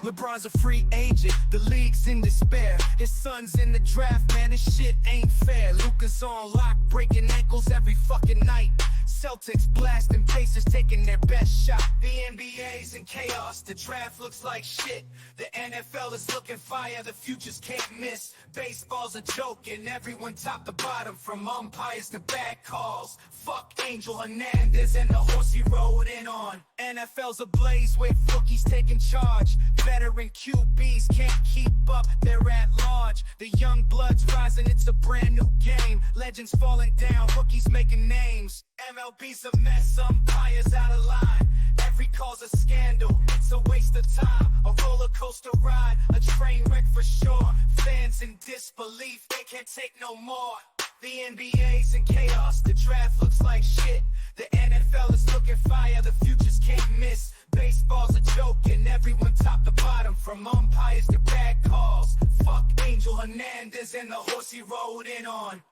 LeBron's a free agent, the league's in despair. His son's in the draft, man, this shit ain't fair. Luka's on lock, breaking ankles every fucking night. Celtics blasting Pacers, taking their best shot. The NBA's in chaos, the draft looks like shit. The NFL is looking fire, the futures can't miss. Baseball's a joke and everyone top to bottom, from umpires to bad calls. Fuck Angel Hernandez and the horse he rode in on. NFL's ablaze with rookies taking charge. Veteran QBs can't keep up, they're at large. The young blood's rising, it's a brand new game. Legends falling down, rookies making names. MLB's a mess, umpires out of line. Every call's a scandal, it's a waste of time. A roller coaster ride, a train wreck for sure. Fans in disbelief, they can't take no more. The NBA's in chaos, the draft looks like shit. The NFL is looking fire, the futures can't miss. Baseball's a joke and everyone top to bottom, from umpires to bad calls. Fuck Angel Hernandez and the horse he rode in on.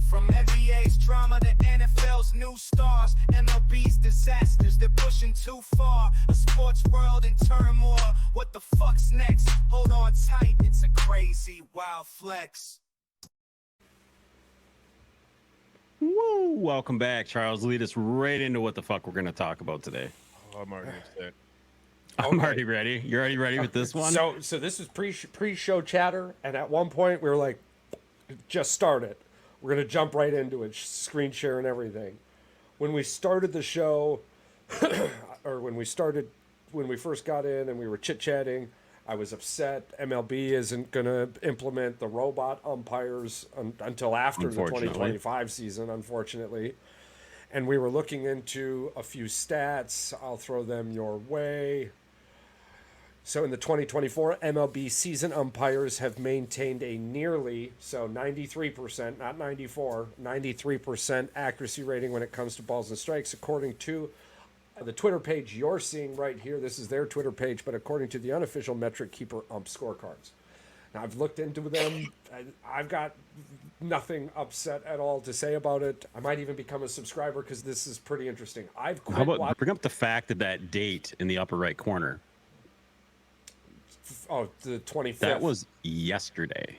From NBA's drama to NFL's new stars, MLB's disasters, they're pushing too far. A sports world in turmoil, what the fuck's next? Hold on tight, it's a crazy wild flex. Woo! Welcome back, Charles. Lead us right into what the fuck we're going to talk about today. Oh, I'm already upset. I'm already ready. You're already ready with this one? So this is pre-show chatter, and at one point we were like, just start it. We're going to jump right into it, screen share and everything. When we started the show, or when we first got in and we were chit-chatting, I was upset. MLB isn't going to implement the robot umpires until after the 2025 season, unfortunately. And we were looking into a few stats. I'll throw them your way. So in the 2024 MLB season, umpires have maintained a nearly, so 93%, not 94, 93% accuracy rating when it comes to balls and strikes, according to the Twitter page you're seeing right here. This is their Twitter page, but according to the unofficial metric keeper ump scorecards. Now, I've looked into them. I've got nothing upset at all to say about it. I might even become a subscriber because this is pretty interesting. How about bring up the fact of that date in the upper right corner? Oh, the 25th. That was yesterday.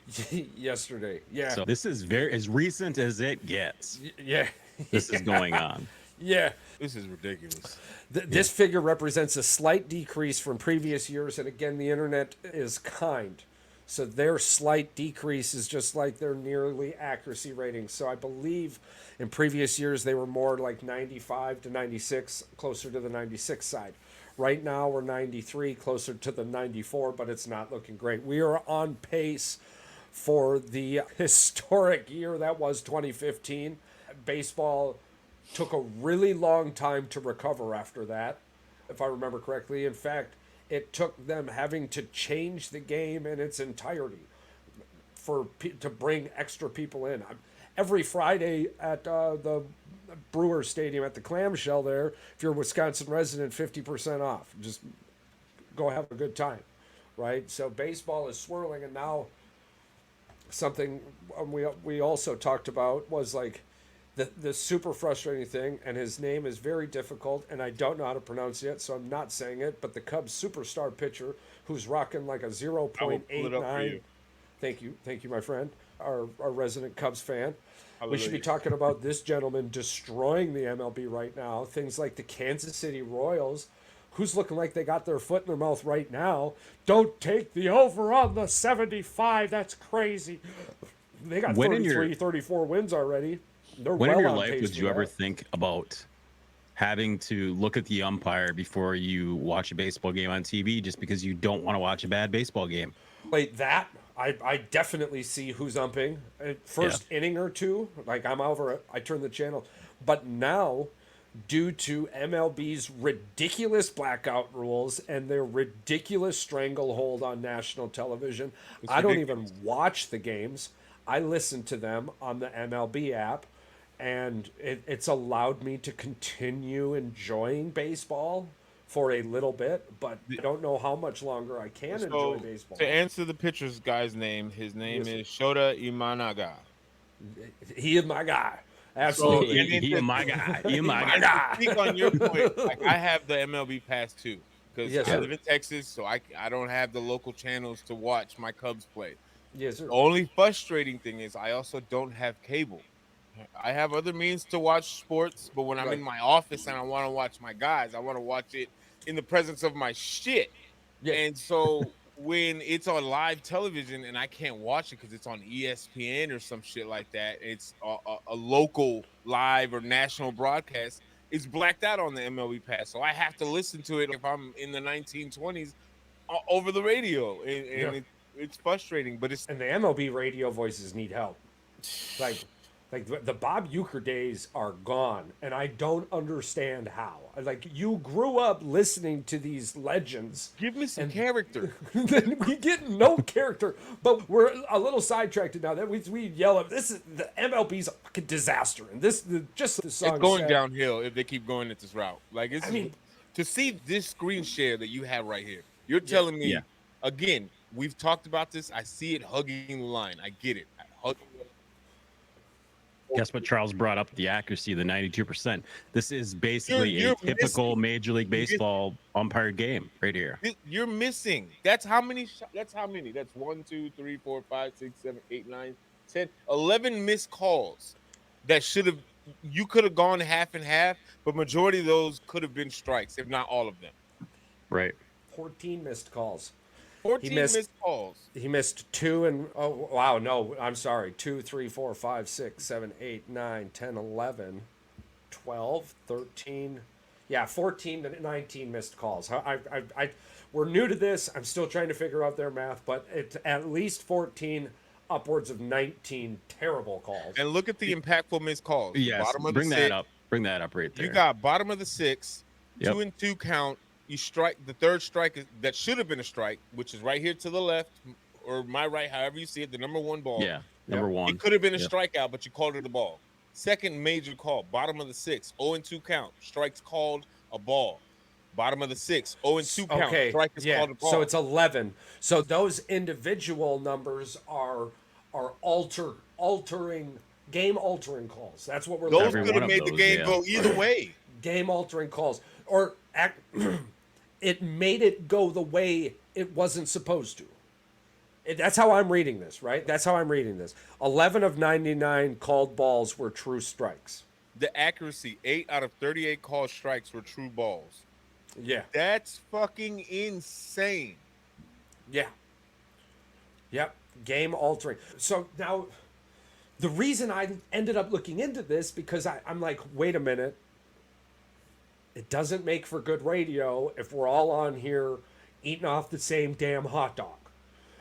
Yesterday, yeah. So this is very as recent as it gets. Yeah. This is going on. Yeah. This is ridiculous. This figure represents a slight decrease from previous years, and again, the internet is kind. So their slight decrease is just like their nearly accuracy rating. So I believe in previous years they were more like 95 to 96, closer to the 96 side. Right now we're 93, closer to the 94, but it's not looking great. We are on pace for the historic year that was 2015. Baseball took a really long time to recover after that, if I remember correctly. In fact, it took them having to change the game in its entirety to bring extra people in. Every Friday at the Brewer Stadium at the Clamshell there, if you're a Wisconsin resident, 50% off. Just go have a good time, right? So baseball is swirling, and now something we also talked about was like the super frustrating thing, and his name is very difficult, and I don't know how to pronounce it, so I'm not saying it, but the Cubs superstar pitcher who's rocking like a 0.89. Thank you, my friend, our resident Cubs fan. We should be talking about this gentleman destroying the MLB right now. Things like the Kansas City Royals, who's looking like they got their foot in their mouth right now. Don't take the over on the 75. That's crazy. They got 34 wins already. They're when well in your on life pace would you ever think about having to look at the umpire before you watch a baseball game on TV just because you don't want to watch a bad baseball game? Wait, that I definitely see who's umping. First inning or two, like I'm over it, I turn the channel. But now, due to MLB's ridiculous blackout rules and their ridiculous stranglehold on national television, I don't even watch the games. I listen to them on the MLB app, and it's allowed me to continue enjoying baseball for a little bit, but I don't know how much longer I can enjoy baseball. To answer the pitcher's guy's name, his name is Shota Imanaga. He is my guy. Absolutely. He is my guy. He is my guy. To speak on your point, like I have the MLB Pass too. because Yes, I sir. live in Texas, so I don't have the local channels to watch my Cubs play. Yes, sir. The only frustrating thing is I also don't have cable. I have other means to watch sports, but when I'm in Right. my office and I want to watch my guys, I want to watch it in the presence of my shit. Yeah. And so when it's on live television and I can't watch it because it's on ESPN or some shit like that, it's a local live or national broadcast, it's blacked out on the MLB Pass. So I have to listen to it if I'm in the 1920s over the radio. Yeah. It's frustrating, but it's And the MLB radio voices need help. Like the Bob Euchre days are gone, and I don't understand how. Like, you grew up listening to these legends. give me some And- character. Then we get no character, but we're a little sidetracked now. That we yell at this is the MLB's a fucking disaster, and just the song It's going said- downhill if they keep going at this route. Like I mean, to see this screen share that you have right here. You're telling me Yeah. again. We've talked about this. I see it hugging the line. I get it. Guess what Charles brought up, the accuracy, the 92%. This is basically You're a typical missing- Major League Baseball umpire game right here. You're missing. That's how many. That's how many. That's 1, 2, 3, 4, 5, 6, 7, 8, 9, 10, 11 missed calls that should have. You could have gone half and half, but majority of those could have been strikes, if not all of them. Right. 14 missed calls. 14 missed- missed calls. He missed 2 and oh wow, no, I'm sorry. 2, 3, 4, 5, 6, 7, 8, 9, 10, 11, 12, 13. Yeah, 14 to 19 missed calls. We're new to this. I'm still trying to figure out their math, but it's at least 14, upwards of 19 terrible calls. And look at the impactful missed calls. Yes. Bottom of Bring the that sixth. up. Bring that up right there. You got bottom of the sixth, Yep. 2-2 count. You strike the third strike that should have been a strike, which is right here to the left or my right, however you see it, the number 1 ball. Yeah. Number one. It could have been a Yep. strikeout, but you called it a ball. Second major call, bottom of the sixth, 0-2 count. Strikes called a ball. Bottom of the sixth, 0-2 count. Okay, Strike is yeah. called a ball. So it's 11. So those individual numbers are altering game altering calls. That's what we're those Every could one have of made the those, game yeah. go either way. game altering calls, or it made it go the way it wasn't supposed to. That's how I'm reading this, right? That's how I'm reading this. 11 of 99 called balls were true strikes. The accuracy, 8 out of 38 called strikes were true balls. Yeah. That's fucking insane. Yeah. Yep. Game altering. So now, the reason I ended up looking into this, because I'm like, wait a minute. It doesn't make for good radio if we're all on here eating off the same damn hot dog.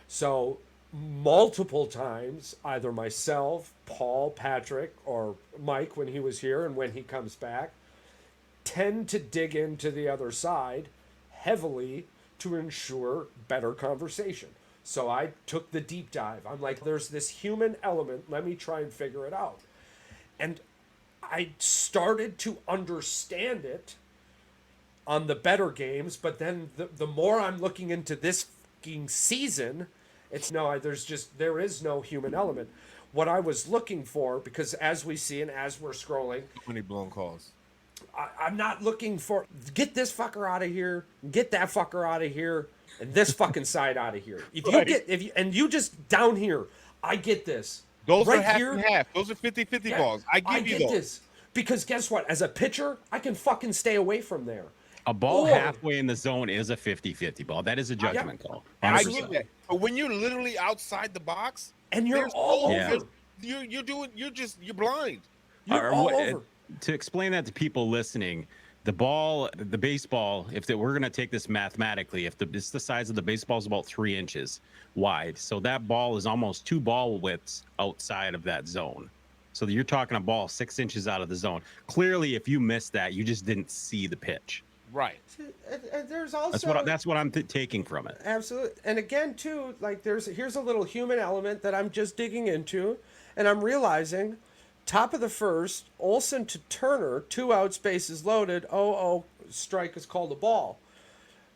So multiple times, either myself, Paul, Patrick, or Mike when he was here and when he comes back, tend to dig into the other side heavily to ensure better conversation. So I took the deep dive. I'm like, there's this human element. Let me try and figure it out. And I started to understand it on the better games, but then the more I'm looking into this fucking season, there is no human element. What I was looking for, because as we see and as we're scrolling, Too many blown calls. I'm not looking for get this fucker out of here, get that fucker out of here, and this fucking side out of here. If you just down here, I get this. Those right are half here, and half. Those are 50-50 balls. I give you get those. this. Because guess what? As a pitcher, I can fucking stay away from there. A ball Or- halfway in the zone is a 50-50 ball. That is a judgment call. I 100%. get that. But when you're literally outside the box, And you're there's all no- over. You're blind. You're Or all what- over. To explain that to people listening, the baseball, we're going to take this mathematically, it's the size of the baseball is about 3 inches wide. So that ball is almost 2 ball widths outside of that zone. So you're talking a ball 6 inches out of the zone. Clearly, if you missed that, you just didn't see the pitch. Right. And there's also That's what I'm taking from it. absolutely, and again too, like here's a little human element that I'm just digging into, and I'm realizing, top of the first, Olsen to Turner, 2 outs, bases loaded. Strike is called a ball.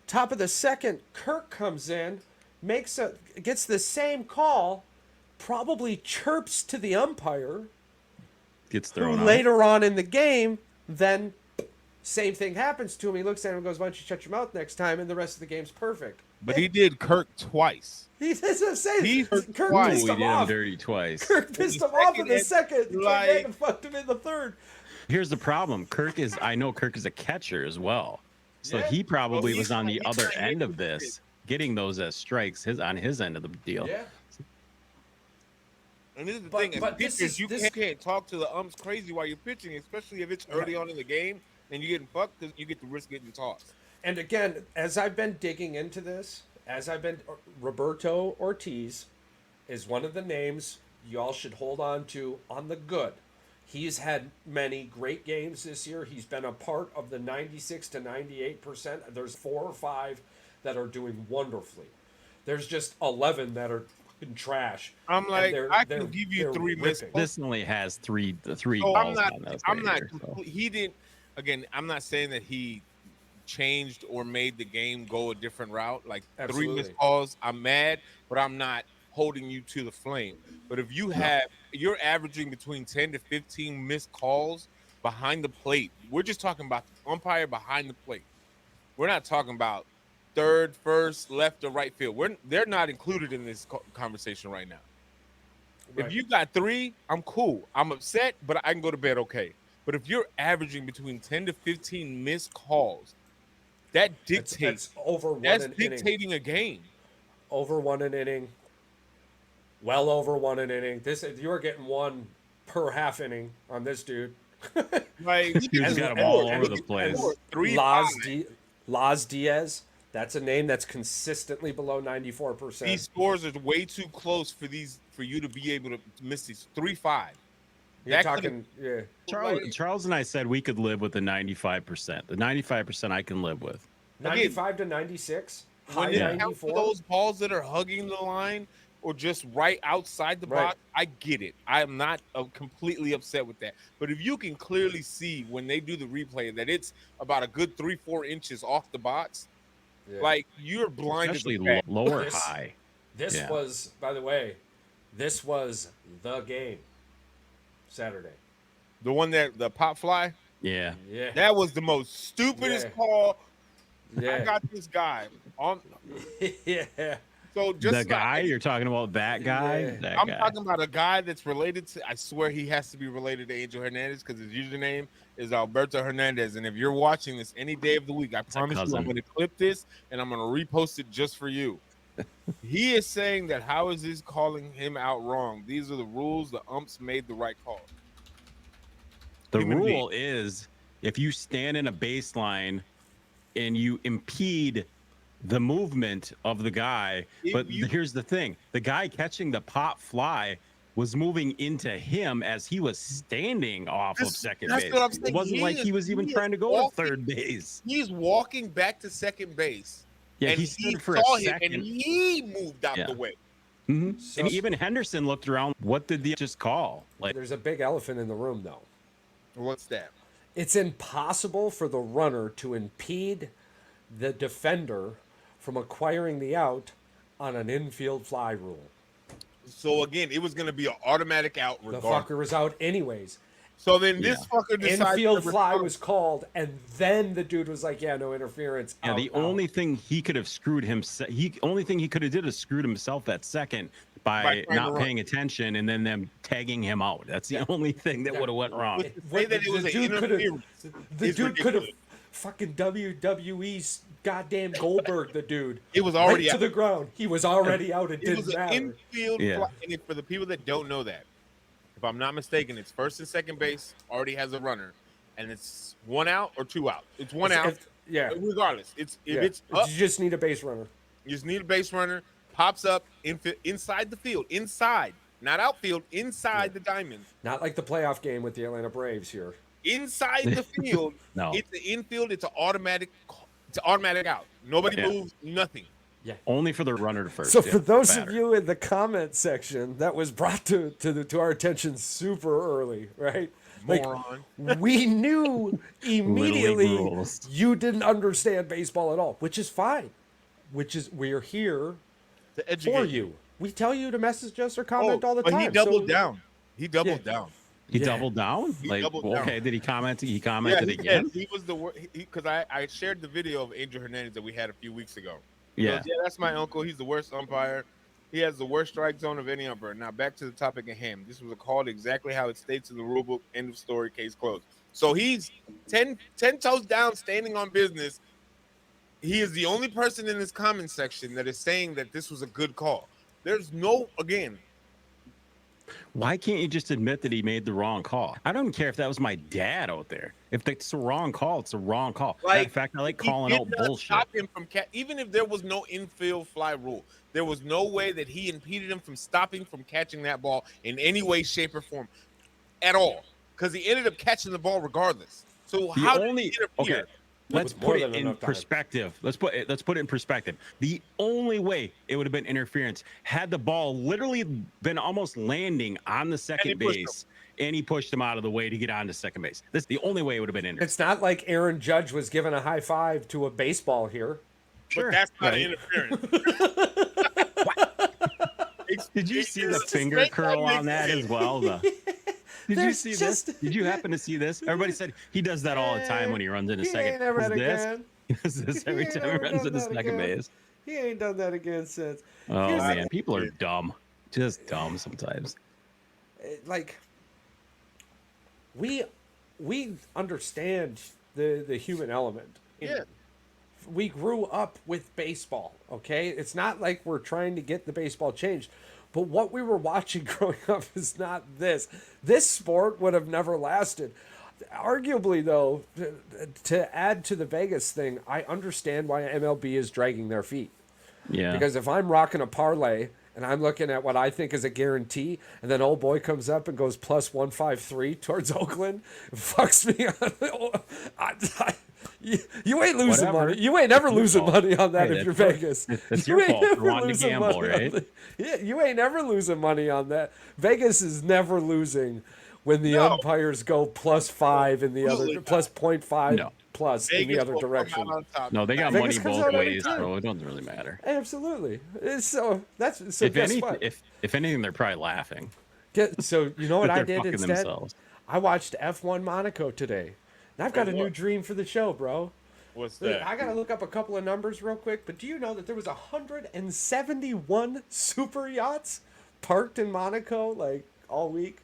Top of the second, Kirk comes in, gets the same call, probably chirps to the umpire, Gets who thrown out. later on in the game then Same thing happens to him. He looks at him and goes, "Why don't you shut your mouth next time?" And the rest of the game's perfect. But he did Kirk twice. He doesn't say He hurt Kirk twice. pissed We him did him off. dirty twice. Kirk pissed the him off in second the and, second. Came like- back and fucked him in the third. Here's the problem. I know Kirk is a catcher as well. So Yeah. he probably Well, was on the he's other not end of able to hit. this, getting those as strikes on his end of the deal. Yeah. And this is the But- thing, as but this pitchers, is- you this- can't talk to the umps crazy while you're pitching, especially if it's early on in the game and you're getting fucked because you get the risk getting tossed. And again, as I've been digging into this, Roberto Ortiz is one of the names y'all should hold on to on the good. He's had many great games this year. He's been a part of the 96 to 98%. There's 4 or 5 that are doing wonderfully. There's just 11 that are fucking trash. I'm And like, I can they're- give you they're 3 missed ripping. calls. This only has three So balls on this I'm right not. here, so. He didn't. Again, I'm not saying that he changed or made the game go a different route. Like 3 Absolutely. missed calls, I'm mad, but I'm not holding you to the flame. But if you're averaging between 10 to 15 missed calls behind the plate. We're just talking about the umpire behind the plate. We're not talking about third, first, left, or right field. They're not included in this conversation right now. Right. If you got 3, I'm cool. I'm upset, but I can go to bed okay. But if you're averaging between 10 to 15 missed calls, that dictates. That's over one That's an inning. dictating a game. Over one an inning. Well over one an inning. You are getting one per half inning on this dude. Like He's And- got them and- all and- over the place. and- 3, Laz, 5. Laz Diaz. That's a name that's consistently below 94%. These scores are way too close for you to be able to miss these 3-5. You're that talking, yeah. Charles and I said we could live with the 95%. The 95% I can live with. 95 to 96. When High they count 94. for those balls that are hugging the line or just right outside the Right. box, I get it. I am not completely upset with that. But if you can clearly see when they do the replay that it's about a good 3-4 inches off the box, Yeah. like you're blinded. Especially to that. lower This- high. This Yeah. was, by the way, this was the game Saturday. The one that the pop fly, Yeah. Yeah. that was the most stupidest Yeah. call. I Yeah. got this guy on. Yeah. So just The guy, you're talking about that guy? Yeah. That I'm guy. talking about a guy that's related to. I swear he has to be related to Angel Hernandez because his username is Alberto Hernandez. And if you're watching this any day of the week, I promise you, cousin. I'm going to clip this and I'm going to repost it just for you. He is saying that how is this calling him out wrong? These are the rules. The umps made the right call. The human rule is if you stand in a baseline and you impede the movement of the guy, but here's the thing: the guy catching the pop fly was moving into him as he was standing off of second that's base. what I'm It saying. wasn't like he was even trying to go to walking- third base. He's walking back to second base. Yeah, and he stood for a saw him, second. and he moved out Yeah. the way. Mhm. So- And even Henderson looked around. What did they just call? Like, There's a big elephant in the room, though. What's that? It's impossible for the runner to impede the defender from acquiring the out on an infield fly rule. So again, it was going to be an automatic out The regardless. fucker was out anyways. So then this fucker decided Infield to fly return. was called, and then the dude was like, "Yeah, no interference." yeah, out, the out. only thing he could have screwed himself. Only thing he could have did is screwed himself at second By by trying to not run. paying attention and then them tagging him out. That's the only thing that Yeah. would have went wrong. To say that it was an interference The is dude could have ridiculous. fucking WWE's goddamn Goldberg. The dude. It was already right to out. the ground. He was already out. It It didn't was an matter. infield Yeah. fly. And for the people that don't know that, if I'm not mistaken, it's first and second base already has a runner, and it's 1 out or 2 out. It's 1 out. Yeah. Regardless, it's if Yeah. it's up, You just need a base runner. you just need a base runner. Pops up inside the field, inside, not outfield, inside the diamond. Not like the playoff game with the Atlanta Braves here. Inside the field, No. it's the infield. It's an automatic. It's an automatic out. Nobody Yeah. moves. Nothing. Only for the runner to first. So yeah, for those batter. of you in the comment section, that was brought to our attention super early, right? Moron. We knew immediately rules. you didn't understand baseball at all, which is fine. We're here To for educate you. We tell you to message us or comment all the but time. he doubled so- down. He doubled Yeah. down. He Yeah. doubled down. He Like, doubled down. okay, did he comment? He Yeah, commented again. he was the worst because I shared the video of Angel Hernandez that we had a few weeks ago. He Yeah. goes, yeah, that's my uncle. He's the worst umpire. He has the worst strike zone of any umpire. Now back to the topic at hand. This was a call exactly how it states in the rule book. End of story. Case closed. So he's 10 toes down, standing on business. He is the only person in this comment section that is saying that this was a good call. There's no, again, Why can't you just admit that he made the wrong call? I don't care if that was my dad out there. If it's the wrong call, it's the wrong call. like, In fact, I like he calling did out not bullshit. stop him from even if there was no infield fly rule, there was no way that he impeded him from stopping from catching that ball in any way, shape, or form at all. Because he ended up catching the ball regardless. So The how only did he interfere? okay, let's With more put it than in enough time. perspective. Let's put it in perspective. The only way it would have been interference had the ball literally been almost landing on the second pushed base, and he pushed him out of the way to get on to second base. That's the only way it would have been interference. It's not like Aaron Judge was giving a high five to a baseball here. But that's not right. interference. Did you see the It's just finger make curl that on make that sense. as well? Did you There's see just- this? Did you happen to see this? Everybody said he does that all the time when he runs into He second. ain't ever Is done it this? again. He does this every He time ain't he ever runs done into that second again. base. He ain't done that again since. Oh Here's the- man, people are dumb. Just dumb sometimes. Like we understand the human element. Yeah. We grew up with baseball, okay? It's not like we're trying to get the baseball changed. But what we were watching growing up is not this. This sport would have never lasted. Arguably, though, to add to the Vegas thing, I understand why MLB is dragging their feet. Yeah. Because if I'm rocking a parlay and I'm looking at what I think is a guarantee, and then old boy comes up and goes plus 153 towards Oakland, fucks me. You ain't losing Whatever. money. You ain't never It's your losing fault. money on that Hey, if you're that's Vegas. It's You your ain't fault for never wanting to losing gamble, money on right? the- Yeah, you ain't never losing money on that. Vegas is never losing when the No. umpires go plus 5 in the Absolutely other, not. plus 0.5 No. plus in the Vegas other will come direction. out on top. No, they got Vegas money comes both out every ways, time. so it doesn't really matter. Absolutely. So that's so If guess anything, what? if anything, they're probably laughing. So you know what That I they're did fucking instead? themselves. I watched F1 Monaco today. And I've got Oh, a new what? dream for the show, bro. What's Look, that? I gotta look up a couple of numbers real quick, but do you know that there was 171 super yachts parked in Monaco like all week?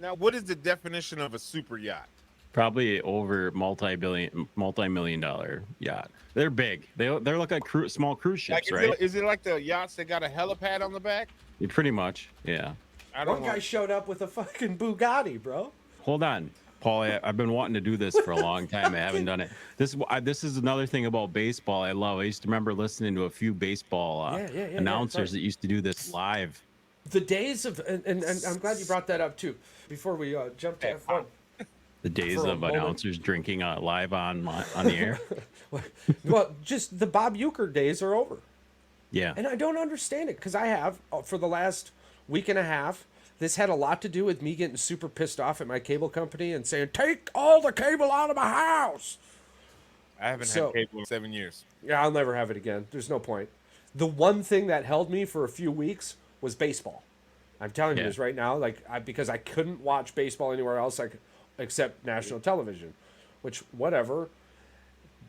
Now, what is the definition of a super yacht? Probably over multi-million dollar yacht. They're big. They look like small cruise Like, ships, right? is it like the yachts that got a helipad on the back? Pretty much, yeah. I don't One know. guy showed up with a fucking Bugatti, bro. Hold on, Paul. I've been wanting to do this for a long time. I haven't done it. This is another thing about baseball I love. I used to remember listening to a few baseball Yeah, announcers right. that used to do this live. The days of and I'm glad you brought that up too. Before we jump to F1. The days For a of moment. announcers drinking live on the air. Well, just the Bob Euchre days are over. Yeah. And I don't understand it because I have, for the last week and a half, this had a lot to do with me getting super pissed off at my cable company and saying, take all the cable out of my house. I haven't So- had cable in 7 years. Yeah, I'll never have it again. There's no point. The one thing that held me for a few weeks was baseball. I'm telling you Yeah. this right now, because I couldn't watch baseball anywhere else except national television, which whatever.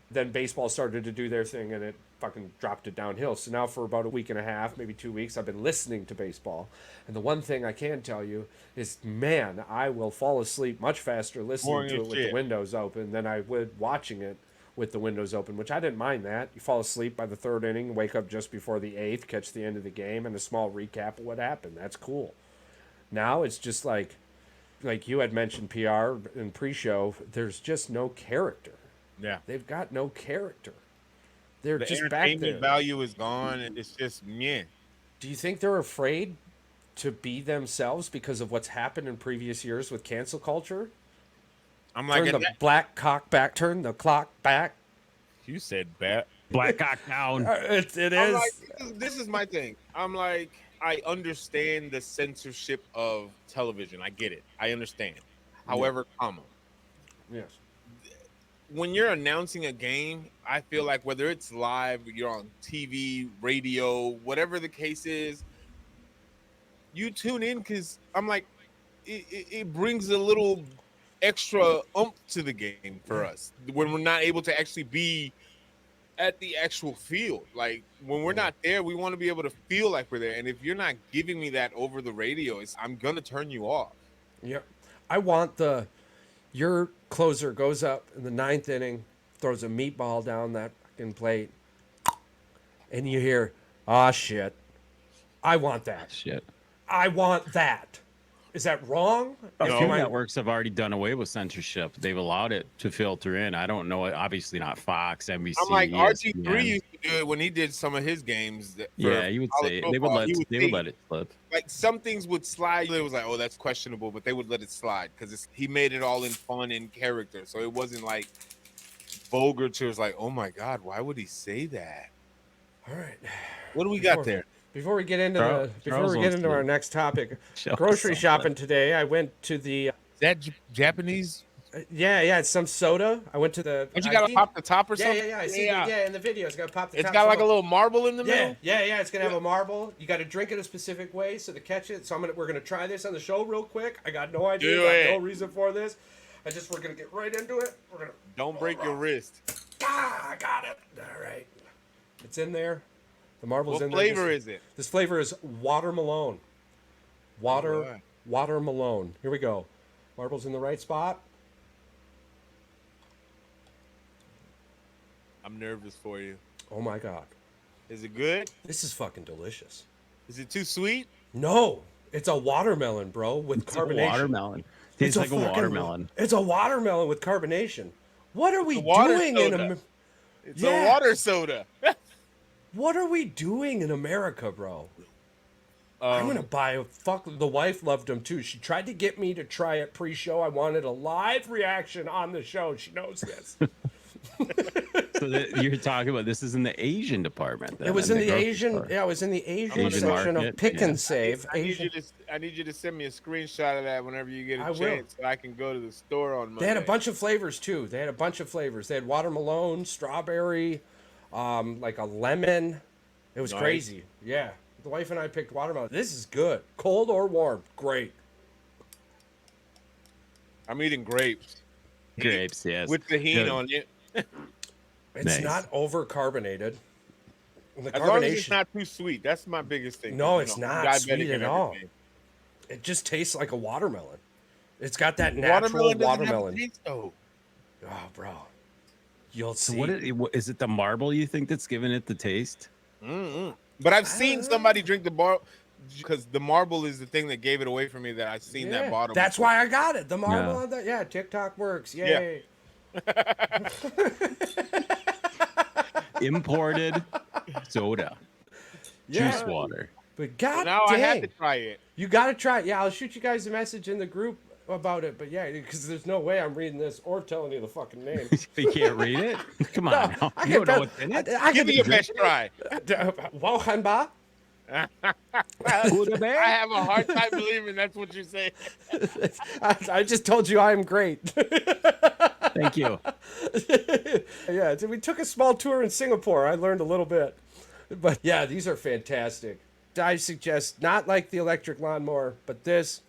Then baseball started to do their thing and it fucking dropped it downhill. So now for about a week and a half, maybe 2 weeks, I've been listening to baseball. And the one thing I can tell you is, man, I will fall asleep much faster listening Boring to it as with the shit. windows open than I would watching it with the windows open, which I didn't mind that. You fall asleep by the third inning, wake up just before the eighth, catch the end of the game, and a small recap of what happened. That's cool. Now it's just like you had mentioned, PR in pre-show, there's just no character. Yeah. They've got no character. They're The just back entertainment there. value is gone, and it's just meh. Do you think they're afraid to be themselves because of what's happened in previous years with cancel culture? I'm like, Turn the black cock back. Turn the clock back. you said bat. Blackhawk down. It I'm is. like, this is my thing. I'm like, I understand the censorship of television. I get it. I understand. However, Yes. when you're announcing a game, I feel like whether it's live, you're on TV, radio, whatever the case is, you tune in because I'm like, it brings a little extra oomph to the game for us when we're not able to actually be at the actual field. Like when we're not there, we want to be able to feel like we're there. And if you're not giving me that over the radio, I'm gonna turn you off. Yep. I want your closer goes up in the ninth inning, throws a meatball down that fucking plate, and you hear, "Ah, shit." I want that. Shit. I want that. Is that wrong? A No. few Am I- networks have already done away with censorship. They've allowed it to filter in. I don't know. Obviously not Fox, NBC. I'm like RG3 ESPN. used to do it when he did some of his games. Yeah, you would say they would let it slip. Like some things would slide. It was like, oh, that's questionable, but they would let it slide because he made it all in fun and character. So it wasn't like vulgar to it's like, oh my god, why would he say that? All right. What do we got there? Before we get into Charles wants to- our next topic, Show us grocery something. shopping today. I went to the Is that Japanese? yeah, it's some soda. I went to the. Don't you I gotta think- pop the top or Yeah, something? yeah. I see. Yeah, in the video, it's gonna pop the. It's top got like a some- little marble in the middle. Yeah. It's gonna have a marble. You got to drink it a specific way so to catch it. So we're gonna try this on the show real quick. I got no idea. Do Got it. no reason for this. We're gonna get right into it. We're gonna. Don't break your wrist. I got it. All right. It's in there. The marble's What in there. flavor is it? This flavor is watermelon. Alright. Watermelon. Here we go. Marble's in the right spot. I'm nervous for you. Oh my god. Is it good? This is fucking delicious. Is it too sweet? No, it's a watermelon, bro, with It's a carbonation. watermelon. Tastes like a fucking- watermelon. It's a watermelon with carbonation. What are we water doing soda. It's Yeah. a water soda. What are we doing in America, bro? I'm gonna buy a fuck. The wife loved them too. She tried to get me to try it pre-show. I wanted a live reaction on the show. She knows this. So you're talking about this is in the Asian department. Then, It was in the grocery Asian. store. Yeah, it was in the Asian Asian section market, of Pick yeah. and Save. I need, Asian. I need you to send me a screenshot of that whenever you get a I will. chance, so I can go to the store on Monday. They had a bunch of flavors too. They had a bunch of flavors. They had watermelon, strawberry, like a lemon. It was Nice. crazy. Yeah. The wife and I picked watermelon. This is good. Cold or warm. Great. I'm eating grapes Grapes, yes. with tahini Good. on it. It's Nice. not over carbonated. The As long as it's carbonation, not too sweet. That's my biggest thing. No, You it's know, not I'm diabetic sweet and at all. everything. it just tastes like a watermelon. It's got that natural Watermelon doesn't have a watermelon. taste, though. Oh, bro. You'll So see. is it the marble you think that's giving it the taste? But I've seen somebody drink the bar because the marble is the thing that gave it away for me. That I've seen Yeah, that bottom. that's why I got it. The marble Yeah. on that. Yeah, TikTok works. Yay. Imported soda, Yeah. juice water. But god Now I have dang. to try it. You got to try it. Yeah, I'll shoot you guys a message in the group about it. But yeah, because there's no way I'm reading this or telling you the fucking name. You can't read it. Come on, now. I You don't know can what's in it. I Give can me your best try. Wohanba. Buddha bear? I have a hard time believing that's what you're saying. I just told you I'm great. Thank you. Yeah, we took a small tour in Singapore. I learned a little bit. But yeah, these are fantastic. I suggest not like the electric lawnmower, but this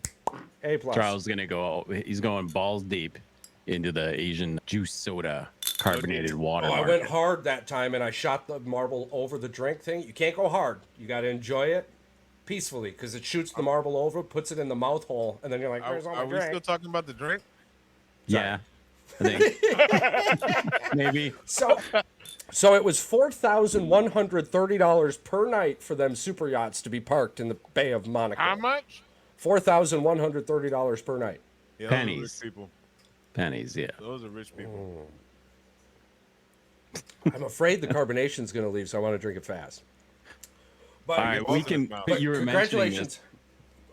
A+. Charles is gonna go. He's going balls deep into the Asian juice soda, carbonated water. Oh, I market. went hard that time and I shot the marble over the drink thing. You can't go hard. You got to enjoy it peacefully because it shoots the marble over, puts it in the mouth hole, and then you're like, "Where's all my Are we drink?" still talking about the drink? Yeah, I think maybe. So it was $4,130 per night for them super yachts to be parked in the Bay of Monaco. How much? $4,130 per night. Yeah, Pennies. Those are rich people. Pennies, yeah. Those are rich people. I'm afraid the carbonation's going to leave, so I want to drink it fast. But, All right, we both can. of them But you were mentioning congratulations. this.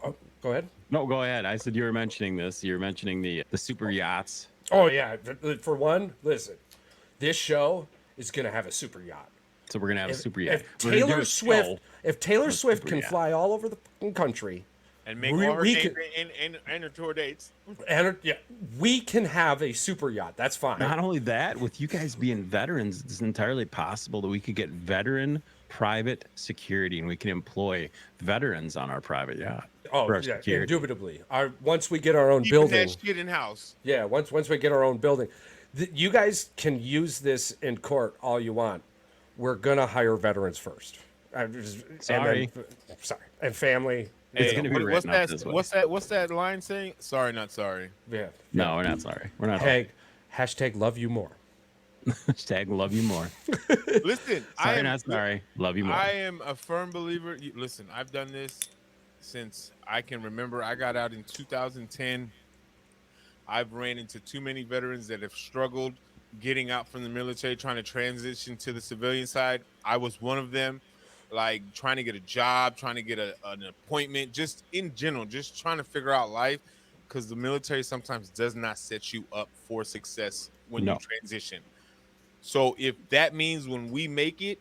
Oh, go ahead. No, go ahead. I said you were mentioning this. You were mentioning the super yachts. Oh yeah, for one, listen, this show is going to have a super yacht. So we're gonna have a super yacht. If We're gonna do Taylor a Swift, show. if Taylor Swift super can yacht. fly all over the fucking country, And make We- all her we dates could- and her tour dates. and yeah, we can have a super yacht. That's fine. Not only that, with you guys being veterans, it's entirely possible that we could get veteran private security, and we can employ veterans on our private yacht. Oh, for our yeah, security. indubitably. Once we get our own Keeping building, that shit in house. yeah. Once we get our own building, you guys can use this in court all you want. We're gonna hire veterans first. Sorry. Sorry, and family. It's gonna be what's written up this way. What's that line saying? Sorry, not sorry. Yeah. No, we're not sorry. We're not. Hashtag love you more. Hashtag love you more. Listen, Sorry, not sorry. Love you more. I am a firm believer. Listen, I've done this since I can remember. I got out in 2010. I've ran into too many veterans that have struggled getting out from the military, trying to transition to the civilian side. I was one of them, like trying to get a job, trying to get an appointment, just in general, just trying to figure out life, because the military sometimes does not set you up for success when you transition. So if that means when we make it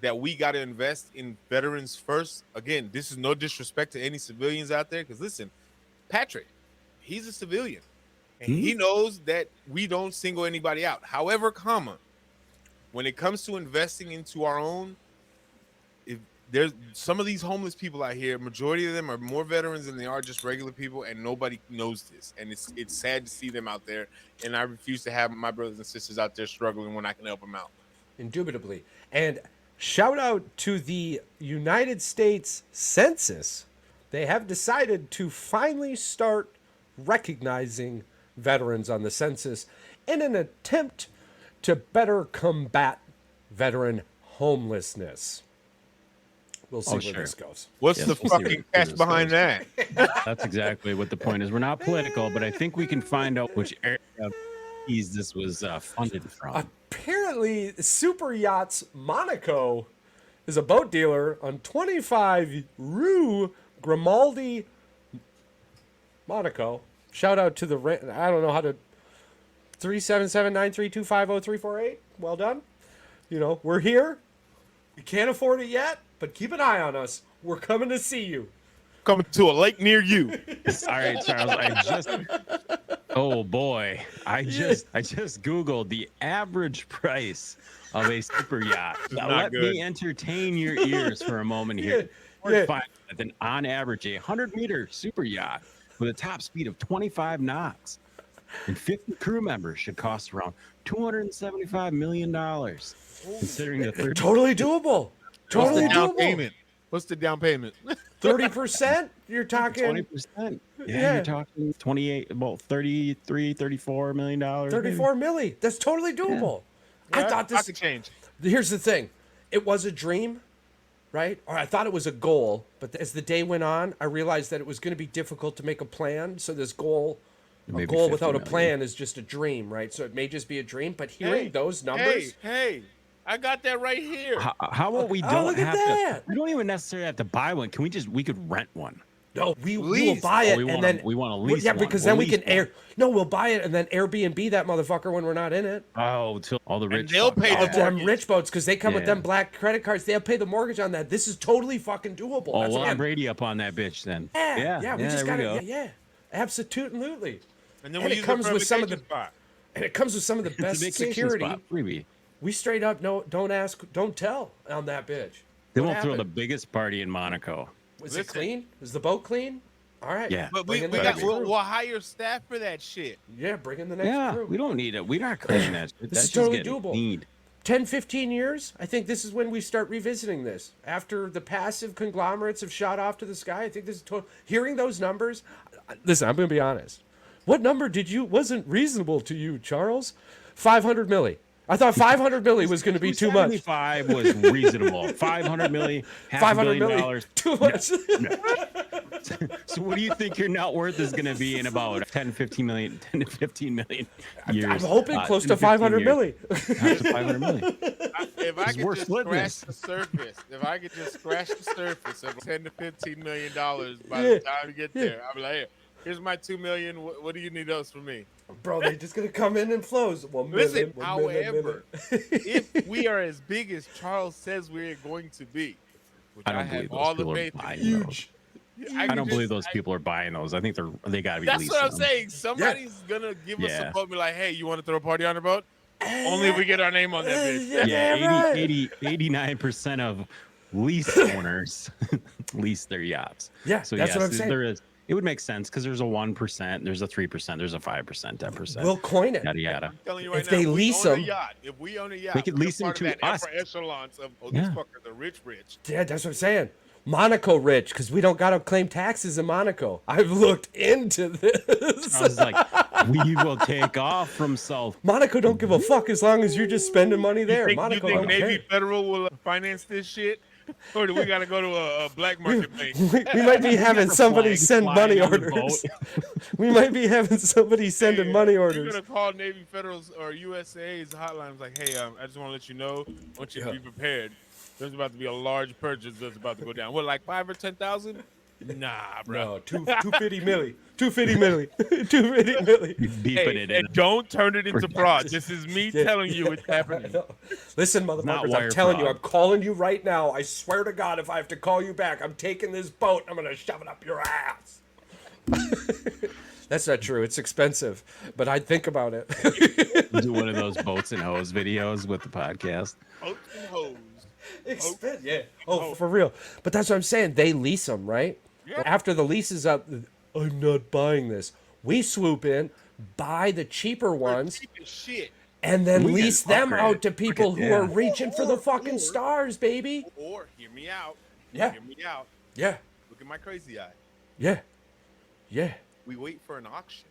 that we got to invest in veterans first, again, this is no disrespect to any civilians out there, because listen, Patrick, he's a civilian and he knows that we don't single anybody out. However, when it comes to investing into our own, if there's some of these homeless people out here, majority of them are more veterans than they are just regular people, and nobody knows this. And it's sad to see them out there. And I refuse to have my brothers and sisters out there struggling when I can help them out. Indubitably. And shout out to the United States Census. They have decided to finally start recognizing veterans on the census in an attempt to better combat veteran homelessness. We'll see where this goes. What's the fucking catch behind that? That's exactly what the point is. We're not political, but I think we can find out which area of this was funded from. Apparently, Super Yachts Monaco is a boat dealer on 25 Rue Grimaldi, Monaco. Shout out to the, I don't know how to, 377-932-50348. Well done. You know, we're here. We can't afford it yet, but keep an eye on us. We're coming to see you. Coming to a lake near you. All right, Charles. Oh boy, I just Googled the average price of a super yacht. Now, let me entertain your ears for a moment here. Then on average, a 100-meter super yacht with a top speed of 25 knots and 50 crew members should cost around $275 million. Considering the totally doable. Totally doable. What's the down payment? 30%? You're talking 20%. Yeah, you're talking 28, about 33, $34 million. 34 milli. That's totally doable. Yeah. I thought this could change. Here's the thing. It was a dream, right? Or I thought it was a goal, but as the day went on, I realized that it was going to be difficult to make a plan. So this goal, a goal without a plan is just a dream, right? So it may just be a dream, but hearing those numbers. Hey, I got that right here. How about we don't have to? We don't even necessarily have to buy one. Can we could rent one? No, we will buy it and then we want to lease. Yeah, because then we can air. No, we'll buy it and then Airbnb that motherfucker when we're not in it. Oh, till all the rich. And they'll pay them rich boats because they come with them black credit cards. They'll pay the mortgage on that. This is totally fucking doable. Oh, we'll have Brady up on that bitch then. Yeah. We just gotta. Yeah, absolutely. And then it comes with some of the. And it comes with some of the best security. Freebie. We straight up don't ask, don't tell on that bitch. They won't throw the biggest party in Monaco. Was it clean? Was the boat clean? All right. Yeah. But we'll hire staff for that shit. Yeah, bring in the next crew. We don't need it. We're not cleaning that shit. This is totally doable. 10, 15 years, I think this is when we start revisiting this. After the passive conglomerates have shot off to the sky, I think this is total. Hearing those numbers, listen, I'm going to be honest. What number wasn't reasonable to you, Charles? 500 milli. I thought 500 milli was going to be too much. 75 was reasonable. 500 milli, $500 million. Too much. No. So what do you think your net worth is going to be in about 10 to 15 million years? I'm hoping close to 500 milli. Close to 500 million. If I could just scratch the surface, of $10 to $15 million by the time we get there, I'll be like, here's my $2 million. What do you need else from me? Bro, they're just going to come in flows. Listen, however, if we are as big as Charles says we're going to be, which I have all the faith in, huge. I don't believe those people are buying those. I think they got to be. That's leasing what I'm them. saying. Somebody's gonna give us a boat and be like, "Hey, you want to throw a party on the boat? Only if we get our name on that bitch. Yeah, right. 89% of lease owners lease their yachts. Yeah, So that's yes, what I'm saying. there is. It would make sense because there's a 1%, there's a 3%, there's a 5%, 10%. We'll coin it. Yada yada. I'm telling you right If now, they if we lease own a them- yacht, if we own a yacht, They could we're lease them part of to that us. upper echelons of these Yeah. fuckers are rich. Yeah, that's what I'm saying. Monaco rich, because we don't got to claim taxes in Monaco. I've looked into this. I was like, we will take off from South. Monaco don't give a fuck as long as you're just spending money there. You Monaco think don't Navy care. Federal will finance this shit? Or do we got to go to a black market bank? We might be having somebody flags send flying money on the orders. We might be having somebody sending money You're orders. gonna call Navy Federal's or USA's hotlines like, hey, I just want to let you know, I want you to be prepared. There's about to be a large purchase that's about to go down. What, like 5 or 10,000? Nah, bro. No, 250 milli. 250 milli. 250 milli. Beeping Hey, it in. and don't turn it into fraud. This is me telling you it's happening. Listen, not motherfuckers, I'm wire telling you, fraud. I'm calling you right now. I swear to God, if I have to call you back, I'm taking this boat. I'm going to shove it up your ass. That's not true. It's expensive, but I'd think about it. Do one of those boats and hose videos with the podcast. Oats and hoes. Yeah. Oh, for real. But that's what I'm saying. They lease them, right? Yeah. After the lease is up, I'm not buying this. We swoop in, buy the cheaper ones, Cheap as shit. and then We lease can them upgrade out to it. people Look at- who are yeah. reaching for the fucking stars, baby. Or, hear me out. Yeah. Hear me out. Yeah. Look at my crazy eye. Yeah. Yeah. We wait for an auction.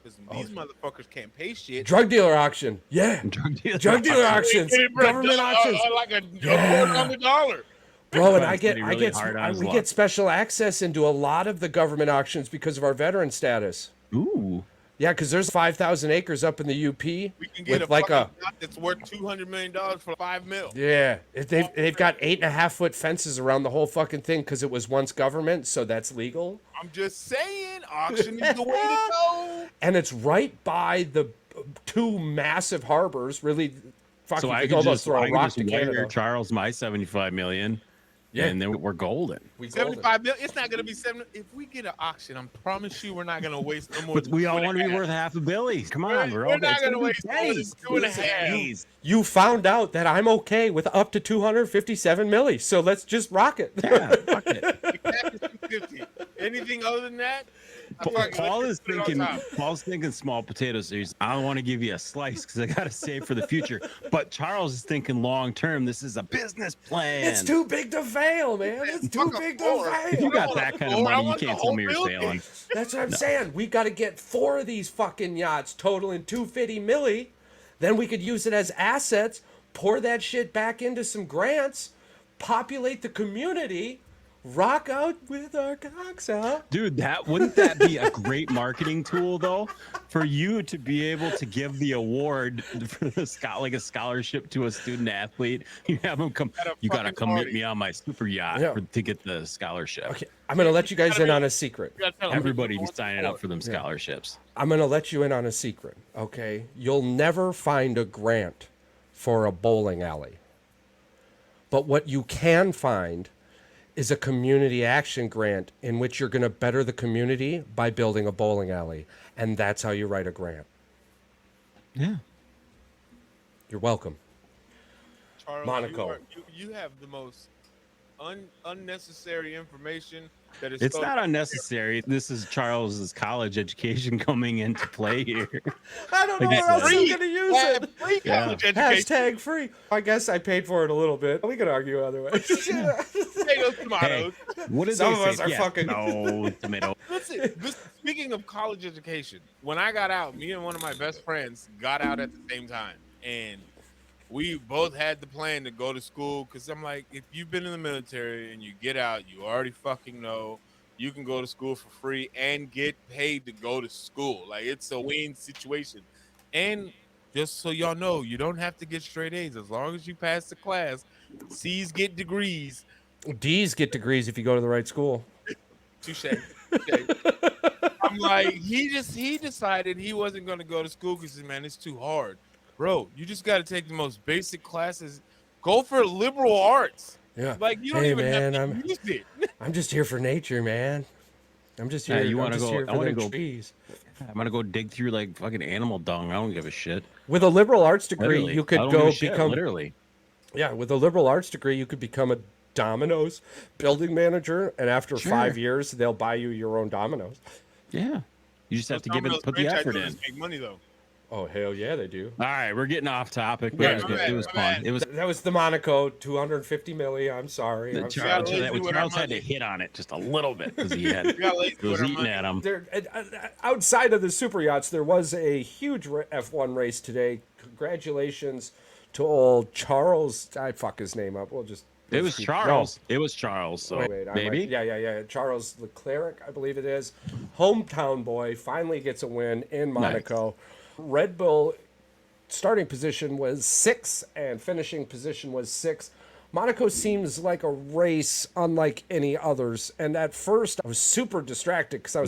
Because these motherfuckers can't pay shit. Drug dealer auction. Yeah. Drug dealer auctions. Get it, bro. Government auctions. Like a quarter on the dollar. Bro, and It's gonna be really hard on his we luck. get special access into a lot of the government auctions because of our veteran status. Ooh. Yeah, because there's 5,000 acres up in the UP We can get with a like fucking yacht that's worth $200 million for $5 million. yeah, they've got 8.5-foot fences around the whole fucking thing because it was once government, so that's legal. I'm just saying, auction is the way to go. And it's right by the two massive harbors. Really, fuck, So you I could could almost just, throw I a could rock just to wire Canada. Charles my 75 million. Yeah. And then we're golden. We golden. 75 million. It's not gonna be 7. If we get an auction, I promise you, we're not gonna waste no more. But than we all 2.5. want to be worth half a billion. Come on, We're all not it's gonna be waste more than pennies. 2.5. Pennies. You found out that I'm okay with up to 257 milli, so let's just rock it. Yeah, fuck it. Exactly 250. Anything other than that, Paul is Paul's thinking small potatoes. So I don't want to give you a slice because I got to save for the future. But Charles is thinking long term. This is a business plan. It's too big to fail, man. It's too Fuck a big to floor. If you fail. got that kind of Floor, I money, you want the can't whole tell me you're building. failing. That's what I'm saying. We got to get 4 of these fucking yachts totaling 250 milli. Then we could use it as assets, pour that shit back into some grants, populate the community, rock out with our cocks out. Dude, wouldn't that be a great marketing tool though, for you to be able to give the award for the like a scholarship to a student athlete? You have them come. At a You got to fucking come meet party. me on my super yacht Yeah. to get the scholarship. Okay, I'm going to let you guys in on a secret. Everybody be signing up for them scholarships. I'm going to let you in on a secret, okay? You'll never find a grant for a bowling alley. But what you can find is a community action grant in which you're going to better the community by building a bowling alley. And that's how you write a grant. Yeah. You're welcome. Charles, Monaco. You have the most unnecessary information that is. It's so- not unnecessary. This is Charles's college education coming into play here. I don't know Like where else I'm free. going to use Have it. free Yeah. college education. Hashtag free. I guess I paid for it a little bit. We could argue otherwise. Potatoes, tomatoes. What did Some they of us say? are Yeah, fucking- no tomato. Listen, speaking of college education, when I got out, me and one of my best friends got out at the same time, and we both had the plan to go to school. Because I'm like, if you've been in the military and you get out, you already fucking know you can go to school for free and get paid to go to school. Like, it's a win situation. And just so y'all know, you don't have to get straight A's as long as you pass the class. C's get degrees. D's get degrees if you go to the right school. Touche. I'm like, he decided he wasn't going to go to school because, man, it's too hard. Bro, you just got to take the most basic classes. Go for liberal arts. Yeah. Like, you don't Hey, even man, have to use it. I'm just here for nature, man. I'm just here. Yeah, you I'm wanna just go- here I for wanna them go- trees. I'm gonna go dig through like fucking animal dung. I don't give a shit. With a liberal arts degree, Literally. you I could don't give go a shit, become literally. Yeah, with a liberal arts degree, you could become a Domino's building manager, and after Sure. 5 years, they'll buy you your own Domino's. Yeah. You just have to give it, put the effort in. Make money though. Oh hell yeah, they do. All right, we're getting off topic, but Yeah, it was fun. It was That was the Monaco 250 milli. I'm sorry. I'm Charles, sorry. Charles had to hit on it just a little bit because he had it was eating at him. There, outside of the super yachts, there was a huge F1 race today. Congratulations to old Charles. I fuck his name up. We'll just. It was Charles. It was Charles. So Wait, maybe. Yeah. Charles Leclerc, I believe it is. Hometown boy finally gets a win in Monaco. Red Bull starting position was 6 and finishing position was 6. Monaco seems like a race unlike any others. And at first, I was super distracted because I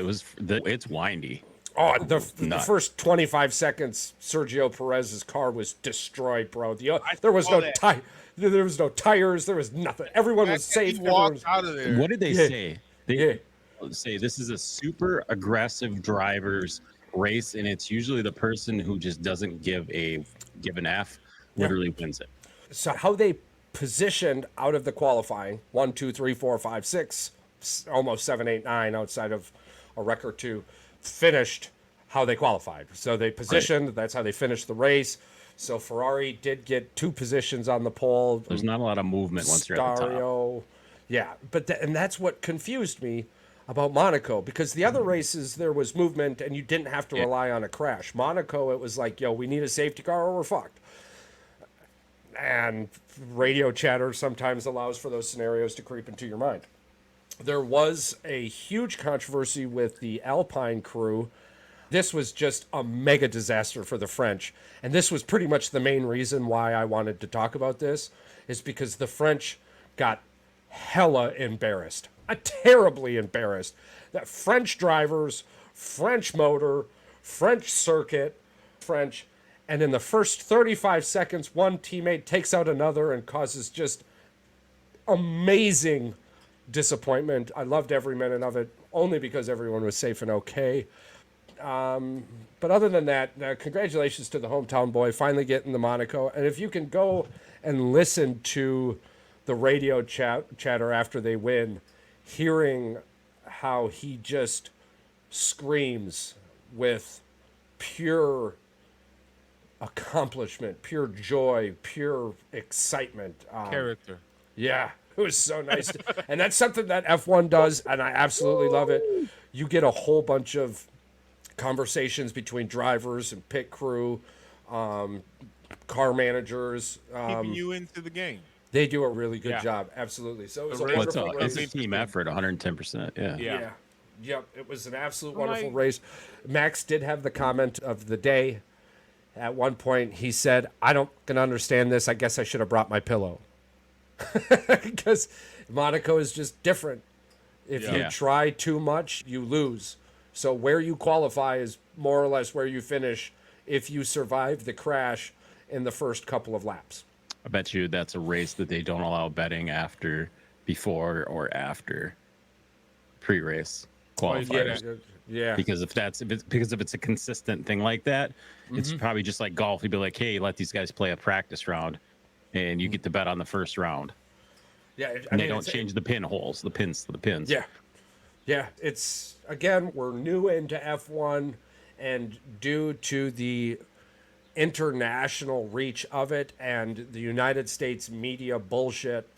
was It's windy. Oh, the first 25 seconds, Sergio Perez's car was destroyed, bro. There was no there was no tires. There was nothing. Everyone was safe. He walked out of there. What did they say? They say this is a super aggressive driver's race, and it's usually the person who just doesn't give an F literally wins it. So how they positioned out of the qualifying 1, 2, 3, 4, 5, 6, almost 7, 8, 9 outside of a wreck or two, finished how they qualified. So they positioned. Right. That's how they finished the race. So Ferrari did get 2 positions on the pole. There's not a lot of movement once you're at the top. Yeah, but and that's what confused me about Monaco, because the other races there was movement and you didn't have to rely on a crash. Monaco, it was like, yo, we need a safety car or we're fucked. And radio chatter sometimes allows for those scenarios to creep into your mind. There was a huge controversy with the Alpine crew. This was just a mega disaster for the French. And this was pretty much the main reason why I wanted to talk about this, is because the French got hella embarrassed. Terribly embarrassed. That French drivers, French motor, French circuit, French. And in the first 35 seconds, one teammate takes out another and causes just amazing disappointment. I loved every minute of it, only because everyone was safe and okay. But other than that, congratulations to the hometown boy finally getting the Monaco. And if you can go and listen to the radio chatter after they win, hearing how he just screams with pure accomplishment, pure joy, pure excitement. Character. Yeah, it was so nice. And that's something that F1 does, and I absolutely love it. You get a whole bunch of conversations between drivers and pit crew, car managers. Keeping you into the game. They do a really good job. Absolutely. So it was a wonderful race. It's a team effort, 110%. Yeah. Yep. It was an absolute wonderful race. Max did have the comment of the day. At one point, he said, I don't can understand this. I guess I should have brought my pillow. Because Monaco is just different. If you try too much, you lose. So where you qualify is more or less where you finish if you survive the crash in the first couple of laps. I bet you that's a race that they don't allow betting before or after pre-race qualifiers. Yeah. Because if it's a consistent thing like that, it's probably just like golf. You'd be like, hey, let these guys play a practice round, and you get to bet on the first round. Yeah, and they don't change the pin holes, the pins to the pins. Yeah. Yeah, it's, again, we're new into F1, and due to the international reach of it and the United States media bullshit,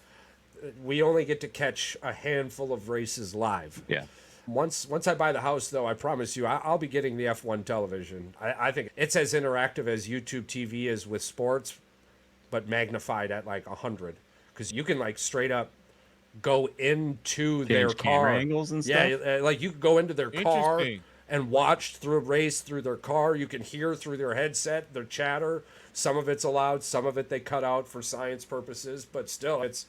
we only get to catch a handful of races live. Yeah. Once I buy the house, though, I promise you, I'll be getting the F1 television. I think it's as interactive as YouTube TV is with sports, but magnified at like 100. Because you can like straight up go into their car. Angles and stuff? Yeah, like you can go into their car and watch through a race through their car. You can hear through their headset, their chatter. Some of it's allowed, some of it they cut out for science purposes, but still, it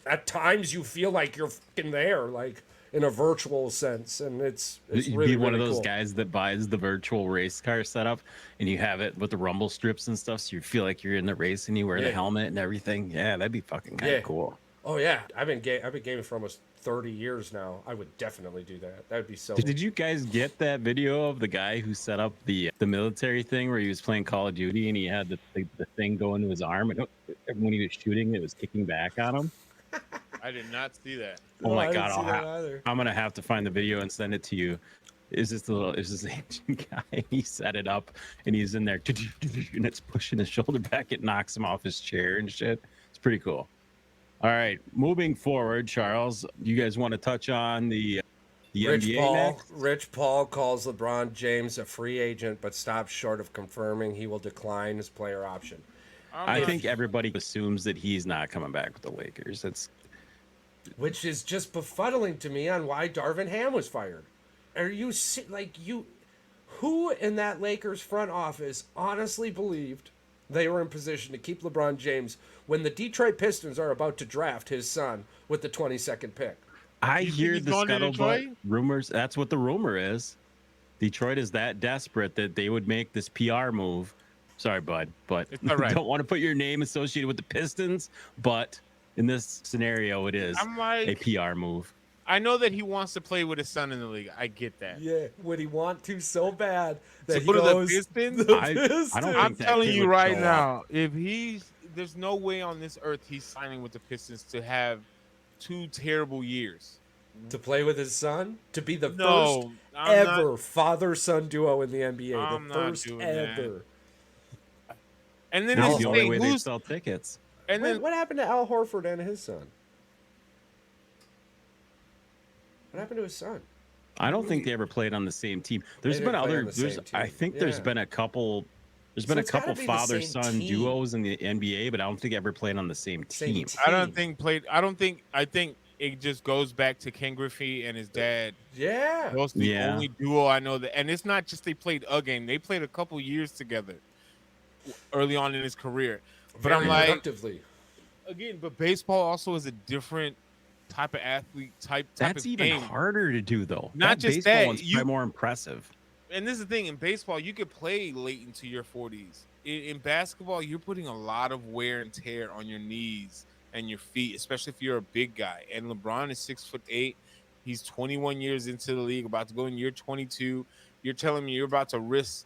at times you feel like you're fucking there, like in a virtual sense, and it's You'd really, be one really of those cool. guys that buys the virtual race car setup, and you have it with the rumble strips and stuff, so you feel like you're in the race, and you wear the helmet and everything. Yeah, that'd be fucking kind of cool. Oh yeah, I've been gaming for almost 30 years now. I would definitely do that. That would be so. Did you guys get that video of the guy who set up the military thing where he was playing Call of Duty and he had the thing go into his arm and when he was shooting, it was kicking back on him? I did not see that. Oh No, my I didn't God, see that either. I'm gonna have to find the video and send it to you. Is this Asian guy? He set it up and he's in there and it's pushing his shoulder back. It knocks him off his chair and shit. It's pretty cool. All right, moving forward, Charles, you guys want to touch on the NBA next? Rich Paul calls LeBron James a free agent, but stops short of confirming he will decline his player option. I think everybody assumes that he's not coming back with the Lakers. Which is just befuddling to me on why Darvin Ham was fired. Are you who in that Lakers front office honestly believed they were in position to keep LeBron James when the Detroit Pistons are about to draft his son with the 22nd pick? I You think hear he's the going to scuttlebutt Detroit? rumors. That's what the rumor is. Detroit is that desperate that they would make this PR move. Sorry, bud, but It's all right. don't want to put your name associated with the Pistons. But in this scenario, it is I'm like, a PR move. I know that he wants to play with his son in the league. I get that. Yeah, would he want to so bad that To he go to the goes Pistons? I don't think I'm that telling kid you would right show now, up. if there's no way on this earth he's signing with the Pistons to have 2 terrible years. to play with his son, to be the No, first I'm ever father-son duo in the NBA, I'm the not first doing that. ever. And then That's this the only thing, way they sell tickets. and then What happened to Al Horford and his son? What happened to his son? I don't think they ever played on the same team. There's didn't been play other. on the There's, same I team. think there's Yeah. been a couple. There's So been a it's gotta couple be the father-son same team. duos in the NBA, but I don't think they ever played on the same Same team. team. I think it just goes back to Ken Griffey and his dad. Yeah. That's the Yeah. only duo I know that, and it's not just they played a game; they played a couple years together early on in his career. But Very I'm like, productively. again, but baseball also is a different type of athlete type That's of even game. harder to do, though. Not that just baseball that, one's you- probably more impressive. And this is the thing, in baseball, you could play late into your 40s. In basketball, you're putting a lot of wear and tear on your knees and your feet, especially if you're a big guy. And LeBron is 6'8". He's 21 years into the league, about to go in year 22. You're telling me you're about to risk,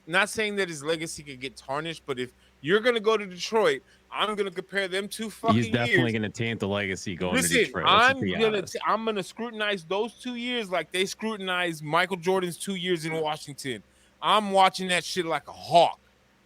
not saying that his legacy could get tarnished, but if you're going to go to Detroit, I'm going to compare them 2 fucking He's definitely years. going to taint the legacy going to Listen, Detroit. Let's be I'm honest. gonna scrutinize those 2 years like they scrutinized Michael Jordan's 2 years in Washington. I'm watching that shit like a hawk.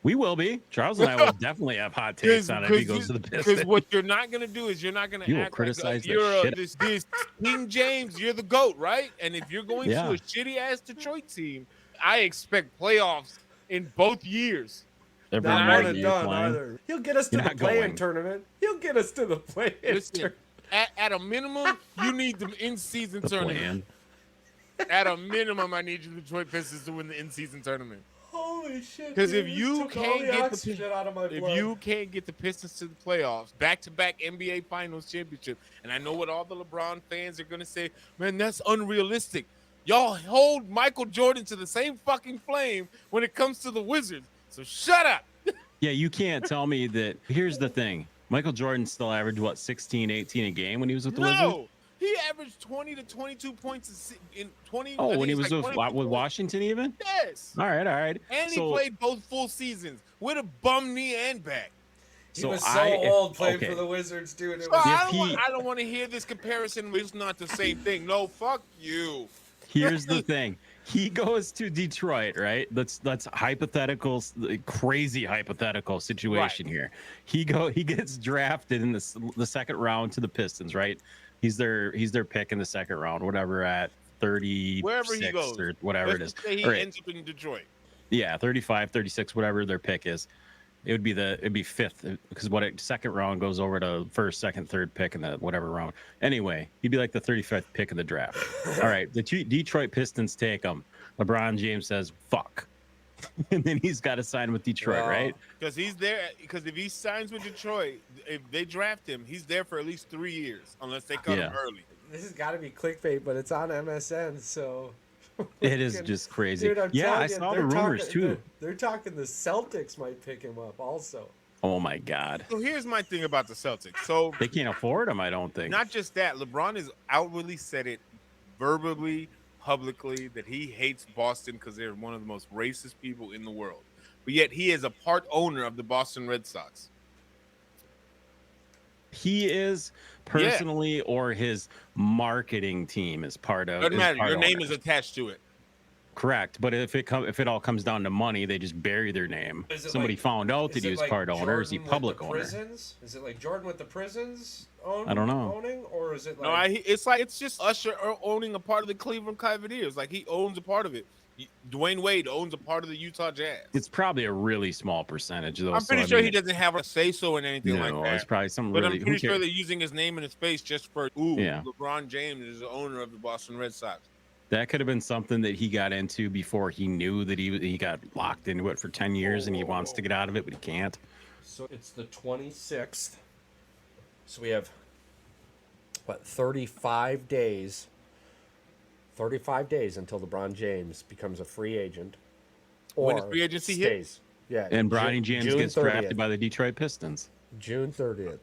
We will be. Charles and I will definitely have hot takes on it if he goes to the Because Pistons. what you're not gonna do is you're not gonna You will act criticize like the you're shit- this King James. You're the GOAT, right? And if you're going Yeah. to a shitty ass Detroit team, I expect playoffs in both years. They're Not bringing one you and to done playing. either. He'll get us to You're the not play-in going. tournament. He'll get us to the play-in Listen, tournament. at a minimum, you need the in-season The tournament. plan. At a minimum, I need the Detroit Pistons to win the in-season tournament. Holy shit! Because if dude, you this took all can't the get the oxygen out of my If blood. you can't get the Pistons to the playoffs, back-to-back NBA Finals championship, and I know what all the LeBron fans are gonna say, man, that's unrealistic. Y'all hold Michael Jordan to the same fucking flame when it comes to the Wizards. So shut up. Yeah, you can't tell me that. Here's the thing. Michael Jordan still averaged, what, 16, 18 a game when he was with the Wizards? No, he averaged 20 to 22 points in 20. I Oh, think when he it's was like with, 22 with points. Washington even? Yes. All right. And he So- played both full seasons with a bum knee and back. he so was so I- if- old playing okay. for the Wizards, dude. It So was, I don't want to hear this comparison. It's not the same thing. No, fuck you. Here's the thing. He goes to Detroit, right? That's hypothetical, crazy hypothetical situation Right. here. He gets drafted in the second round to the Pistons, right? He's their pick in the second round, whatever, at 36 Wherever he goes, or whatever it is. Let's just say he All right. ends up in Detroit. Yeah, 35, 36, whatever their pick is. It'd be fifth because second round goes over to first, second, third pick in the whatever round. Anyway, he'd be like the 35th pick of the draft. All right, the Detroit Pistons take him. LeBron James says, "Fuck," and then he's got to sign with Detroit, Wow. right? Because he's there. Because if he signs with Detroit, if they draft him, he's there for at least 3 years, unless they cut him Yeah. early. this has got to be clickbait, but it's on MSN, so. It is just crazy. Dude, I'm yeah, telling I you, saw they're the rumors talking- too. They're talking the Celtics might pick him up also. Oh my God. So here's my thing about the Celtics. So They can't afford him, I don't think. not just that, LeBron has outwardly said it verbally, publicly, that he hates Boston because they're one of the most racist people in the world. But yet he is a part owner of the Boston Red Sox. He is personally, or his marketing team is part of. Doesn't matter. Part Your name owner. is attached to it. Correct, but if it all comes down to money, they just bury their name. Somebody found out that he was part owner. Is he public owner? Prisons? Is it like Jordan with the prisons? I don't know. Owning, or is it No, like? it's just Usher owning a part of the Cleveland Cavaliers. Like he owns a part of it. Dwayne Wade owns a part of the Utah Jazz. It's probably a really small percentage, though. I'm pretty sure he doesn't have a say so in anything like that. It's probably some. But really, I'm pretty sure they're using his name and his face just for Yeah. LeBron James is the owner of the Boston Red Sox. That could have been something that he got into before he knew that he got locked into it for 10 years and he wants to get out of it, but he can't. So it's the 26th. So we have, 35 days. 35 days until LeBron James becomes a free agent. Or When does free agency hit? stays. Yeah. And Bronny James June gets 30th. drafted by the Detroit Pistons. June 30th.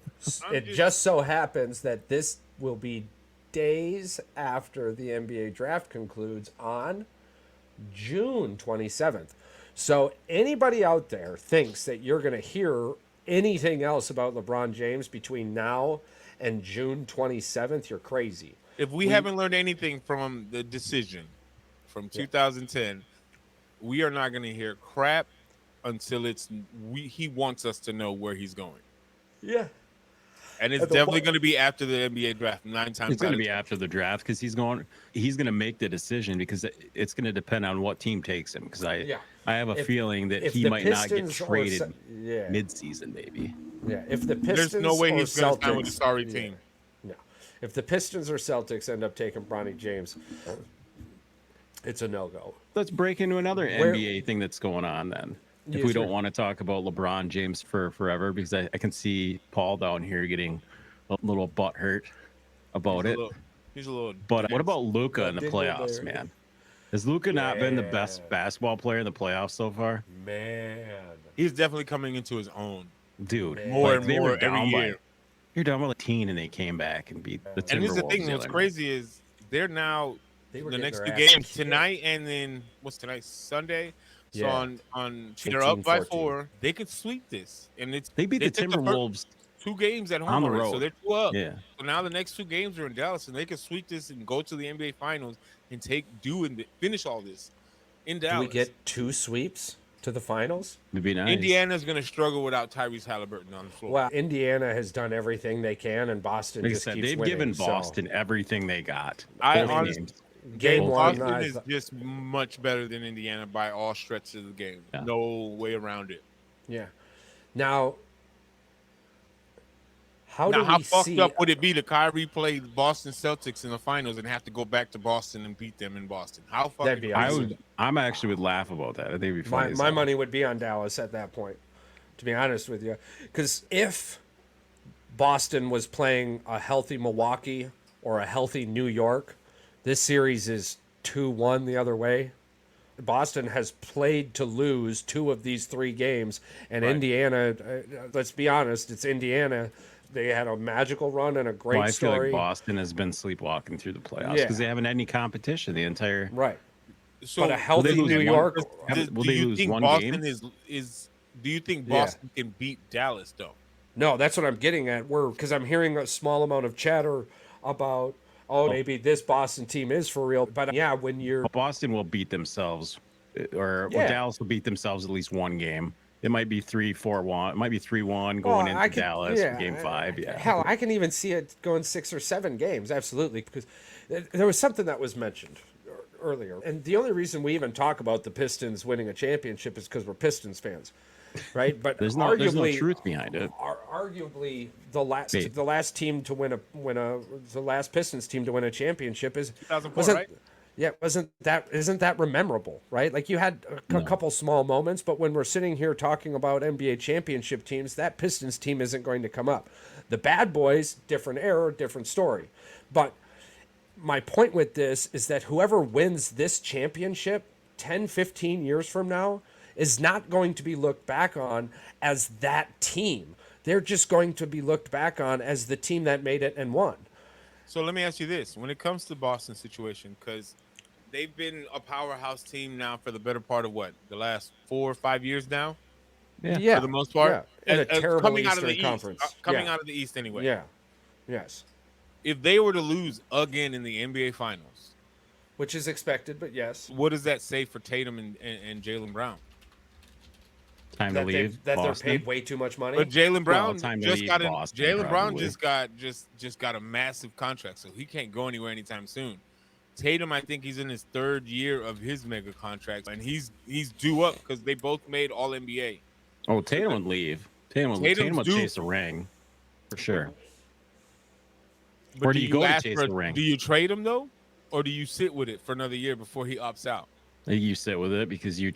It just so happens that this will be days after the NBA draft concludes on June 27th. So anybody out there thinks that you're going to hear anything else about LeBron James between now and June 27th, you're crazy. If we haven't learned anything from the decision from 2010, we are not going to hear crap until he wants us to know where he's going. Yeah. And it's definitely going to be after the NBA draft. 9 times It's going to be after the draft because he's going to make the decision because it's going to depend on what team takes him. Because I have a feeling that he might not get traded mid-season, maybe. Yeah, if the Pistons There's no way or he's going to sign with a Celtics, sorry team. no, if the Pistons or Celtics end up taking Bronny James, it's a no-go. Let's break into another NBA thing that's going on then. If we don't want to talk about LeBron James for forever, because I can see Paul down here getting a little butthurt about it. He's a little. But what about Luka in the playoffs, man? Has Luka not been the best basketball player in the playoffs so far? Man, He's definitely coming into his own. Dude, More like, and they more were down every by, year. you're down by like 10 and they came back and beat the Timberwolves. And here's the thing: the what's other crazy is they're now They were the getting next their two ass games kicked. tonight, and then what's tonight? Sunday. So Yeah. on they're up by 15-14. 4. They could sweep this, and They beat the took first Timberwolves 2 games at home on the already, road. so they're 2 up. Yeah. So now the next 2 games are in Dallas, and they can sweep this and go to the NBA Finals and finish all this in Do Dallas. we get 2 sweeps to the finals? It'd be nice. Indiana's going to struggle without Tyrese Halliburton on the floor. Well, Indiana has done everything they can, and Boston Like I just said, keeps they've winning, given so- Boston everything they got. I Both honestly- games. Game one, Boston is just much better than Indiana by all stretches of the game. Yeah. No way around it. yeah. Now, how How fucked see? up would it be to Kyrie play the Boston Celtics in the finals and have to go back to Boston and beat them in Boston? How fucking That'd be awesome. I'm actually would laugh about that. I think it'd be funny. My money would be on Dallas at that point, to be honest with you. Because if Boston was playing a healthy Milwaukee or a healthy New York, this series is 2-1 the other way. Boston has played to lose 2 of these 3 games, and Indiana, let's be honest, it's Indiana. They had a magical run and a great I feel story. like Boston has been sleepwalking through the playoffs Yeah. because they haven't had any competition the entire. Right. So But a healthy lose New one- York. Will do they you lose think one Boston game? is do you think Yeah. Boston can beat Dallas though? No, that's what I'm getting at. Because I'm hearing a small amount of chatter about, maybe this Boston team is for real. But yeah, when you're Boston will beat themselves, or Yeah. Dallas will beat themselves at least one game. It might be 3-4-1. It might be 3-1 Well, going into Dallas for Game 5. Yeah. Hell, I can even see it going 6 or 7 games. Absolutely, because there was something that was mentioned earlier, and the only reason we even talk about the Pistons winning a championship is because we're Pistons fans, right? But There's no truth behind it. Arguably, the last Hey. the last team to win the last Pistons team to win a championship is 2004, right? Yeah, isn't that memorable, right? Like you had a couple small moments, but when we're sitting here talking about NBA championship teams, that Pistons team isn't going to come up. The Bad Boys, different era, different story. But my point with this is that whoever wins this championship 10, 15 years from now is not going to be looked back on as that team. They're just going to be looked back on as the team that made it and won. So let me ask you this: when it comes to Boston situation, because they've been a powerhouse team now for the better part of what, the last 4 or 5 years now, Yeah. for the most part, In a terrible coming out of the Eastern East, Conference. coming out of the East anyway. Yeah. Yes. If they were to lose again in the NBA Finals, Which is expected, but yes. what does that say for Tatum and Jaylen Brown? Time to leave. That they're Boston. paid way too much money. But Jaylen Brown time to just leave got Boston, Jaylen Brown probably. just got a massive contract, so he can't go anywhere anytime soon. Tatum, I think he's in his 3rd year of his mega contract, and he's due up because they both made All NBA. Oh, Tatum would leave. Tatum would due. chase a ring for sure. But Where do you go to ask chase for- the ring? Do you trade him though, or do you sit with it for another year before he opts out? You sit with it because you're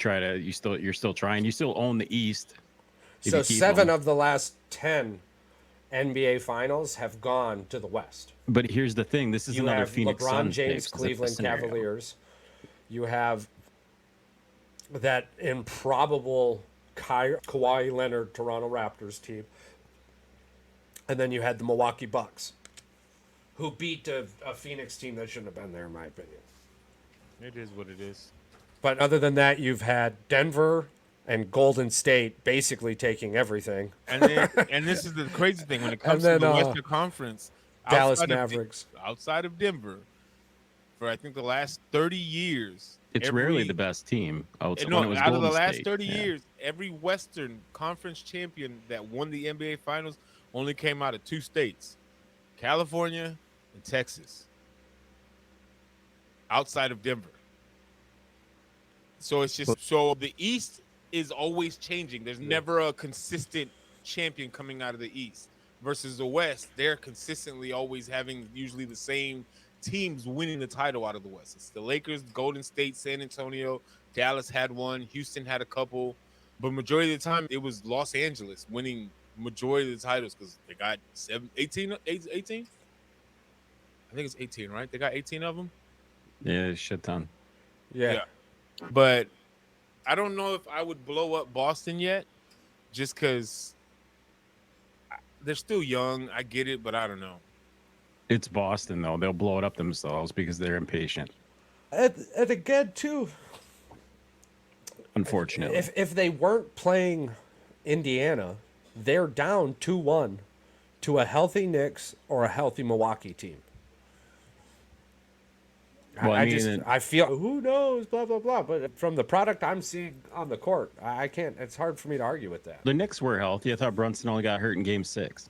still trying. You still own the East. if So you keep 7 them. of the last 10 NBA Finals have gone to the West. But here's the thing: this is You another have Phoenix LeBron Suns James, pick, Cleveland scenario. Cavaliers. You have that improbable Kawhi Leonard Toronto Raptors team. And then you had the Milwaukee Bucks, who beat a Phoenix team that shouldn't have been there, in my opinion. It is what it is. But other than that, you've had Denver and Golden State basically taking everything. And then, and this is the crazy thing when it comes then, to the Western Conference, Dallas outside of Mavericks. outside of Denver, for I think the last 30 years, It's rarely the best team. Outside, No, when it was out of the Golden last State. 30 Yeah. years, every Western Conference champion that won the NBA Finals only came out of 2 states, California and Texas, outside of Denver. So it's just so the East is always changing. There's never a consistent champion coming out of the East versus the West. They're consistently always having usually the same teams winning the title out of the West. It's the Lakers, Golden State, San Antonio, Dallas had one, Houston had a couple, but majority of the time it was Los Angeles winning majority of the titles because they got 18? I think it's 18, right? They got 18 of them. Yeah, shit ton. Yeah. But I don't know if I would blow up Boston yet, just because they're still young. I get it, but I don't know. It's Boston though; they'll blow it up themselves because they're impatient. And again, too, Unfortunately, if they weren't playing Indiana, they're down 2-1 to a healthy Knicks or a healthy Milwaukee team. Well, I feel, who knows, blah, blah, blah. But from the product I'm seeing on the court, I can't, it's hard for me to argue with that. the Knicks were healthy. I thought Brunson only got hurt in Game 6.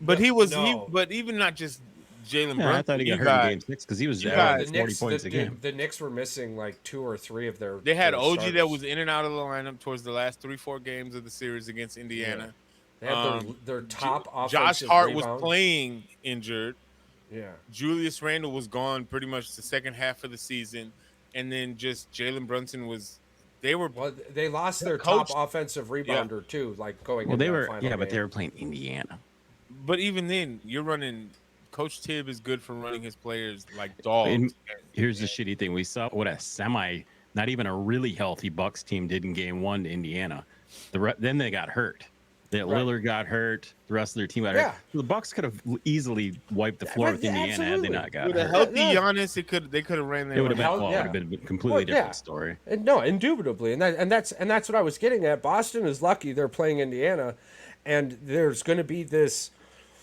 But he was, No. but even not just Jalen Yeah, Brunson. I thought he got hurt in Game 6 because he was averaging 40 points a game. The Knicks were missing like 2 or 3 of their. They had their OG starters. that was in and out of the lineup towards the last 3-4 games of the series against Indiana. They had their top Josh offensive Hart rebound. was playing injured. Yeah. Julius Randle was gone pretty much the second half of the season, and then just Jalen Brunson was. Well, they lost their coach- top offensive rebounder too, like going. Well, into they that were, final yeah, but game. they were playing Indiana. But even then, you're running. Coach Tibb is good for running his players like dogs. And here's the shitty thing: we saw what a not even a really healthy Bucks team did in Game 1 to Indiana. Then they got hurt. Lillard got hurt. The rest of their team got hurt. So the Bucks could have easily wiped the floor with Indiana had they absolutely. not got With a hurt. healthy Giannis, they could have ran It their. would have been, Hell, yeah. would have been a completely different story. No, indubitably, and that's what I was getting at. Boston is lucky they're playing Indiana, and there's going to be this.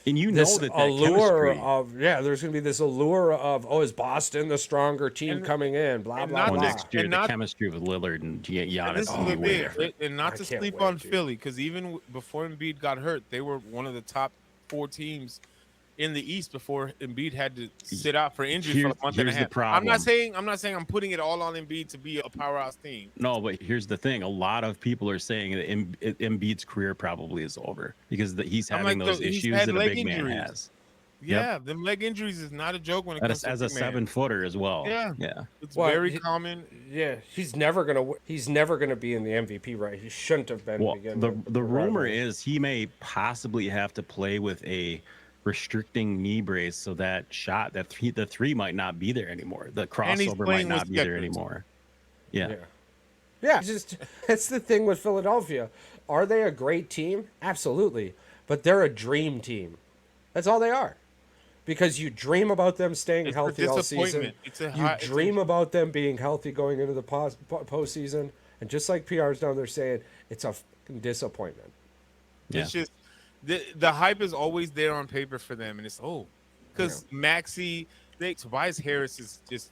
And you know This that allure chemistry. of there's going to be this allure of is Boston the stronger team coming in? Blah blah not Well, blah. next year, and the not- chemistry with Lillard and Giannis This is will be the way thing, different. and not I to can't sleep wait, on dude. Philly, because even before Embiid got hurt, they were one of the top 4 teams in the East before Embiid had to sit out for injury for a month and a Here's the half. problem. I'm not saying I'm putting it all on Embiid to be a powerhouse team. No, but here's the thing: a lot of people are saying that Embiid's career probably is over because he's I'm having like, those he's issues had that a leg big man injuries. has. Yeah, them leg injuries is not a joke when it comes As to a big man. 7-footer as well. Yeah. Yeah. It's Well, very common. Yeah, he's never gonna be in the MVP right. He shouldn't have been. Well, to begin the with, rumor regardless. is he may possibly have to play with a restricting knee brace, so that the three might not be there anymore. The And he's crossover might playing not with be there Steckers. anymore. Yeah. Yeah, just that's the thing with Philadelphia. Are they a great team? Absolutely, but they're a dream team. That's all they are. Because you dream about them staying It's a healthy all season. disappointment. It's a You high. dream about them being healthy going into the postseason. And just like PR's down there saying, it's a fucking disappointment. Yeah. It's just the hype is always there on paper for them, and it's because Maxey, Tobias Harris is just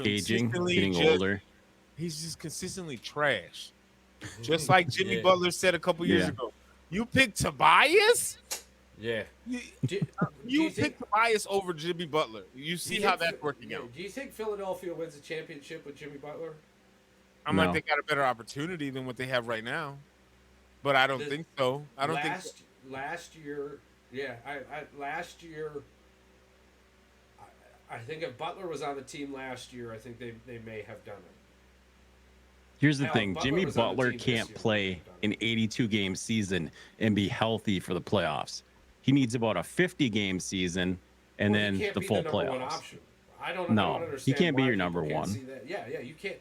Aging, consistently getting older. He's just consistently trash. Just like Jimmy Butler said a couple years ago. You picked Tobias? Yeah. You picked Tobias over Jimmy Butler. You see how that's working out. Do you think Philadelphia wins a championship with Jimmy Butler? I'm like, they got a better opportunity than what they have right now. But I don't think so. I don't think so. Last year, last year, I think if Butler was on the team last year, I think they may have done it. Here's the thing. Butler Jimmy was on the Butler team this can't year. play an 82-game season and be healthy for the playoffs. He needs about a 50-game season and Well, then he can't the be full the number one playoffs. option. I don't understand. he can't be why your people number can't one. see that. Yeah, you can't.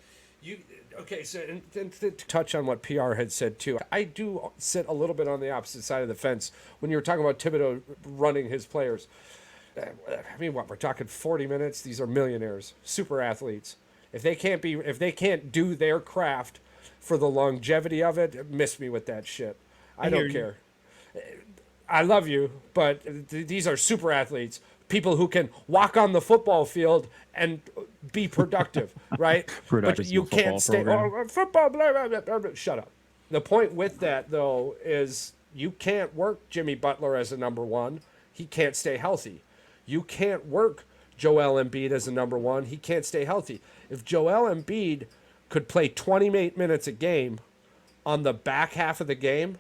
Okay, so and to touch on what PR had said too, I do sit a little bit on the opposite side of the fence when you were talking about Thibodeau running his players. I mean, what we're talking 40 minutes. These are millionaires, super athletes. If they can't do their craft for the longevity of it, miss me with that shit. I don't care. I love you, but these are super athletes, people who can walk on the football field and be productive, right? But you can't stay football. Blah, blah, blah, blah. Shut up. The point with that, though, is you can't work Jimmy Butler as a number one. He can't stay healthy. You can't work Joel Embiid as a number one. He can't stay healthy. If Joel Embiid could play 28 minutes a game on the back half of the game,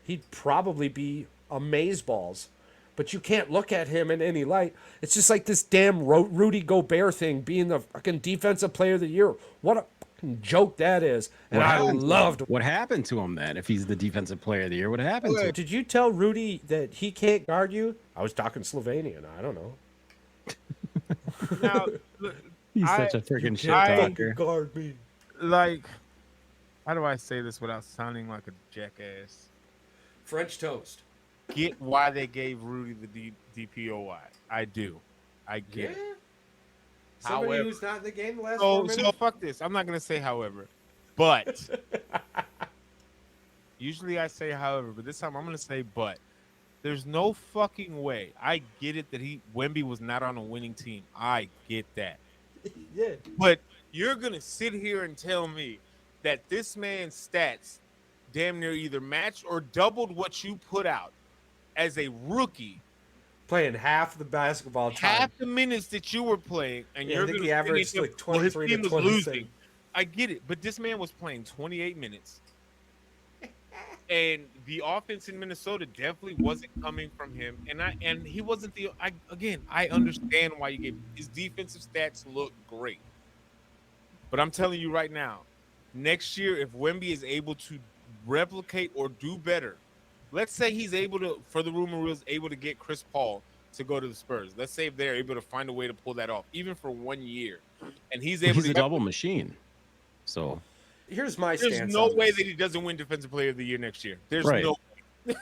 he'd probably be amazeballs. But you can't look at him in any light. It's just like this damn Rudy Gobert thing being the fucking defensive player of the year. What a fucking joke that is. And What happened to him then? If he's the defensive player of the year, what happened to him? Did you tell Rudy that he can't guard you? I was talking Slovenian. I don't know. Now, He's such a freaking shit talker. Guard me. Like, how do I say this without sounding like a jackass? French toast. Get why they gave Rudy the DPOY. I do. I get it. Somebody However, who's not in the game the last 4 minutes. So fuck this. I'm not gonna say however, but usually I say however, but this time I'm gonna say but. There's no fucking way. I get it that Wemby was not on a winning team. I get that. Yeah. But you're gonna sit here and tell me that this man's stats damn near either matched or doubled what you put out as a rookie, Playing half the basketball time. half the minutes that you were playing, and Yeah, I you're think going he to averaged like 23 to was 26. losing. I get it, but this man was playing 28 minutes, and the offense in Minnesota definitely wasn't coming from him. And he wasn't the. I understand why you gave his defensive stats look great, but I'm telling you right now, next year if Wemby is able to replicate or do better. Let's say he's able to, for the rumor was able to get Chris Paul to go to the Spurs. Let's say if they're able to find a way to pull that off, even for 1 year, and he's able He's to a double machine. So Here's my stance. there's no on way this. that he doesn't win Defensive Player of the Year next year. There's Right. no.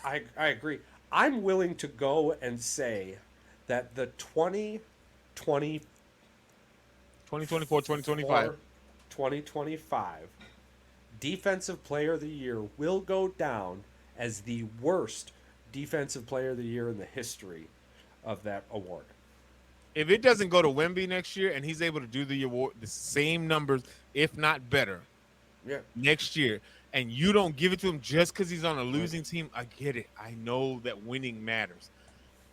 I agree. I'm willing to go and say that the 2024, 2025. 2025 Defensive Player of the Year will go down as the worst Defensive Player of the Year in the history of that award. If it doesn't go to Wemby next year and he's able to do the award, the same numbers, if not better, next year, and you don't give it to him just because he's on a losing team, I get it. I know that winning matters.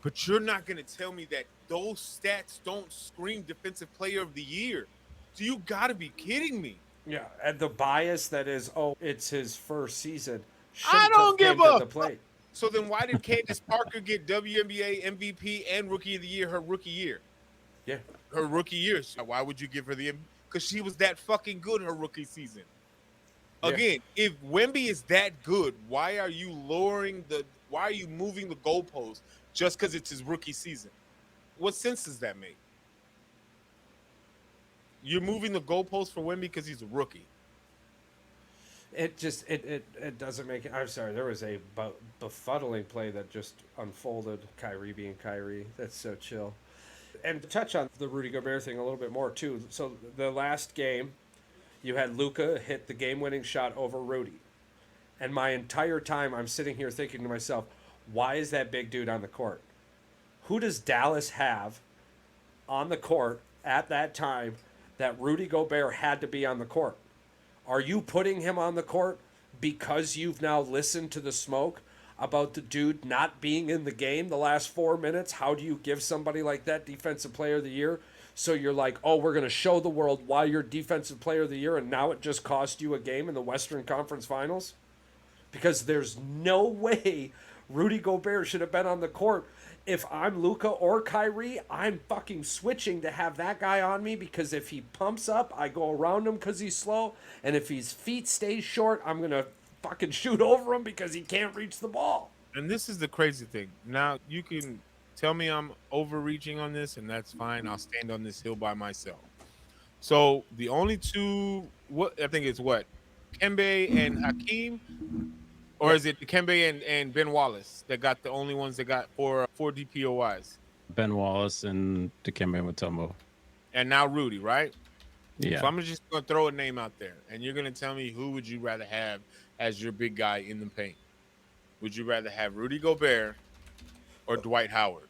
But you're not going to tell me that those stats don't scream Defensive Player of the Year. So you got to be kidding me. Yeah, and the bias that is, it's his first season. I don't give a a fuck. So then why did Candace Parker get WNBA MVP and Rookie of the Year her rookie year? Yeah. Her rookie year. So why would you give her the MVP? Because she was that fucking good her rookie season. Yeah. Again, if Wemby is that good, why are you moving the goalpost just because it's his rookie season? What sense does that make? You're moving the goalpost for Wemby because he's a rookie. It doesn't make it. I'm sorry. There was a befuddling play that just unfolded. Kyrie being Kyrie. That's so chill. And to touch on the Rudy Gobert thing a little bit more too. So the last game, you had Luka hit the game-winning shot over Rudy, and my entire time I'm sitting here thinking to myself, why is that big dude on the court? Who does Dallas have on the court at that time that Rudy Gobert had to be on the court? Are you putting him on the court because you've now listened to the smoke about the dude not being in the game the last 4 minutes? How do you give somebody like that Defensive Player of the Year? So you're like, oh, we're going to show the world why you're Defensive Player of the Year, and now it just cost you a game in the Western Conference Finals? Because there's no way Rudy Gobert should have been on the court. If I'm Luka or Kyrie, I'm fucking switching to have that guy on me, because if he pumps up, I go around him because he's slow, and if his feet stay short, I'm going to fucking shoot over him because he can't reach the ball. And this is the crazy thing. Now, you can tell me I'm overreaching on this, and that's fine. I'll stand on this hill by myself. So the only two, what I think it's what? Kembe and Hakeem? Or is it Kembe and Ben Wallace that got the only ones that got four DPOIs? Ben Wallace and Dikembe Mutombo. And now Rudy, right? Yeah. So I'm just going to throw a name out there, and you're going to tell me, who would you rather have as your big guy in the paint? Would you rather have Rudy Gobert or Dwight Howard?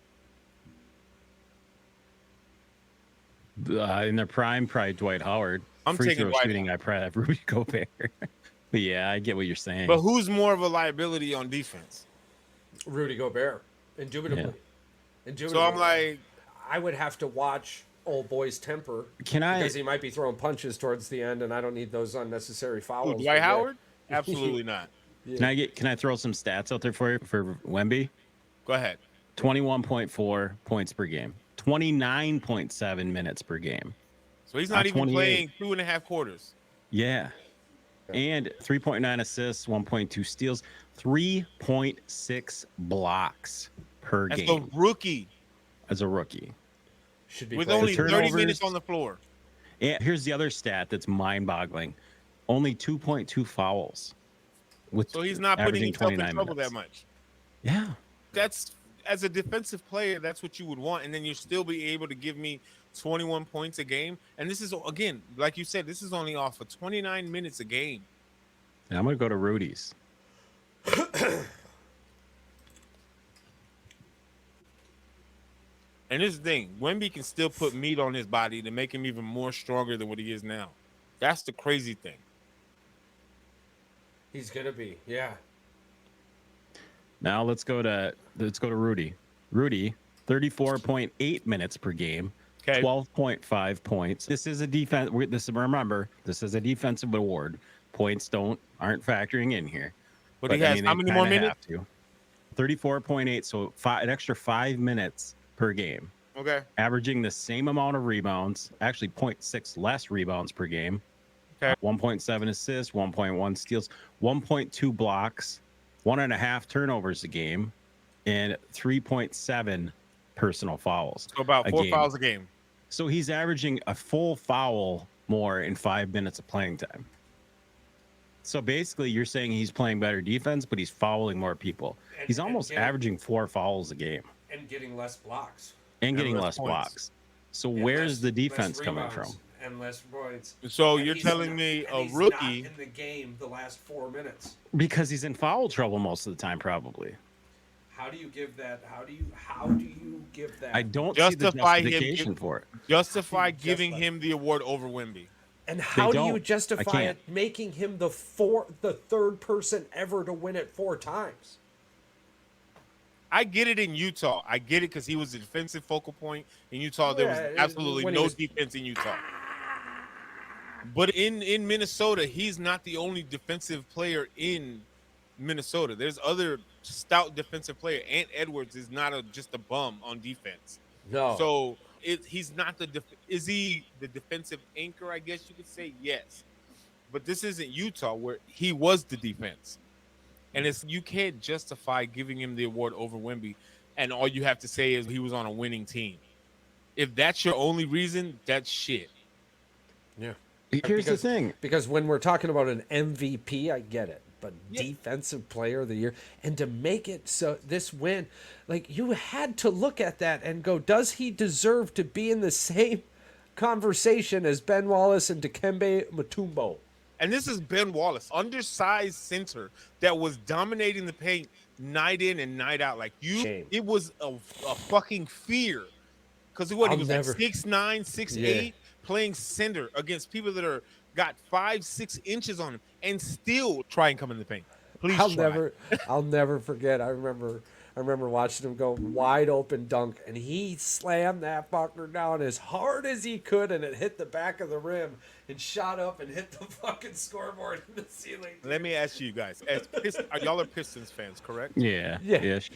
In their prime, probably Dwight Howard. I'm Free taking throw Dwight shooting, Howard. I probably have Rudy Gobert. But yeah, I get what you're saying. But who's more of a liability on defense? Rudy Gobert, indubitably. Yeah. Indubitably. So I'm like, I would have to watch old boy's temper because he might be throwing punches towards the end, and I don't need those unnecessary fouls. who, Dwight Howard? Absolutely not. Can I throw some stats out there for you for Wemby? Go ahead. 21.4 points per game, 29.7 minutes per game. So he's not even 28. playing 2.5 quarters. Yeah. And 3.9 assists, 1.2 steals, 3.6 blocks per As game a rookie as a rookie. Should be with playing. only 30 turnovers. minutes on the floor. And here's the other stat that's mind-boggling: only 2.2 fouls. So he's not putting averaging himself in 29 trouble minutes. that much. Yeah. That's, as a defensive player, that's what you would want, and then you'll still be able to give me 21 points a game. And this is, again, like you said, this is only off of 29 minutes a game. And I'm gonna go to Rudy's. And this is the thing, Wemby can still put meat on his body to make him even more stronger than what he is now. That's the crazy thing. He's gonna be, yeah. Now let's go to Rudy. Rudy, 34.8 minutes per game, Okay. 12.5 points. This is a defense. Remember, this is a defensive award. Points aren't factoring in here. But he has they how many more kinda minutes? have to. 34.8, so an extra 5 minutes per game. Okay. Averaging the same amount of rebounds, actually 0.6 less rebounds per game. Okay. 1.7 assists, 1.1 steals, 1.2 blocks, 1.5 turnovers a game, and 3.7 personal fouls. So about a 4 game. fouls a game. So he's averaging a full foul more in 5 minutes of playing time. So basically, you're saying he's playing better defense, but he's fouling more people. He's almost averaging 4 fouls a game. And getting less blocks. And getting less less points. blocks. So And where's less- the defense less coming rebounds from? And less points. So And you're he's telling not- me and a he's rookie? not in the game the last 4 minutes. Because he's in foul trouble most of the time, probably. How do you give that? How do you give that? I don't see the Justify him justification for it. Justify giving Justify. him the award over Wemby. And how do you don't. I justify can't. it making him the third person ever to win it 4 times? I get it in Utah. I get it because he was a defensive focal point in Utah. There was Yeah, absolutely when he no was- defense in Utah. But in Minnesota, he's not the only defensive player in Minnesota. There's other stout defensive player. Ant Edwards is not just a bum on defense. No. So he's not is he the defensive anchor? I guess you could say yes. But this isn't Utah where he was the defense. And you can't justify giving him the award over Wemby, and all you have to say is he was on a winning team. If that's your only reason, that's shit. Yeah. Here's the thing. Because when we're talking about an MVP, I get it. But Yeah. defensive player of the year, and to make it so this win, like you had to look at that and go, does he deserve to be in the same conversation as Ben Wallace and Dikembe Mutombo? And this is Ben Wallace, undersized center that was dominating the paint night in and night out. Like Shame. it was a fucking fear. Because what he I'll was never- like 6'9", 6'8", playing center against people that got 5-6 inches on him and still try and come in the paint. Please try. I'll never forget. I remember watching him go wide open dunk, and he slammed that fucker down as hard as he could, and it hit the back of the rim and shot up and hit the fucking scoreboard in the ceiling. Let me ask you guys, y'all are Pistons fans, correct? Yeah. Yeah. Ish.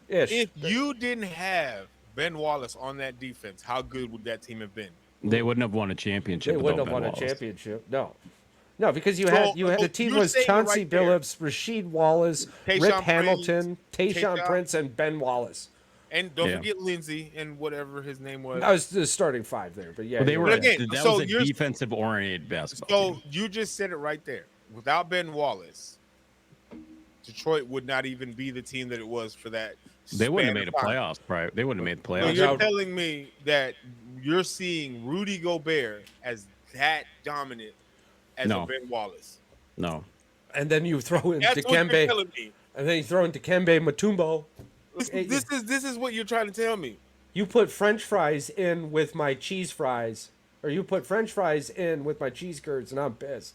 Ish. If you didn't have Ben Wallace on that defense, how good would that team have been? They wouldn't have won a championship. They wouldn't have without won Ben a Wallace. championship. No, because you had the team you're was saying it Chauncey right there. Billups, Rasheed Wallace, Tayshaun Rip Prince, Hamilton, Tayshaun Tayshaun- Prince, and Ben Wallace. And don't Yeah. forget Lindsey and whatever his name was. I was the starting five there, but yeah, But they you're were. right. again, that so was a you're- defensive oriented basketball So team. you just said it right there. Without Ben Wallace, Detroit would not even be the team that it was for that. They wouldn't have span made of a time. playoffs. Right? They wouldn't have made the So playoffs. you're telling me that you're seeing Rudy Gobert as that dominant as No. a Ben Wallace. No. And then you throw in That's what you're Dikembe, telling me. and then you throw in Dikembe Mutombo. This is what you're trying to tell me. You put French fries in with my cheese fries, or you put French fries in with my cheese curds, and I'm pissed.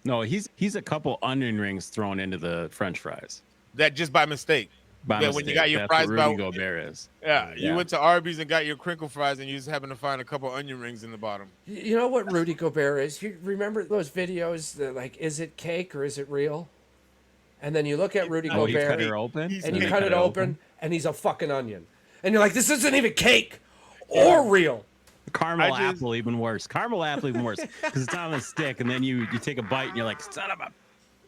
No. He's a couple onion rings thrown into the French fries. That just by mistake. By Yeah, when you mistake. got your That's fries what by- Rudy Gobert is. Yeah, you Yeah. went to Arby's and got your crinkle fries, and you just happened to find a couple onion rings in the bottom. You know what Rudy Gobert is? You remember those videos that like, is it cake or is it real? And then you look at Rudy Oh, he cut Gobert, it open. He's- and you He cut it open, and he's a fucking onion. And you're like, this isn't even cake or real. Caramel I just- apple even worse. Caramel apple even worse because it's on a stick, and then you take a bite and you're like, son of a.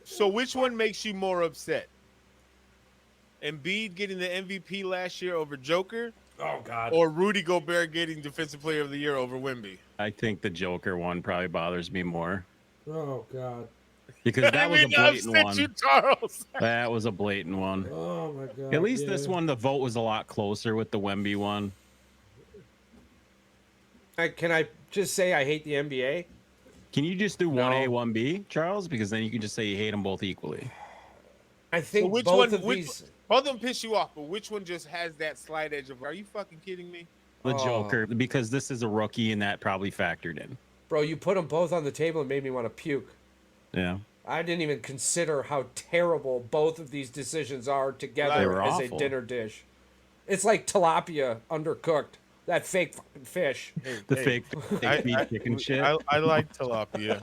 So which one makes you more upset? Embiid getting the MVP last year over Joker, Oh God. or Rudy Gobert getting Defensive Player of the Year over Wemby? I think the Joker one probably bothers me more Oh God. because that was a blatant upset one. you, Charles. That was a blatant one. Oh my God. At least this one, the vote was a lot closer with the Wemby one. Can I just say I hate the NBA? Can you just do No. 1A, 1B, Charles? Because then you can just say you hate them both equally. I think So which both one? of Which, these. both of them piss you off, but which one just has that slight edge of? Are you fucking kidding me? The Oh. Joker, because this is a rookie and that probably factored in. Bro, you put them both on the table and made me want to puke. Yeah. I didn't even consider how terrible both of these decisions are They together were as a awful. dinner dish. It's like tilapia undercooked. That fake fucking fish. The fake meat chicken shit. I like tilapia.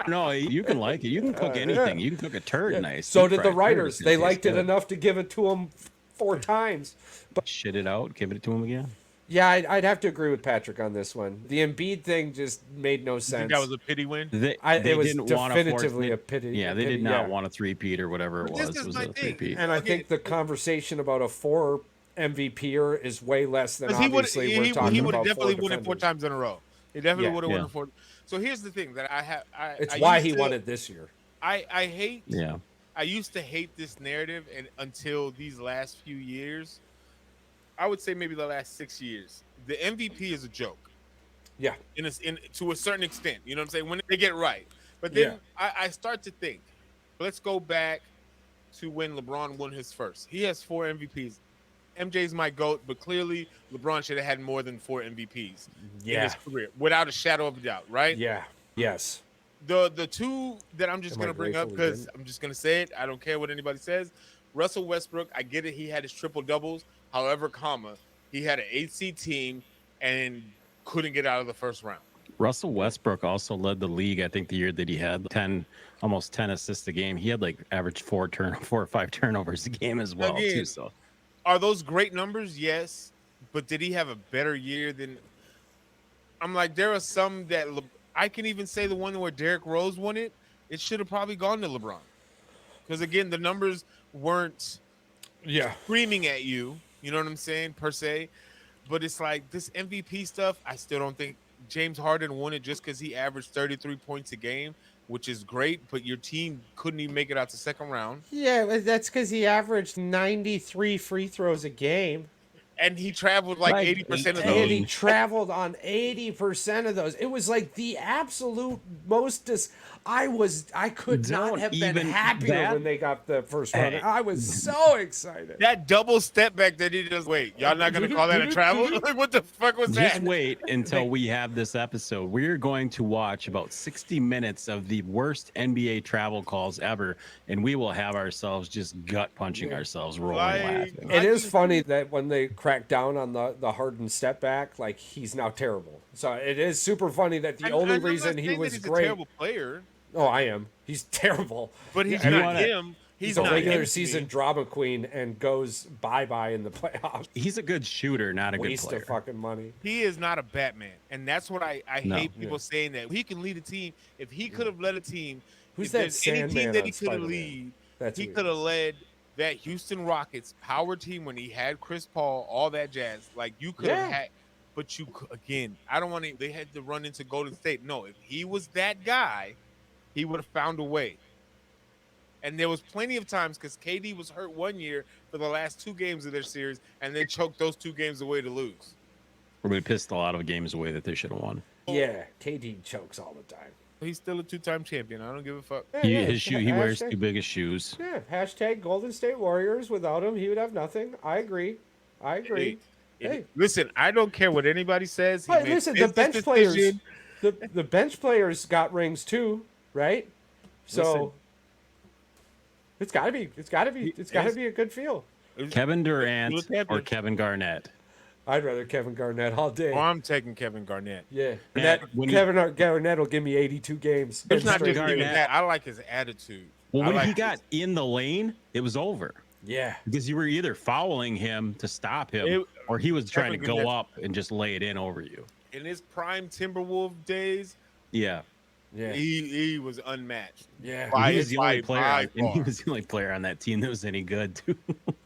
No, you can like it. You can cook anything. You can cook a turd nice. So Deep did the fried turd writers. is They gonna liked taste it good. enough to give it to them 4 times. But Shit it out. Give it to him again. yeah, I'd have to agree with Patrick on this one. The Embiid thing just made no I think sense. that was a pity win. They it was didn't want to force definitively it. a pity. Yeah, a they pity, did not yeah. want a three-peat or whatever it But this was. is It was my a thing. three-peat. And I Okay. think the conversation about a 4 MVP-er is way less than Because obviously we're talking he would about have definitely 4 won it 4 defenders. times in a row. He definitely Yeah. would have Yeah. won it 4. So here's the thing that I have. It's I why used he to- won it this year. I hate. Yeah. I used to hate this narrative, and until these last few years, I would say maybe the last 6 years, the MVP is a joke. Yeah. To a certain extent, you know what I'm saying? When they get it right, but then I start to think. Let's go back to when LeBron won his first. He has 4 MVPs. MJ's my GOAT, but clearly LeBron should have had more than 4 MVPs in his career, without a shadow of a doubt, right? Yeah. Yes. The two that I'm just Am I going to bring up, grateful he because didn't? I'm just going to say it. I don't care what anybody says. Russell Westbrook, I get it. He had his triple doubles. However, he had an 8-seed team and couldn't get out of the first round. Russell Westbrook also led the league. I think the year that he had almost 10 assists a game. He had like average 4 or 5 turnovers a game as well Again, too. So Are those great numbers? Yes. But did he have a better year than? I'm like, there are some that I can even say the one where Derrick Rose won it. It should have probably gone to LeBron. Because again, the numbers weren't screaming at you. You know what I'm saying, per se. But it's like this MVP stuff. I still don't think James Harden won it just because he averaged 33 points a game, which is great, but your team couldn't even make it out to second round. Yeah, but that's because he averaged 93 free throws a game. And he traveled like Like 80% of And those. he traveled on 80% of those. It was like the absolute most. I could not Don't have been even happier that- when they got the first round. Hey. I was so excited. That double step back that he just wait. Y'all not gonna call that a travel? Like, what the fuck was Just that? wait until we have this episode. We're going to watch about 60 minutes of the worst NBA travel calls ever, and we will have ourselves just gut punching ourselves, rolling Like- laughing. It is funny that when they crack down on the Harden step back, like he's now terrible. So it is super funny that the only I'm not reason he saying that was he's a great. terrible player, Oh, I am. He's terrible. but he's You not wanna- him. He's He's a not regular empty. season drama queen and goes bye in the playoffs. He's a good shooter, not a good Waste player. of fucking money. He is not a Batman, and that's what I No. hate people saying that he can lead a team. If he could have led a team, Who's if that there's any team Sandman that on he could have Spider-Man? lead, That's he weird. could have led that Houston Rockets power team when he had Chris Paul, all that jazz. Like you could have Yeah. had, but again, I don't want to. They had to run into Golden State. No, if he was that guy, he would have found a way. And there was plenty of times because KD was hurt one year for the last 2 games of their series, and they choked those 2 games away to lose. Or we pissed a lot of games away that they should have won. Yeah, KD chokes all the time. He's still a 2-time champion. I don't give a fuck. Yeah, He, yeah, his shoe, he wears hashtag- too big of shoes. Yeah, hashtag Golden State Warriors. Without him, he would have nothing. I agree. Hey. Listen, I don't care what anybody says. He Hey, made listen, a the bench business players, decision. the bench players got rings too, right? So Listen. it's gotta be a good feel. Kevin He Durant was champion. or Kevin Garnett. I'd rather Kevin Garnett all day. Oh, I'm taking Kevin Garnett. Yeah, Yeah, that when he- Kevin Garnett will give me 82 games. It's not just Garnett. even that. I like his attitude. Well, I when like he got in the lane, it was over. Yeah, Because you were either fouling him to stop him, It- or he was trying to Kevin go Garnett- up and just lay it in over you. in his prime Timberwolf days, Yeah. yeah, he was unmatched. yeah, By- he was the only by player, and he far. was the only player on that team that was any good too.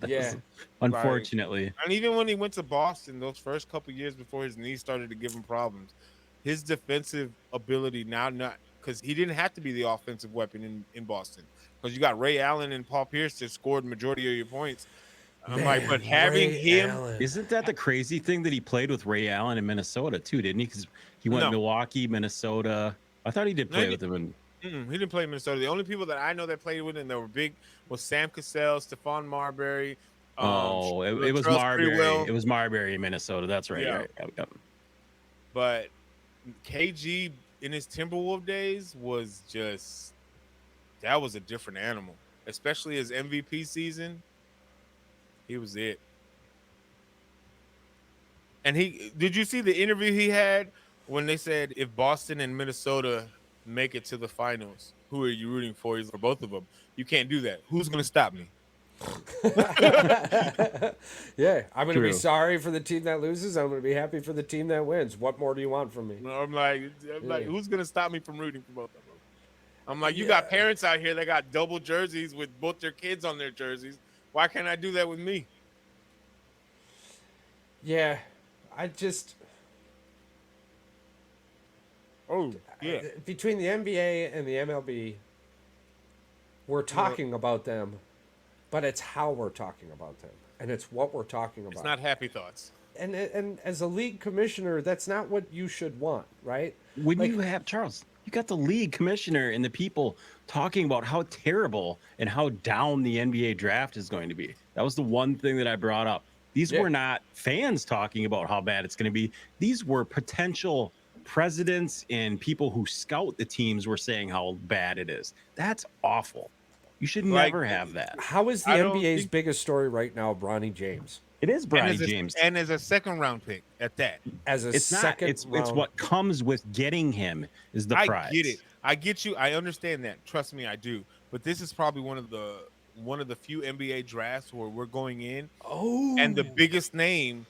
That yeah. was- unfortunately, And even when he went to Boston, those first couple years before his knee started to give him problems, his defensive ability now not because he didn't have to be the offensive weapon in Boston because you got Ray Allen and Paul Pierce that scored majority of your points. I'm like, but having Ray him, Allen. isn't that the crazy thing that he played with Ray Allen in Minnesota too? Didn't he? Because he went No. Milwaukee, Minnesota. I thought he did play No, with him. In, he didn't play in Minnesota. The only people that I know that played with him that were big was Sam Cassell, Stephon Marbury. it was Latrell Marbury. Sprewell. It was Marbury in Minnesota. That's right. Yeah. Right. Yep. But KG in his Timberwolf days was that was a different animal, especially his MVP season. He was it. And did you see the interview he had when they said if Boston and Minnesota make it to the finals, who are you rooting for? He's for both of them. You can't do that. Who's going to stop me? Yeah, I'm going to be True. sorry for the team that loses. I'm going to be happy for the team that wins. What more do you want from me? I'm like, Yeah. who's going to stop me from rooting for both of them? I'm like, you got parents out here that got double jerseys with both their kids on their jerseys. Why can't I do that with me? Yeah, I just Oh, yeah. between the NBA and the MLB, we're talking about them, but it's how we're talking about them, and it's what we're talking about. It's not happy thoughts. And as a league commissioner, that's not what you should want, right? When Like- you have Charles, you got the league commissioner and the people talking about how terrible and how down the NBA draft is going to be. That was the one thing that I brought up. These Yeah. were not fans talking about how bad it's going to be. These were potential presidents and people who scout the teams were saying how bad it is. That's awful. You should Like- never have that. How is the I don't NBA's think- biggest story right now, Bronny James? It is Bronny and James. And as a second round pick at that. As a It's not. second It's round, what comes with getting him is the I prize. get it. I get you. I understand that. Trust me, I do. But this is probably one of the few NBA drafts where we're going in, Oh, and the biggest name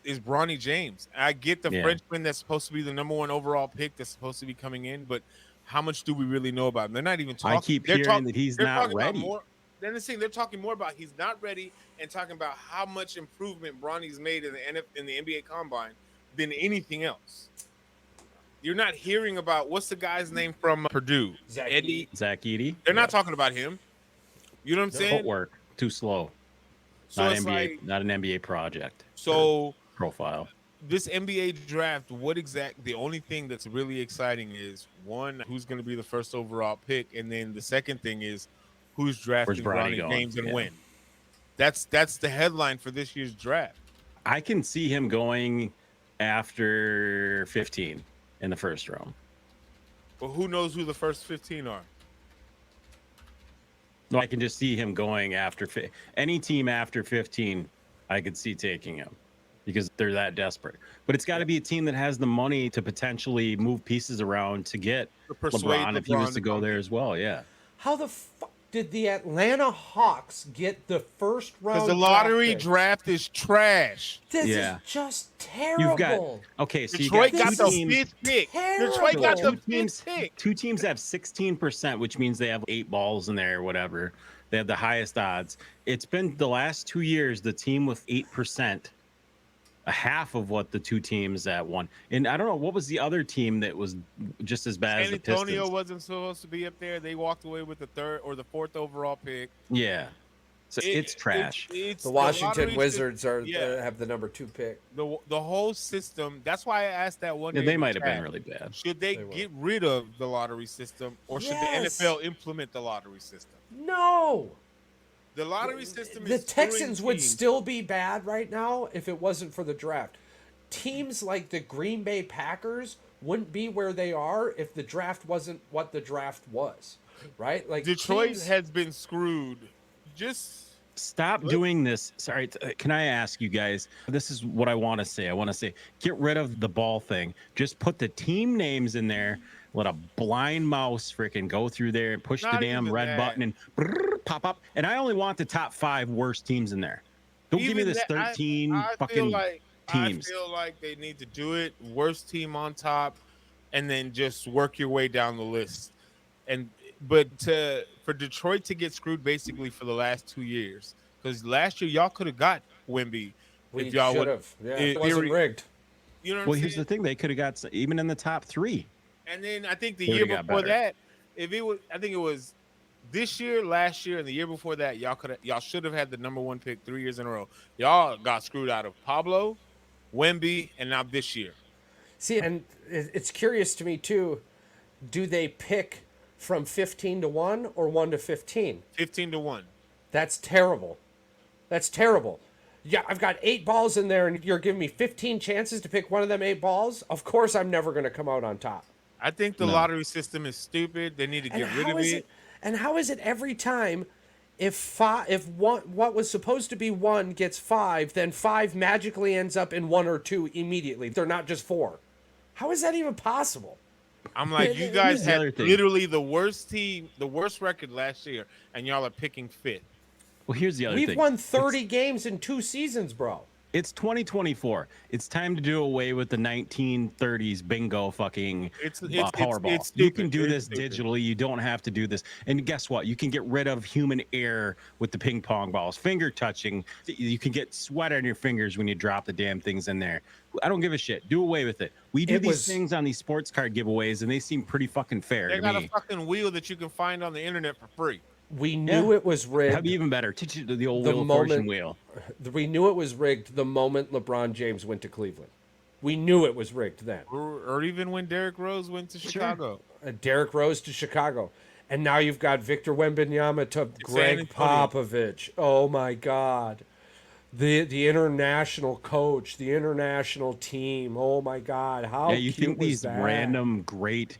is Bronny James. I get the Yeah. Frenchman that's supposed to be the number 1 overall pick that's supposed to be coming in, but how much do we really know about him? They're not even talking. I keep they're hearing that he's they're not talking about ready. more- Then the thing they're talking more about he's not ready and talking about how much improvement Bronny's made in the NBA Combine than anything else. You're not hearing about what's the guy's name from Purdue? Zach Eddie. Zach Edey, They're not talking about him. You know what I'm saying? footwork too slow. So Not it's NBA, like, not an NBA project. so Profile. this NBA draft, the only thing that's really exciting is one, who's going to be the first overall pick, and then the second thing is who's drafting Bronny Bronny going? James and Yeah. when. That's the headline for this year's draft. I can see him going after 15 in the first round. But who knows who the first 15 are? No, I can just see him going after any team after 15. I could see taking him because they're that desperate. But it's got to be a team that has the money to potentially move pieces around to get To persuade LeBron if he was LeBron to to go come there here. as well. Yeah. How the fuck did the Atlanta Hawks get the first round? Because the lottery pick? draft is trash. This Yeah. is just You've got terrible. okay. So Detroit you got got the two teams. fifth pick. terrible. Detroit got the Two fifth teams. pick. Two teams have 16%, which means they have 8 balls in there or whatever. They have the highest odds. It's been the last 2 years the team with 8%. A half of what the two teams that won. And I don't know what was the other team that was just as bad as San the Pistons. Antonio wasn't supposed to be up there. They walked away with the third or the fourth overall pick. Yeah. So it's trash. It's The Washington lottery Wizards system- have the number 2 pick. the whole system. That's why I asked that one. Yeah, day they in the might have been chat, really bad. Should they They were. get rid of the lottery system, or should Yes. the NFL implement the lottery system? No. The lottery system The is Texans screwing would teams. still be bad right now if it wasn't for the draft. Teams like the Green Bay Packers wouldn't be where they are if the draft wasn't what the draft was, right? Like Detroit teams- has been screwed. Just Stop doing this. Sorry, can I ask you guys? This is what I want to say. I want to say, get rid of the ball thing. Just put the team names in there. Let a blind mouse freaking go through there and push the Not damn even red that. button and pop up. And I only want the top 5 worst teams in there. Don't give me even this that- 13 I fucking feel like, teams. I feel like they need to do it. Worst team on top, and then just work your way down the list. For Detroit to get screwed basically for the last 2 years, because last year y'all could have got Wemby we if y'all should would. have. Yeah, it- it wasn't it- rigged. You know what Well, I'm here's saying? the thing. They could have got even in the top 3. And then I think the They year would've got before better. that, I think it was this year, last year, and the year before that, y'all should have had the number 1 pick 3 years in a row. Y'all got screwed out of Pablo, Wemby, and now this year. See, and it's curious to me too. Do they pick from 15 to 1 or 1 to 15? 15-1. That's terrible. That's terrible. Yeah, I've got 8 balls in there, and you're giving me 15 chances to pick one of them 8 balls. Of course, I'm never going to come out on top. I think the No. lottery system is stupid. They need to And get rid how of is it. And how is it every time? If one what was supposed to be 1 gets 5, then 5 magically ends up in 1 or 2 immediately. They're not just 4. How is that even possible? I'm like, you Here's guys the had other thing. literally the worst team, the worst record last year, and y'all are picking 5th. Well, here's the other We've thing. won 30 games in 2 seasons, bro. It's 2024. It's time to do away with the 1930s bingo fucking Powerball. it's You stupid. can do It's this stupid. digitally. You don't have to do this. And guess what? You can get rid of human error with the ping pong balls. Finger touching. You can get sweat on your fingers when you drop the damn things in there. I don't give a shit. Do away with it. We do It these was- things on these sports card giveaways, and they seem pretty fucking fair They to got a me. fucking wheel that you can find on the internet for free. We knew it was rigged. That'd be even better. Teach you the old The Wheel of Fortune moment- wheel. We knew it was rigged the moment LeBron James went to Cleveland. We knew it was rigged then. Or even when Derrick Rose went to Chicago. Derrick Rose to Chicago. And now you've got Victor Wembanyama to Greg Antonio. Popovich. Oh my God. The international coach, the international team. Oh my God. How Yeah, you cute think was these that? random great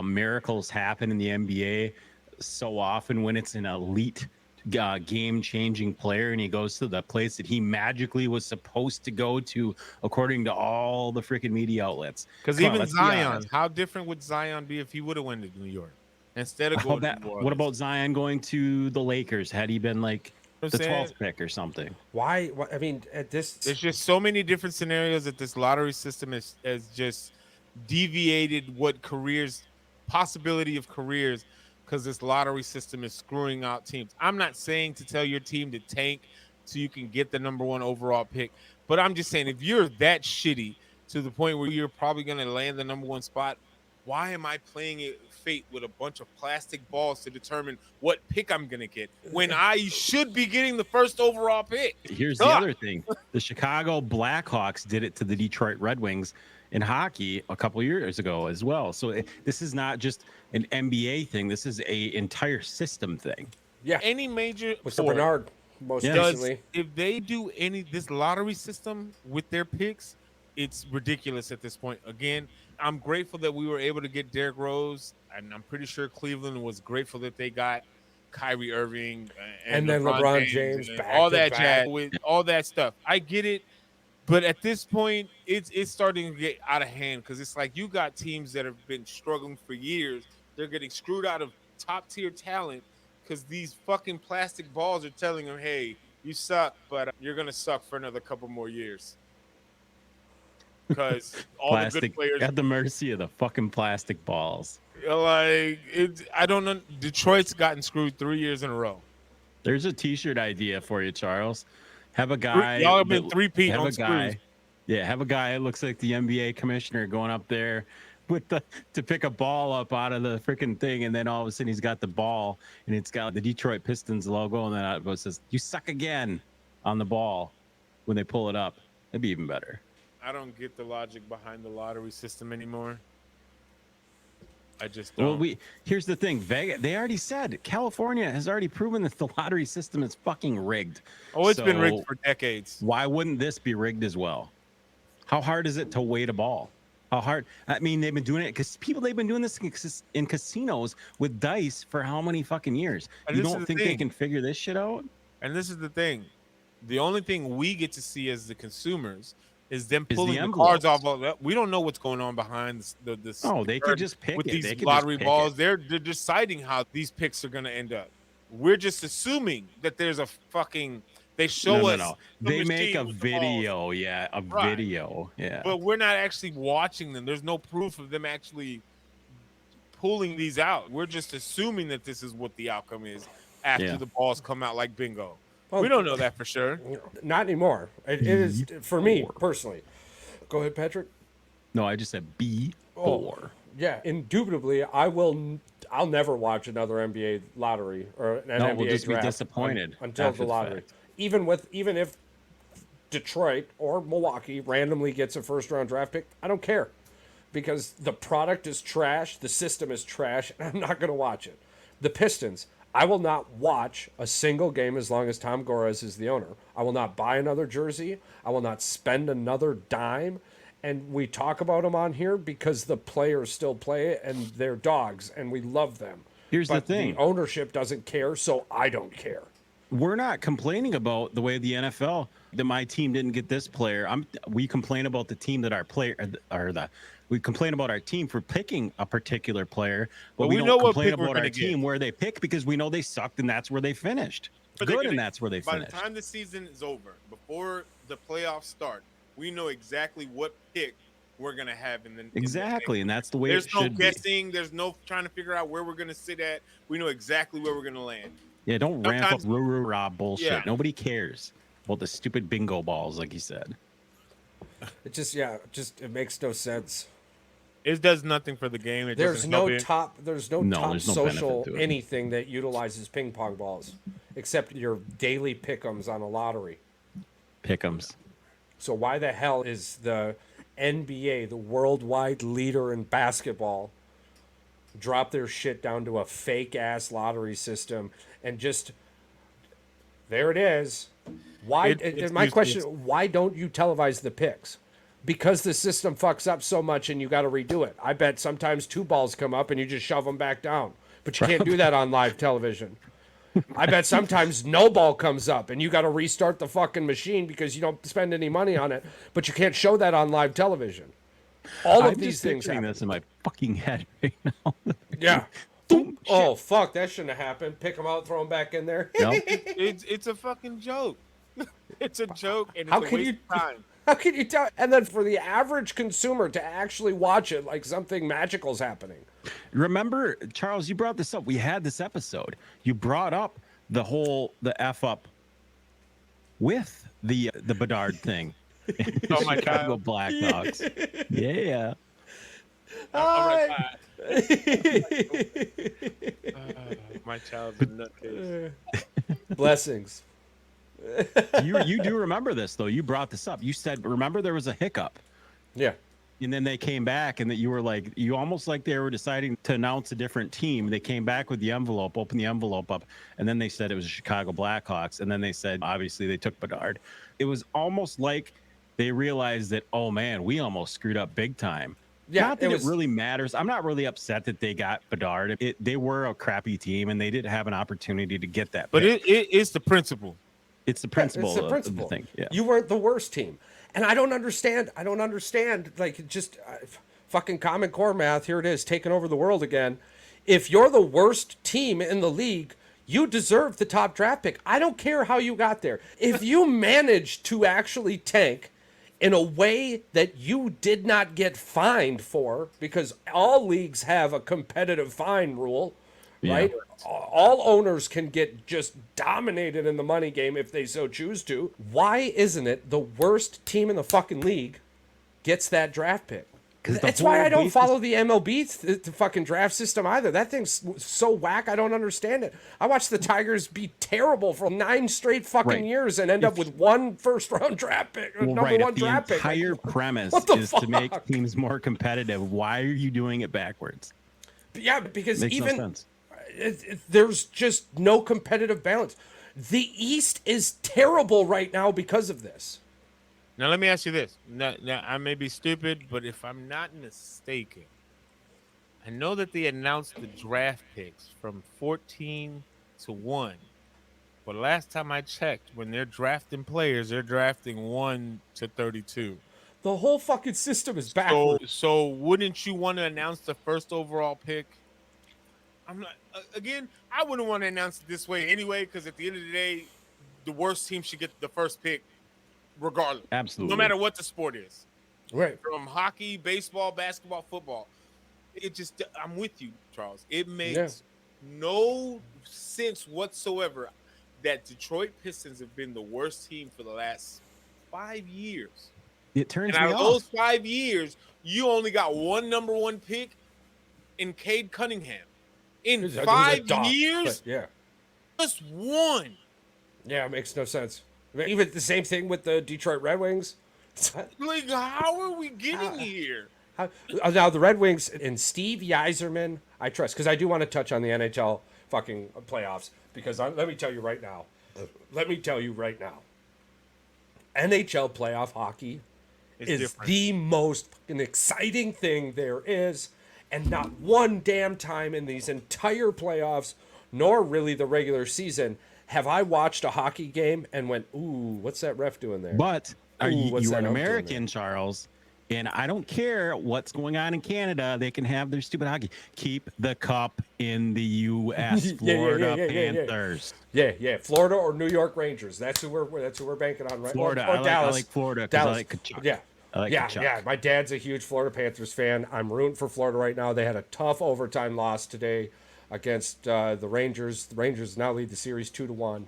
miracles happen in the NBA so often when it's an elite game-changing player and he goes to the place that he magically was supposed to go to according to all the freaking media outlets. Because Come on, even let's be Zion, honest. how different would Zion be if he would have went to New York instead of How going bad- to New what Orleans? about Zion going to the Lakers? Had he been like You know the what I'm saying? 12th pick or something? Why? I mean, at this. There's just so many different scenarios that this lottery system has just deviated what possibility of careers, because this lottery system is screwing out teams. I'm not saying to tell your team to tank so you can get the number 1 overall pick, but I'm just saying if you're that shitty to the point where you're probably going to land the number one spot. Why am I playing it fate with a bunch of plastic balls to determine what pick I'm going to get when I should be getting the first overall pick? Here's the other thing. The Chicago Blackhawks did it to the Detroit Red Wings in hockey a couple years ago as well. So this is not just an NBA thing. This is a entire system thing. Yeah. Any major With sport Bernard, most does, recently. if they do this lottery system with their picks, it's ridiculous at this point. Again, I'm grateful that we were able to get Derrick Rose, and I'm pretty sure Cleveland was grateful that they got Kyrie Irving And then LeBron James and back all to that back. jazz with all that stuff. I get it, but at this point, it's starting to get out of hand because it's like you got teams that have been struggling for years. They're getting screwed out of top tier talent because these fucking plastic balls are telling them, "Hey, you suck, but you're gonna suck for another couple more years." Because all the good players at the mercy of the fucking plastic balls. Like I don't know. Detroit's gotten screwed 3 years in a row. There's a T-shirt idea for you, Charles. Have a guy. Y'all have been three-peat on guy. screws. Yeah, have a guy that looks like the NBA commissioner going up there with to pick a ball up out of the freaking thing, and then all of a sudden he's got the ball and it's got the Detroit Pistons logo, and then it says "You suck again" on the ball when they pull it up. It'd be even better. I don't get the logic behind the lottery system anymore. I just don't. Well, here's the thing. Vegas, they already said California has already proven that the lottery system is fucking rigged. Oh, it's been rigged for decades. Why wouldn't this be rigged as well? How hard is it to weight a ball? How hard? I mean, they've been doing it because they've been doing this in casinos with dice for how many fucking years? And you this is don't the think thing. they can figure this shit out? And this is the thing. The only thing we get to see as the consumers is them pulling the cards off. We don't know what's going on behind the Oh, they could just pick with it. these They could lottery just pick balls. it. They're deciding how these picks are going to end up. We're just assuming that there's a fucking. They show us. No. the They make machine a with the balls. video. Yeah, a Right. video. Yeah. But we're not actually watching them. There's no proof of them actually pulling these out. We're just assuming that this is what the outcome is after the balls come out like bingo. Well, we don't know that for sure. Not anymore. It is for me personally. Go ahead, Patrick. No, I just said B4. Yeah, indubitably, I'll never watch another NBA lottery or an NBA we'll just be draft disappointed until after the the lottery. fact. Even if Detroit or Milwaukee randomly gets a first round draft pick, I don't care because the product is trash, the system is trash, and I'm not going to watch it. The Pistons, I will not watch a single game as long as Tom Gores is the owner. I will not buy another jersey. I will not spend another dime. And we talk about them on here because the players still play and they're dogs and we love them. Here's the But thing. the ownership doesn't care, so I don't care. We're not complaining about the way the NFL that my team didn't get this player. We complain about the team that our player we complain about our team for picking a particular player, but we know don't what complain pick we're about our gonna get. team where they pick because we know they sucked and that's where they finished. But Good, and that's where they by finished. the time the season is over, before the playoffs start, we know exactly what pick we're gonna have in the Exactly, and that's the way There's it no should guessing. There's no trying to figure out where we're gonna sit at. We know exactly where we're gonna land. be. Yeah, don't ramp up Sometimes- rah bullshit. Yeah. Nobody cares about the stupid bingo balls, like you said. It makes no sense. It does nothing for the game. It There's doesn't no help it. top there's no benefit social to it. anything that utilizes ping pong balls except your daily pick'ems on a lottery. Pick'ems. So why the hell is the NBA, the worldwide leader in basketball, drop their shit down to a fake ass lottery system and just there it is. Why? It's My useless. question: why don't you televise the picks? Because the system fucks up so much and you got to redo it. I bet sometimes two balls come up and you just shove them back down, but you can't do that on live television. I bet sometimes no ball comes up and you got to restart the fucking machine because you don't spend any money on it, but you can't show that on live television. All of I'm these just things picturing happen. this in my fucking head right now. Yeah. Boom, Oh fuck, that shouldn't have happened. Pick them out, throw them back in there. No? It's a fucking joke. It's a joke, and it's How a can waste you- of time. How can you tell? And then for the average consumer to actually watch it like something magical's happening. Remember, Charles, you brought this up. We had this episode. You brought up the F up with the Bedard thing. Oh my Chicago God. Blackhawks. Yeah. All right, my child's a nutcase. Blessings. You do remember this though. You brought this up. You said, remember there was a hiccup. Yeah. And then they came back and that you were like, you almost like they were deciding to announce a different team. They came back with the envelope, opened the envelope up, and then they said it was the Chicago Blackhawks. And then they said, obviously, they took Bedard. It was almost like they realized that, oh man, we almost screwed up big time. Yeah, Not that it really matters. I'm not really upset that they got Bedard. They were a crappy team and they did have an opportunity to get that. But pick. it's the principle. It's the principle, It's the of principle. the thing. Yeah. You weren't the worst team. And I don't understand. Like, just fucking Common Core math. Here it is, taking over the world again. If you're the worst team in the league, you deserve the top draft pick. I don't care how you got there. If you manage to actually tank in a way that you did not get fined for, because all leagues have a competitive fine rule, right? All owners can get just dominated in the money game if they so choose to. Why isn't it the worst team in the fucking league gets that draft pick? That's why I don't follow the MLB the fucking draft system either. That thing's so whack, I don't understand it. I watched the Tigers be terrible for 9 straight fucking years and end up with 1 first-round draft pick, number 1 draft pick. The entire premise is to make teams more competitive. Why are you doing it backwards? Yeah, because Makes even no sense. There's just no competitive balance. The East is terrible right now because of this. Now, let me ask you this. Now, I may be stupid, but if I'm not mistaken, I know that they announced the draft picks from 14 to 1. But last time I checked, when they're drafting players, they're drafting 1 to 32. The whole fucking system is backwards. So wouldn't you want to announce the first overall pick? I'm not. Again, I wouldn't want to announce it this way anyway, because at the end of the day, the worst team should get the first pick, regardless. Absolutely. No matter what the sport is. Right. From hockey, baseball, basketball, football. I'm with you, Charles. It makes no sense whatsoever that Detroit Pistons have been the worst team for the last 5 years. It turns and me out off. of those 5 years, you only got 1 number 1 pick in Cade Cunningham. In 5 years, just 1. Yeah, it makes no sense. Even the same thing with the Detroit Red Wings. Like, how are we getting here? Now, the Red Wings and Steve Yzerman, I trust, because I do want to touch on the NHL fucking playoffs, because let me tell you right now, NHL playoff hockey is the most fucking exciting thing there is, and not one damn time in these entire playoffs, nor really the regular season, have I watched a hockey game and went, ooh, what's that ref doing there? But you are an ump doing American, Charles, and I don't care what's going on in Canada. They can have their stupid hockey. Keep the cup in the U.S. Florida Panthers. Yeah. Florida or New York Rangers. That's who we're banking on, right? Florida. Or I Dallas. like Florida because I like Kachuk. Yeah. I like Kachuk. Yeah. My dad's a huge Florida Panthers fan. I'm rooting for Florida right now. They had a tough overtime loss today against the Rangers. The Rangers now lead the series 2-1.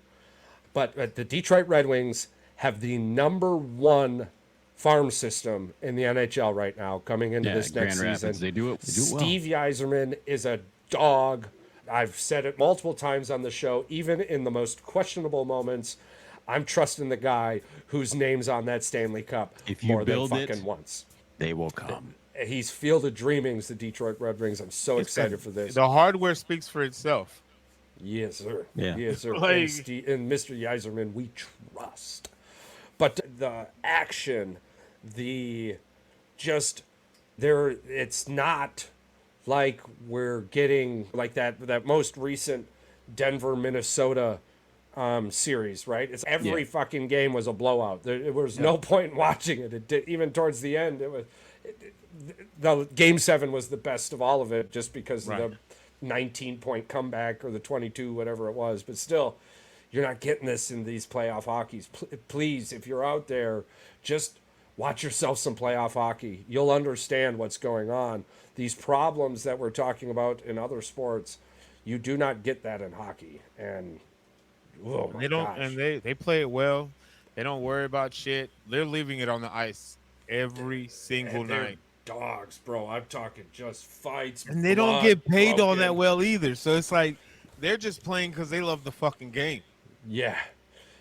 But the Detroit Red Wings have the number 1 farm system in the NHL right now coming into this next Grand season. Rapids, they do it well. Steve Yzerman is a dog. I've said it multiple times on the show, even in the most questionable moments. I'm trusting the guy whose name's on that Stanley Cup If you more than build fucking it, once. They will come. He's Field of Dreamings, the Detroit Red Wings. I'm so excited for this. The hardware speaks for itself. Yes, sir. Yeah. Yes, sir. Like- And Mr. Yzerman, we trust. But the action, it's not like we're getting like that most recent Denver, Minnesota series, right? It's every fucking game was a blowout. There was no point in watching it. Even towards the end, the game 7 was the best of all of it, just because of the 19-point comeback or the 22, whatever it was. But still, you're not getting this in these playoff hockeys. Please, if you're out there, just watch yourself some playoff hockey. You'll understand what's going on. These problems that we're talking about in other sports, you do not get that in hockey. And they play it well. They don't worry about shit. They're leaving it on the ice every single And they're night. dogs, bro. I'm talking just fights. And they don't blood, get paid all broken. that well either. So it's like they're just playing because they love the fucking game. Yeah.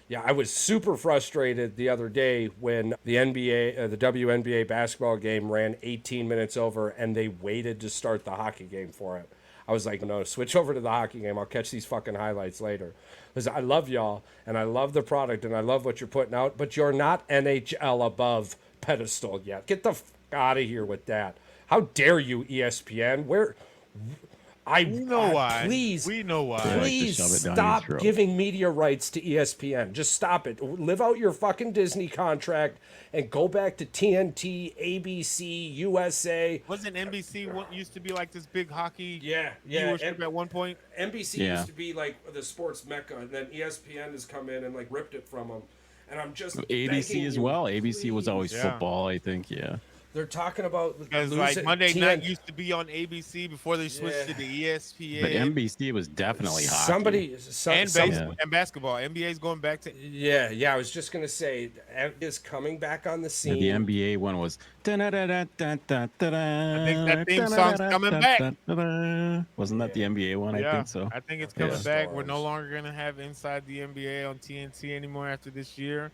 Yeah, I was super frustrated the other day when the NBA, the WNBA basketball game ran 18 minutes over and they waited to start the hockey game for it. I was like, no, switch over to the hockey game. I'll catch these fucking highlights later. Because I love y'all and I love the product and I love what you're putting out, but you're not NHL above pedestal yet. Get the fuck out of here with that. How dare you, ESPN? We know why. Please, We know why. They like to please shove it down your stop throat. giving media rights to ESPN. Just stop it. Live out your fucking Disney contract and go back to TNT, ABC, USA. Wasn't NBC what used to be like this big hockey Yeah. viewership at one point? NBC Yeah. used to be like the sports mecca, and then ESPN has come in and like ripped it from them. And I'm just ABC begging as you, well. ABC was always Yeah. football, I think. Yeah. They're talking about Because losing like Monday TN night used to be on ABC before they switched Yeah. to the ESPN. But NBC was definitely hockey. and some- baseball and basketball. NBA is going back to Yeah. I was just gonna say, is coming back on the scene. The NBA one was. I think that theme song's coming back. Wasn't that the NBA one? I think so. I think it's coming Yeah. back. We're no Stars. longer gonna have Inside the NBA on TNT anymore after this year.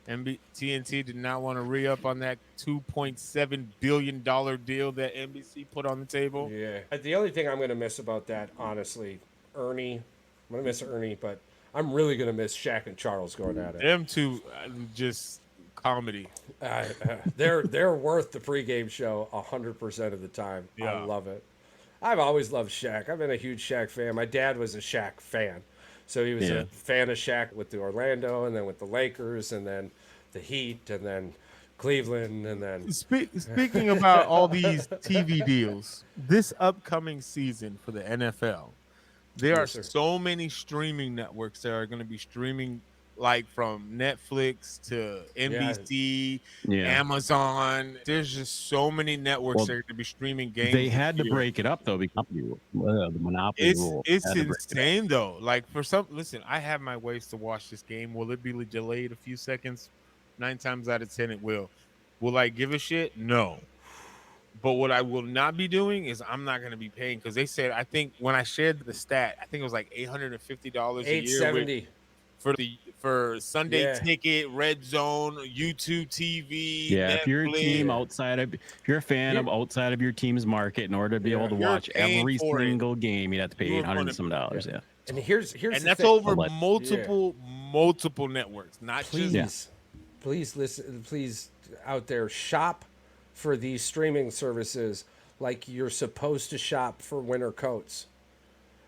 TNT did not want to re-up on that $2.7 billion deal that NBC put on the table. Yeah. The only thing I'm going to miss about that, honestly, Ernie, I'm going to miss Ernie, but I'm really going to miss Shaq and Charles going at it. Them two, just comedy. They're worth the pregame show 100% of the time. I Yeah. love it. I've always loved Shaq. I've been a huge Shaq fan. My dad was a Shaq fan. So he was Yeah. a fan of Shaq with the Orlando and then with the Lakers and then the Heat and then Cleveland and then Speaking about all these TV deals, this upcoming season for the NFL, there Yes, are sir. so many streaming networks that are going to be streaming, like from Netflix to NBC, Yeah. Amazon. There's just so many networks Well, that are going to be streaming games. They this had to year. break it up though because the monopoly rule. It's Had to break it up. insane though. Like for some, listen, I have my ways to watch this game. Will it be delayed a few seconds? 9 times out of 10, it will. Will I give a shit? No. But what I will not be doing is I'm not going to be paying because they said I think when I shared the stat, I think it was like $850 a year $870. for Sunday Yeah. Ticket, Red Zone, YouTube TV. Yeah, if you're a Netflix. team outside of, if you're a fan of outside of your team's market, in order to be able to You're watch paying every for it. single game, you'd have to pay You're $800 gonna- and some dollars. Yeah. And here's and the that's thing. over But- multiple networks, not Please, just please listen. Please, out there, shop for these streaming services like you're supposed to shop for winter coats.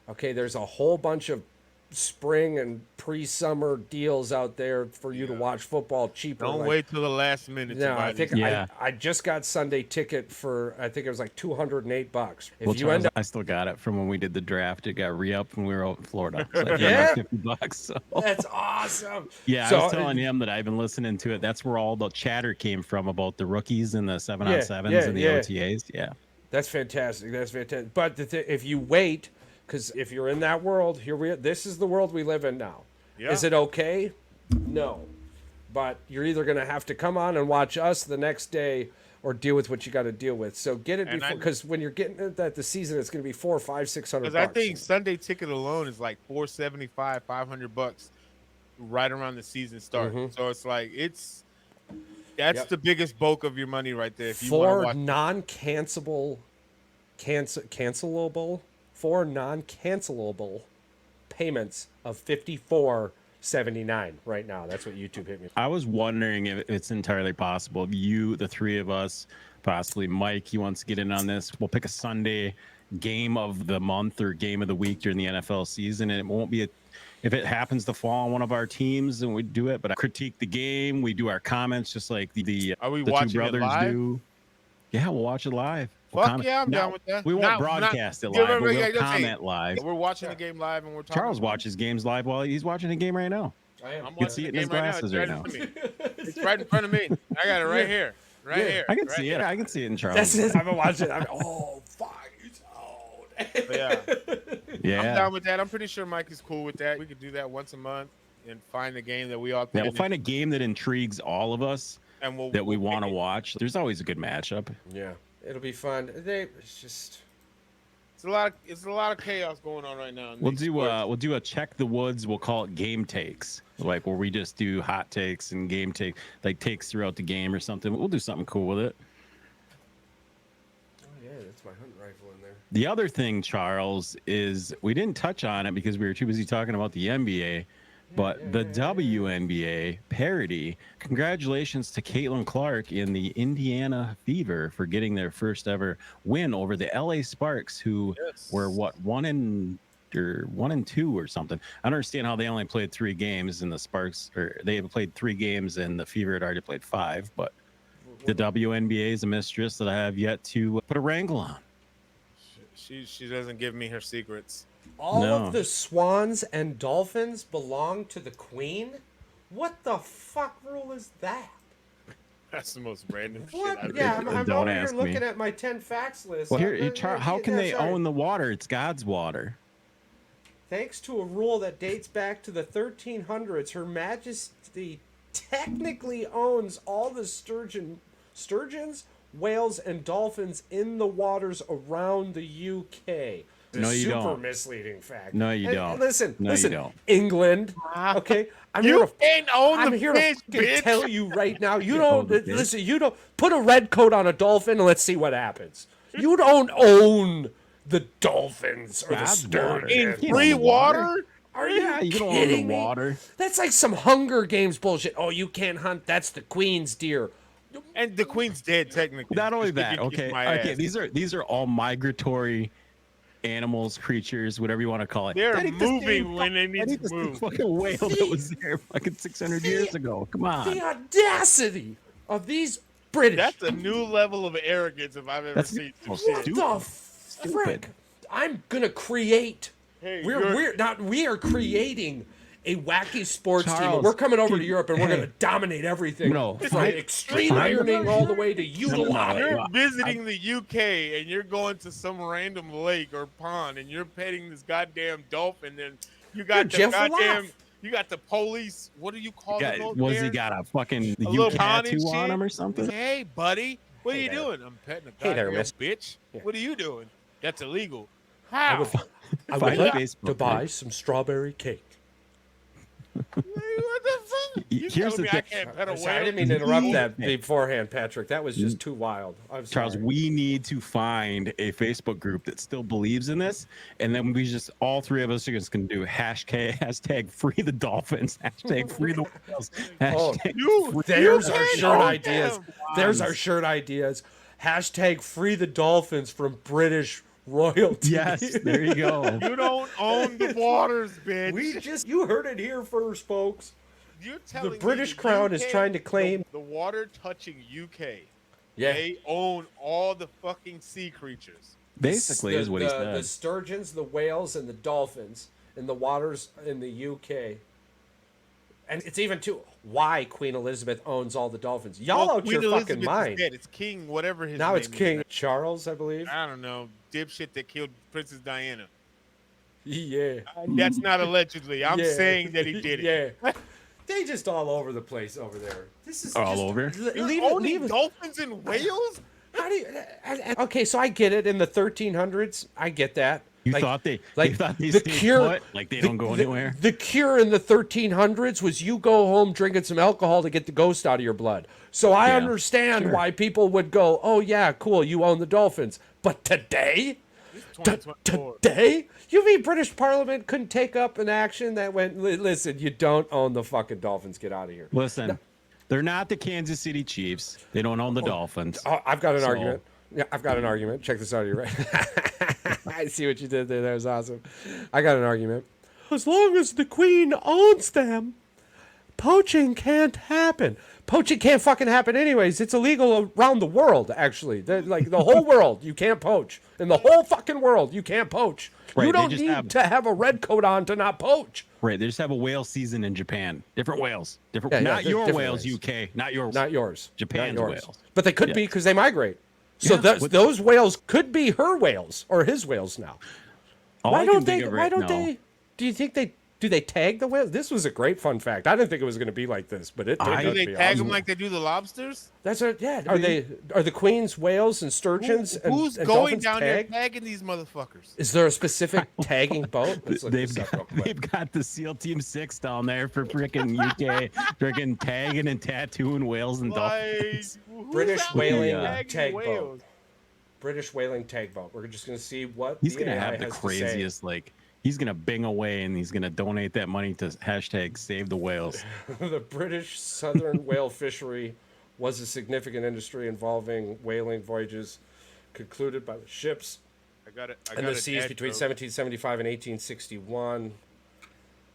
Okay, there's a whole bunch of spring and pre-summer deals out there for you to watch football cheaper. don't like- wait till the last minute. No, to buy I think these. Yeah. I just got Sunday Ticket for I think it was like $208. If Well, you Charles, end up, I still got it from when we did the draft. It got re-upped when we were out in Florida. So I paid Yeah? like $50. So. that's awesome. Yeah, So, I was telling him that I've been listening to it. That's where all the chatter came from about the rookies and the 7-on-7s and the OTAs. Yeah. That's fantastic. That's fantastic. But if you wait, because if you're in that world, this is the world we live in now. Yeah. Is it okay? No. But you're either going to have to come on and watch us the next day or deal with what you got to deal with. So get it And before, because when you're getting it at the season, it's going to be $400, $500, $600. Because I think Sunday Ticket alone is like $475, $500 right around the season start. So it's like that's Yep. the biggest bulk of your money right there. If you four want to watch, non-cancelable, four non-cancelable payments of $54.79 right now. That's what YouTube hit me. I was wondering if it's entirely possible if you, the three of us, possibly Mike, he wants to get in on this. We'll pick a Sunday game of the month or game of the week during the NFL season, and it won't be if it happens to fall on one of our teams, and we do it. But I critique the game. We do our comments just like the Are we the watching two it brothers live? do. Yeah, we'll watch it live. We'll Fuck yeah, I'm Now, down with that. We won't Not- broadcast not- it live, yeah, but we'll okay. comment live. we're watching the game live and we're talking. Charles watches games live while he's watching a game right now. I am. I'm You can see watching it the in his game right now. glasses It's right right now. in front of me. It's right in front of me. I got it right here. Right here. I can right see it. here. I can see it in Charles. That's it. I've been watching it. Oh, fuck. It's old. But yeah. I'm Yeah. down with that. I'm pretty sure Mike is cool with that. We could do that once a month. and find a game that we all Yeah, think we'll find a game that intrigues all of us and that we we'll want to pick it. watch. There's always a good matchup. Yeah, it'll be fun. It's just It's a lot of chaos going on right now. We'll do a check the woods. We'll call it game takes, like where we just do hot takes and game like takes throughout the game or something. We'll do something cool with it. oh yeah, that's my hunting rifle in there. The other thing, Charles, is we didn't touch on it because we were too busy talking about the NBA, but the WNBA parody. Congratulations to Caitlin Clark in the Indiana Fever for getting their first ever win over the LA Sparks, who were what 1-2 or something. I don't understand how they only played 3 games and the Sparks, or they have played 3 games and the Fever had already played 5. But the WNBA is a mistress that I have yet to put a wrangle on. She doesn't give me her secrets. All No. of the Swans and Dolphins belong to the Queen? What the fuck rule is that? That's the most random What? shit I've Yeah, ever I'm Don't over here ask me. looking at my 10 facts list. Well, how can they sorry. own the water? It's God's water. Thanks to a rule that dates back to the 1300s, Her Majesty technically owns all the sturgeons, whales, and dolphins in the waters around the UK. No, you Super don't. misleading fact. No, you Hey, don't. Listen, No, you listen. don't. England. Okay, I'm You here to can't own I'm the here fish, to fucking bitch. tell you right now. You own don't the fish. listen. You don't put a red coat on a dolphin and let's see what happens. You don't own the dolphins or the God's water. sturgeons. You Free own the water. water? Are you Yeah, you don't own the kidding me? water. That's like some Hunger Games bullshit. Oh, you can't hunt. That's the Queen's deer. And the Queen's dead technically. Not only Just that, to kiss okay, my okay, ass. these are all migratory animals, creatures, whatever you want to call it. They're That ain't the moving same when they need that ain't to the same move. fucking whale that was there fucking 600 years ago. Come on. The audacity of these British. That's a new level of arrogance if I've ever That's seen some what shit. What the frick? I'm gonna create. Hey, We are creating a wacky sports team. And Charles, we're coming over to dude, Europe and we're hey. gonna dominate everything. No, from fight- extreme fight- ironing all the way to no. utilize. You're visiting the UK and you're going to some random lake or pond and you're petting this goddamn dolphin and you got You're the Jeff goddamn Laugh. you got the police. What do you call them? out Was there? he got a fucking A little UK pond and tattoo on shit? him or something? Hey, buddy, what Hey are you there. doing? I'm petting a Hey there, goddamn miss. bitch. What are you doing? That's illegal. I How? would Find like Facebook, to buy man. some strawberry cake. What the fuck? You Here's telling the me I thing. can't pet a Sorry, I whale? didn't mean to interrupt that Hey. beforehand, Patrick. That was just too wild. I'm sorry. Charles, we need to find a Facebook group that still believes in this, and then we just all 3 of us are just gonna do hashtag free the dolphins, hashtag free the whales, Oh, hashtag There's You our can't shirt own ideas. them. There's our shirt ideas. Hashtag free the dolphins from British royalty. yes, there you go. You don't own the waters, bitch. You heard it here first, folks. You're telling me British the Crown is UK trying to claim- the water touching UK. Yeah. They own all the fucking sea creatures. Basically, is what he The said. sturgeons, the whales, and the dolphins in the waters in the UK. And it's even too why Queen Elizabeth owns all the dolphins. Y'all Well, out Queen your Elizabeth fucking is mind. dead. It's King, whatever his Now name it's is. King Charles, I believe. I don't know, dipshit that killed Princess Diana. Yeah. That's not allegedly. I'm Yeah. saying that he did it. Yeah. They just all over the place over there. This is All just, over? You're Leave owning it. dolphins and whales? How do you? Okay, so I get it. In the 1300s, I get that. You Like- thought they like thought they the stayed cure- put? Like they don't go anywhere? The cure in the 1300s was you go home drinking some alcohol to get the ghost out of your blood. So I Yeah, understand sure. why people would go, "Oh yeah, cool, you own the dolphins." But today, T- 2024. today, you mean British Parliament couldn't take up an action that went, "Listen, you don't own the fucking dolphins. Get out of here." Listen, they're not the Kansas City Chiefs. They don't own the Dolphins. Oh, I've got an So- argument. Yeah, I've got an argument. Check this out. You're right. I see what you did there. That was awesome. I got an argument. As long as the Queen owns them, poaching can't happen. Poaching can't fucking happen anyways. It's illegal around the world, actually. Like the whole world, you can't poach. In the whole fucking world, you can't poach. Right, You they don't just need have- to have a red coat on to not poach. Right, they just have a whale season in Japan. Different whales. Different. Yeah, not your different whales, whales. UK. Not yours. Not yours. Japan's Not yours. whales. But they could Yeah. be because they migrate. So Yeah, those, with- those whales could be her whales or his whales now. All Why I can don't think they? of Why right don't now- they? Do you think they Do they tag the whales? This was a great fun fact. I didn't think it was going to be like this, but it turned Do out they to be tag awesome. them like they do the lobsters? That's a, yeah. Are the queens whales and sturgeons Who's and going dolphins down tagged? there tagging these motherfuckers? Is there a specific tagging boat? Let's look They've this up real got, quick. they've got the SEAL Team 6 down there for freaking UK, freaking tagging and tattooing whales and dolphins. Who's British out there whaling tagging tag whales? boat. British whaling tag boat. We're just going to see what He's the gonna AI have the has to say. craziest, like, he's gonna bing away and he's gonna donate that money to hashtag save the whales. The British southern whale fishery was a significant industry involving whaling voyages concluded by the ships I got it. in the seas between 1775 and 1861.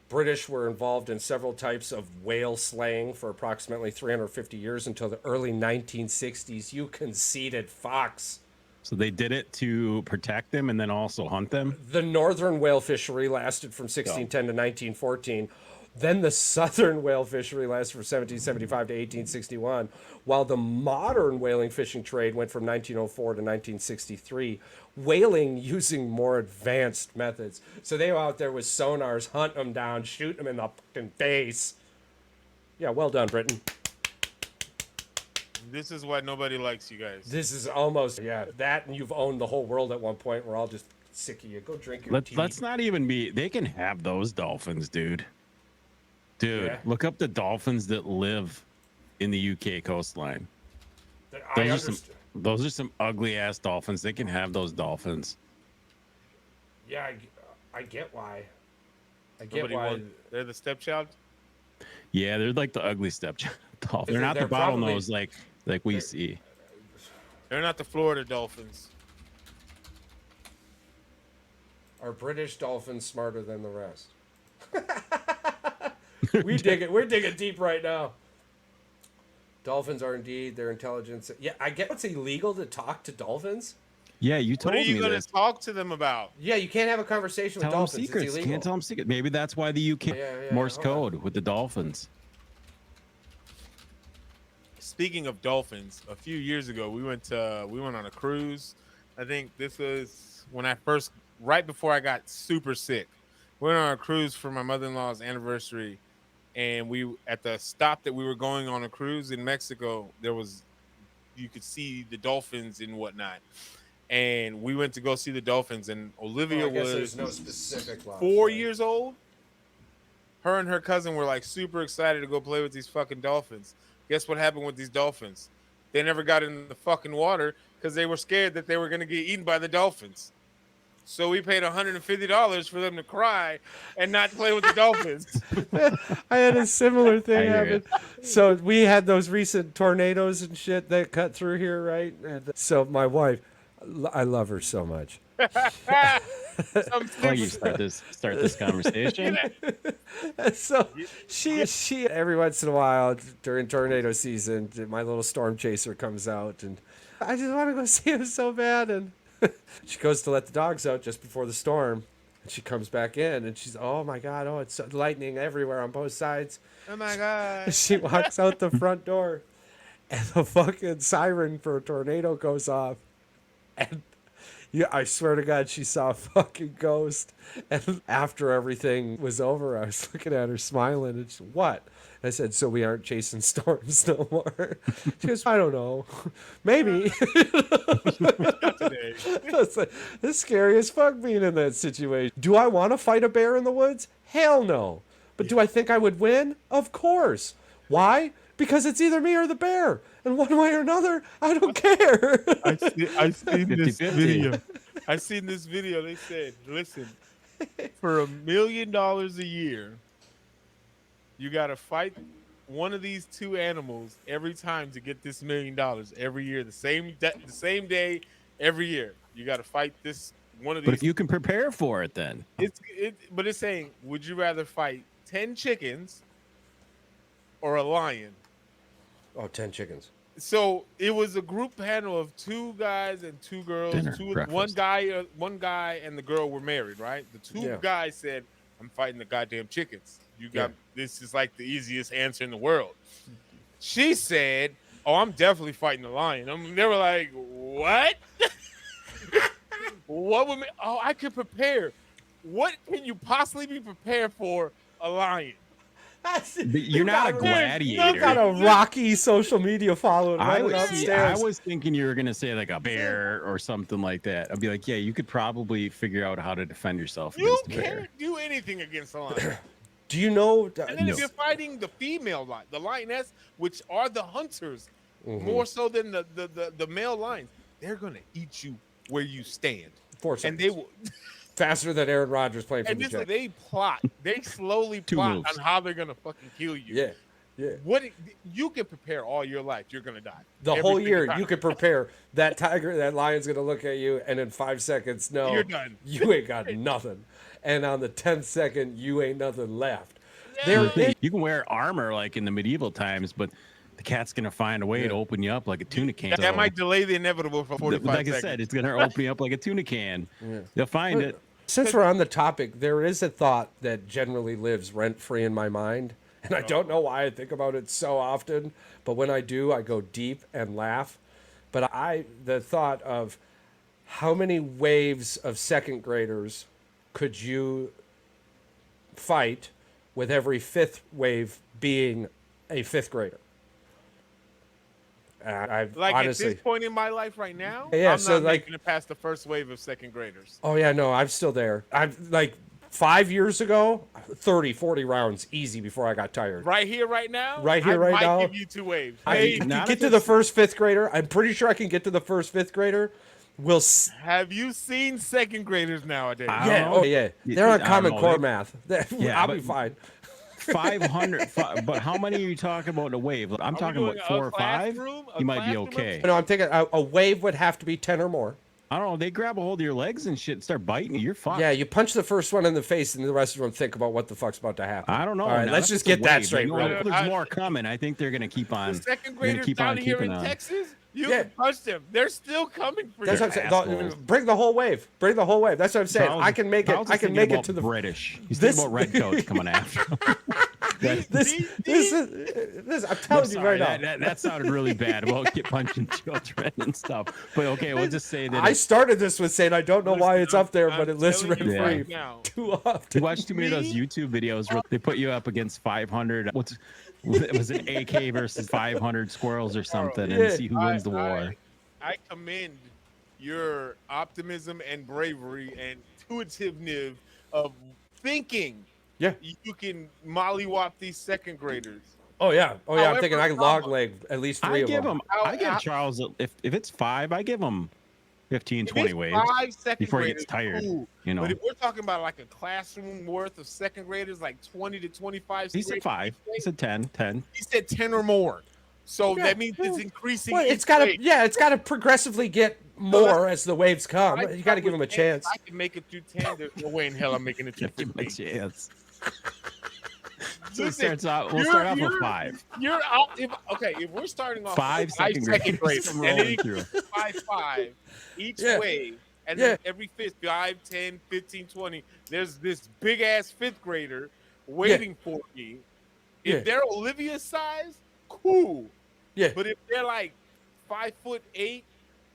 British were involved in several types of whale slaying for approximately 350 years until the early 1960s. You conceited fox. So they did it to protect them and then also hunt them. The northern whale fishery lasted from 1610 to 1914. Then the southern whale fishery lasted from 1775 to 1861, while the modern whaling fishing trade went from 1904 to 1963, whaling using more advanced methods. So they were out there with sonars, hunt them down, shoot them in the fucking face. Yeah, well done, Britain. This is why nobody likes you guys. This is almost, yeah, that and you've owned the whole world at one point. We're all just sick of you. Go drink your tea. Let's not even be. They can have those dolphins, dude. Dude, Yeah. look up the dolphins that live in the UK coastline. I Those are understand. those are some ugly ass dolphins. They can have those dolphins. Yeah, I get why. I get Nobody why. they're the stepchild. Yeah, they're like the ugly stepchild dolphins. They're not They're the probably- bottlenose like we see. They're not the Florida Dolphins. Are British dolphins smarter than the rest? We're digging deep right now. Dolphins are indeed their intelligence. Yeah, I get it's illegal to talk to dolphins. Yeah, you What told are you me going this. to talk to them about? Yeah, you can't have a conversation Tell with them dolphins. secrets. It's illegal. Can't tell them secrets. Maybe that's why the UK Morse hold on. code with the dolphins. Speaking of dolphins, a few years ago we went on a cruise. I think this was when right before I got super sick. We went on a cruise for my mother-in-law's anniversary, and we at the stop that we were going on a cruise in Mexico, you could see the dolphins and whatnot. And we went to go see the dolphins, and Olivia I guess was there's no specific law. 4 years old. Her and her cousin were like super excited to go play with these fucking dolphins. Guess what happened with these dolphins? They never got in the fucking water because they were scared that they were going to get eaten by the dolphins. So we paid $150 for them to cry and not play with the dolphins. I had a similar thing I hear happen. So we had those recent tornadoes and shit that cut through here, right? And so my wife, I love her so much. Why you start this conversation? So she every once in a while during tornado season, my little storm chaser comes out, and I just want to go see him so bad. And she goes to let the dogs out just before the storm, and she comes back in, and she's, oh my god, oh, it's lightning everywhere on both sides. Oh my God. She walks out the front door, and the fucking siren for a tornado goes off, and yeah, I swear to God, she saw a fucking ghost. And after everything was over, I was looking at her smiling, and she, what? I said, so we aren't chasing storms no more. She goes, I don't know, maybe. Today. It's like, it's scary as fuck being in that situation. Do I want to fight a bear in the woods? Hell no. But do I think I would win? Of course. Why? Because it's either me or the bear. And one way or another, I don't care. I seen this 50-50. video. I seen this video. They said, listen, for $1 million a year, you got to fight one of these two animals every time to get this $1 million every year. The same day, every year. You got to fight this one of these. But if you can prepare for it, then But it's saying, would you rather fight 10 chickens or a lion? Oh, 10 chickens. So it was a group panel of 2 guys and 2 girls. Dinner, One breakfast. guy and the girl were married, right? The 2 Yeah. guys said, "I'm fighting the goddamn chickens. You got this is like the easiest answer in the world." She said, "Oh, I'm definitely fighting the lion." They were like, "What? What would me? Oh, I could prepare. what can you possibly be prepared for a lion? You're not a gladiator. You got a Rocky social media following I running upstairs. was thinking you were gonna say like a bear or something like that. I'd be like, yeah, you could probably figure out how to defend yourself You against a bear. can't do anything against a lion. Do you know? And then if you're fighting the female lion, the lioness, which are the hunters, more so than the male lions, they're gonna eat you where you stand. 4 And seconds. they will. Faster than Aaron Rodgers playing for And the this, Jets. they plot. They slowly Two plot moves. on how they're gonna fucking kill you. Yeah. You can prepare all your life. You're gonna die. The Every whole single year, time. you could prepare. That lion's gonna look at you, and in 5 seconds, no, You're done. You ain't got nothing. And on the 10th second, you ain't nothing left. Yeah. You can wear armor like in the medieval times, but the cat's gonna find a way to open you up like a tuna can. That might delay the inevitable for 45 like seconds. I said, it's gonna open you up like a tuna can. You'll find it. Since we're on the topic, there is a thought that generally lives rent-free in my mind, and I don't know why I think about it so often, but when I do, I go deep and laugh. But the thought of how many waves of second graders could you fight with every fifth wave being a fifth grader? I've Like honestly. at this point in my life right now, Yeah, I'm so, not like- making it past the first wave of second graders. Oh yeah, no, I'm still there. I'm like 5 years ago, 30, 40 rounds easy before I got tired. Right here, right now. Right here, I right might now. give you 2 waves. I Hey, can not get if to the it's- first fifth grader. I'm pretty sure I can get to the first fifth grader. have you seen second graders nowadays? I Yeah, don't know. oh yeah, they're on I don't Common know. Core math. Yeah, I'll but- be fine. 500, but how many are you talking about in a wave? I'm we talking doing about a 4 or 5. classroom? A You might be classroom okay. No, I'm thinking a wave would have to be 10 or more. I don't know. They grab a hold of your legs and shit and start biting you. You're fucked. Yeah, you punch the first one in the face, and the rest of them think about what the fuck's about to happen. I don't know. All right, Now, let's that's just a get that wave. straight. You know, Real if quick. there's more coming. I think they're gonna keep on. The second They're graders gonna keep down on here keeping in on. Texas, you Yeah. can punch them. They're still coming for That's you. what I'm saying. assholes. Bring the whole wave. Bring the whole wave. That's what I'm saying. Charles- I can make it. Charles I is can thinking make it about to the British. He's this- thinking about redcoats coming after him. this. I'm telling you right now. That sounded really bad about get punching children and stuff. But okay, we'll just say that I started this with saying I don't know why it's up there, but it lists telling you rent right free now. too you often. watch too many of those YouTube videos where they put you up against 500. It was an AK versus 500 squirrels or something, Yeah. and see who wins the war. I commend your optimism and bravery and intuitiveness of thinking Yeah. you can mollywop these second graders. Oh yeah. Oh yeah. I'm However, thinking I can log leg at least 3 I of give them. him. I give Charles if it's 5, I give him 15, If 20 it's waves 5 second before he graders, gets tired. cool. You know, But if we're talking about like a classroom worth of second graders, like 20 to 25, he said 5. He said 10. He said 10 or more. So Yeah, that means it's yeah. increasing. Well, each it's gotta. wave. Yeah, it's gotta progressively get more as the waves come. I You gotta give them a with 10, chance. I can make it through 10. There's no way in hell I'm making it through Give him a 15. chance. So Listen, we'll start off with 5. You're out. If we're starting off 5 with second graders graders, and then rolling you through. 5 each Yeah. wave, and Yeah. then every fifth, 5, 10, 15, 20, there's this big ass fifth grader waiting for me. If Yeah. they're Olivia's size, cool. Yeah. But if they're like 5'8",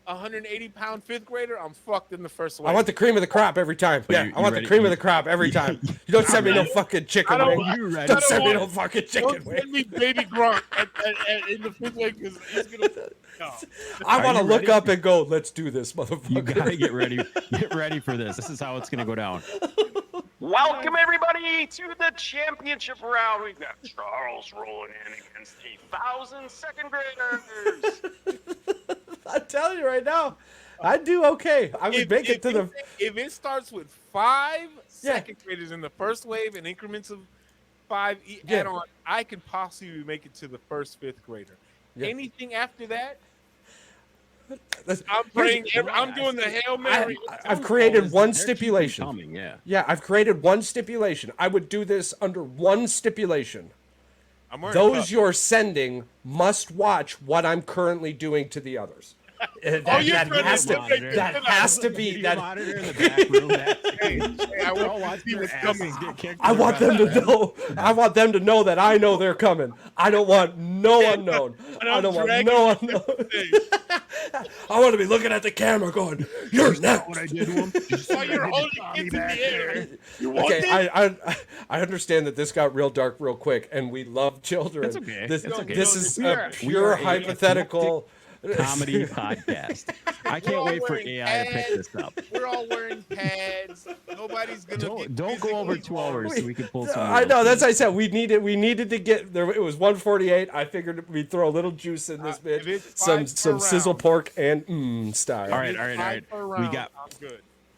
180-pound fifth grader, I'm fucked in the first wave. I want the cream of the crop every time. But Yeah, you I want ready- the cream of you- the crop every time. You don't send me no fucking chicken I don't- wing. You ready? Don't send me no want- fucking Don't chicken wing. send me baby Gronk in the fifth wave because he's gonna. No. I Are want to you look ready? up and go, let's do this, You motherfucker. gotta get ready. Get ready for this. This is how it's gonna go down. Welcome everybody to the championship round. We've got Charles rolling in against 1,000 second graders. I'm telling you right now, I'd do okay. I would make it to the. If it starts with 5 Yeah. second graders in the first wave and increments of 5 Yeah. add on, I can possibly make it to the first fifth grader. Yeah. Anything after that, Let's- I'm praying. I'm doing the Hail Mary. I've created one They're keeping stipulation. coming, yeah. Yeah, I've created one stipulation. I would do this under one stipulation. I'm wearing Those cuffs. you're sending must watch what I'm currently doing to the others. you're that trying has to to monitor. that has to be Video that. monitor in the back room. Hey, I want to see what's coming. I want them to know. I want them to know that I know they're coming. I don't want no unknown. I don't want no unknown. I want to be looking at the camera, going, "You're next." What I did to him? While you're holding kids in the air. You want Okay, this? I understand that this got real dark real quick, and we love children. It's okay. This, It's okay. this is We a are pure a hypothetical comedy podcast. I can't all wait for wearing AI to pick pads. this up. We're all wearing pads. Nobody's gonna Don't go over 2 hours so we can pull some. I know. That's what I said. We needed to get there. It was 148. I figured we'd throw a little juice in this if bitch. it's Some five per sizzle round. pork and style. All right.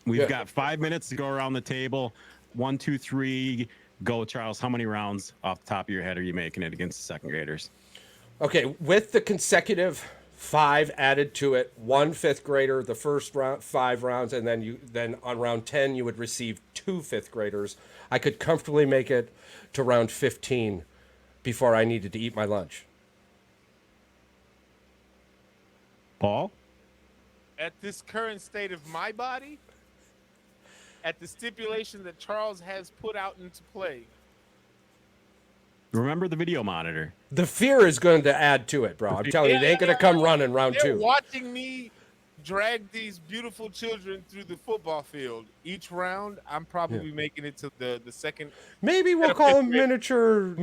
We've Yeah. got 5 minutes to go around the table. 1, 2, 3, go, Charles. How many rounds off the top of your head are you making it against the second graders? Okay, with the consecutive 5 added to it, 1 fifth grader the first round, 5 rounds, and then on round 10 you would receive 2 fifth graders. I could comfortably make it to round 15 before I needed to eat my lunch. Paul? At this current state of my body, at the stipulation that Charles has put out into play, Remember the video monitor. The fear is going to add to it, bro. I'm telling you, they ain't going to come running round they're 2. watching me drag these beautiful children through the football field. Each round, I'm probably making it to the second. Maybe we'll call them miniature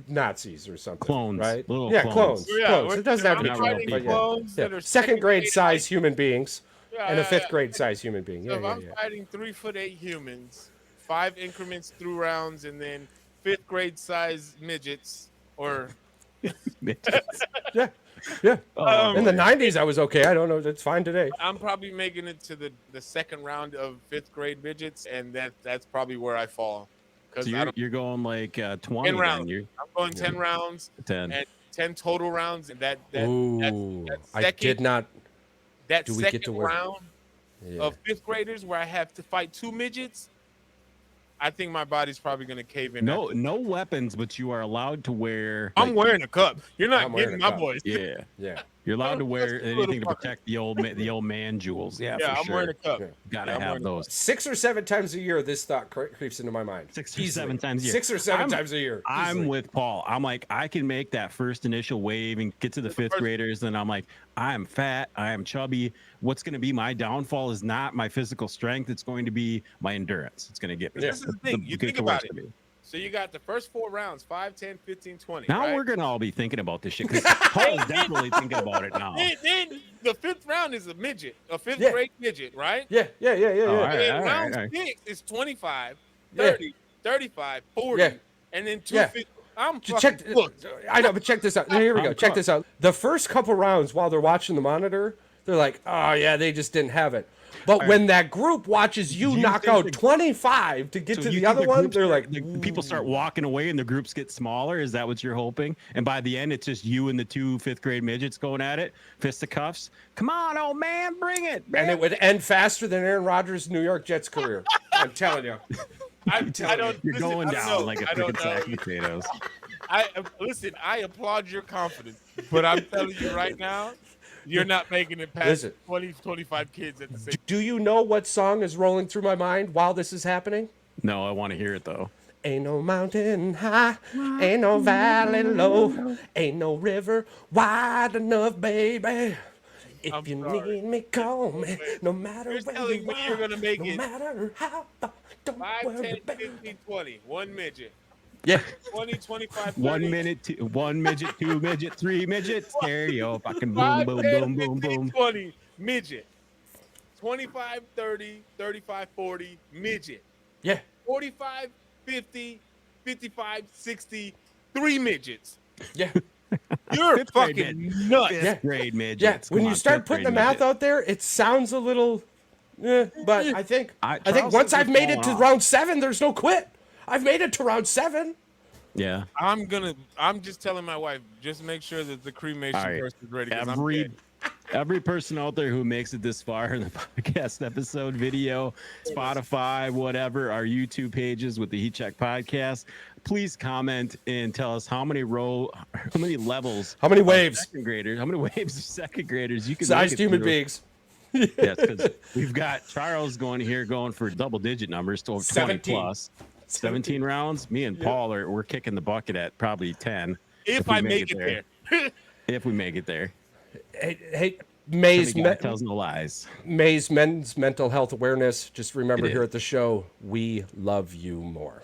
Nazis or something. Clones. Right? Little Yeah, clones. clones. It doesn't have to be I'm real, fighting but clones yeah. that are Second grade grade size height. human beings and a fifth grade size human being. So Yeah, if yeah, I'm yeah. fighting 3'8" humans, 5 increments through rounds, and then 5th grade size midgets, or Yeah. Yeah. Oh, In the 90s, I was okay. I don't know. That's fine today. I'm probably making it to the second round of 5th grade midgets, and that's probably where I fall. Because so you're going like 20 10 rounds. then. You're I'm going 10 rounds 10. and 10 total rounds, and Ooh, that I second, did not. that do we second get to wear- round Yeah. of 5th graders where I have to fight 2 midgets. I think my body's probably going to cave in. No weapons, but you are allowed to wear. I'm wearing a cup. You're not I'm wearing getting a my cup. boys. Yeah. Yeah. You're allowed to wear Just a anything to little fucker. protect the old man jewels. Yeah, Yeah, for I'm sure. wearing a cup. Yeah. Gotta I'm have wearing a those. 6 or 7 times a year, this thought creeps into my mind. 6 or Easily. 7 times a year. 6 or 7 I'm- times a year. I'm Easily. with Paul. I'm like, I can make that first initial wave and get to the 5th graders. And I'm like, I'm fat. I am chubby. What's going to be my downfall is not my physical strength. It's going to be my endurance. It's going to get me. This is the thing. You think about it. Me. So you got the first 4 rounds, 5, 10, 15, 20. Now right? we're going to all be thinking about this shit because Paul is definitely thinking about it now. Then the 5th round is a midget, a 5th Yeah. grade midget, right? Yeah. Oh, all And right, then all right, round all right. 6 is 25, Yeah. 30, 35, 40, Yeah. and then Yeah. 250. I'm Check. fucking cooked. I know, but check this out. Here we go. I'm Check this out. The first couple rounds, while they're watching the monitor, they're like, "Oh yeah, they just didn't have it." But when that group watches you Do you knock think out the- 25 to get So to you the think other one, groups they're start- like, the people start walking away and the groups get smaller. Is that what you're hoping? And by the end, it's just you and the 2 5th grade midgets going at it, fisticuffs. Come on, old man, bring it. and it would end faster than Aaron Rodgers' New York Jets career. I'm telling you. I don't. You're listen, going I don't down know. like a I don't freaking know. sack of potatoes. Listen. I applaud your confidence, but I'm telling you right now, you're not making it past Listen. 20, 25 kids at the same. Do you know what song is rolling through my mind while this is happening? No, I want to hear it though. Ain't no mountain high, ain't no valley low, ain't no river wide enough, baby. If I'm you sorry. need me, call me. No matter You're where telling you me are, you're gonna make no it matter how far, don't 5, worry, 10, baby. 15, 20. 1 midget. Yeah, 20, 25, 30. 1 minute, 1 midget, 2 midget, 3 midget, stereo, fucking boom, 5, boom, 10, boom, boom, 15, boom. 20, midget. 25, 30, 35, 40, midget. yeah. 45, 50, 55, 60, 3 midgets. Yeah, You're 5th grade fucking nuts. 5th grade midgets. yeah. When Come you on, start 5th putting the grade math midget. out there, it sounds a little, but I think I think Charles once says I've we're made it to falling off. round 7, there's no quit. I've made it to round 7. Yeah. I'm just telling my wife, just make sure that the cremation All right. person is ready. 'Cause I'm dead. Every person out there who makes it this far in the podcast episode, video, Spotify, whatever, our YouTube pages with the Heat Check podcast, please comment and tell us how many levels, How many waves? second graders, how many waves of second graders you can Sized make it human through. beings. Yes, because we've got Charles going for double-digit numbers to 20 17. plus. 17 rounds. Me and Paul we're kicking the bucket at probably 10. If we I make it there. If we make it there. Hey, Maze, The guy tells no lies. Maze, men's mental health awareness. Just remember It here is. at the show, we love you more.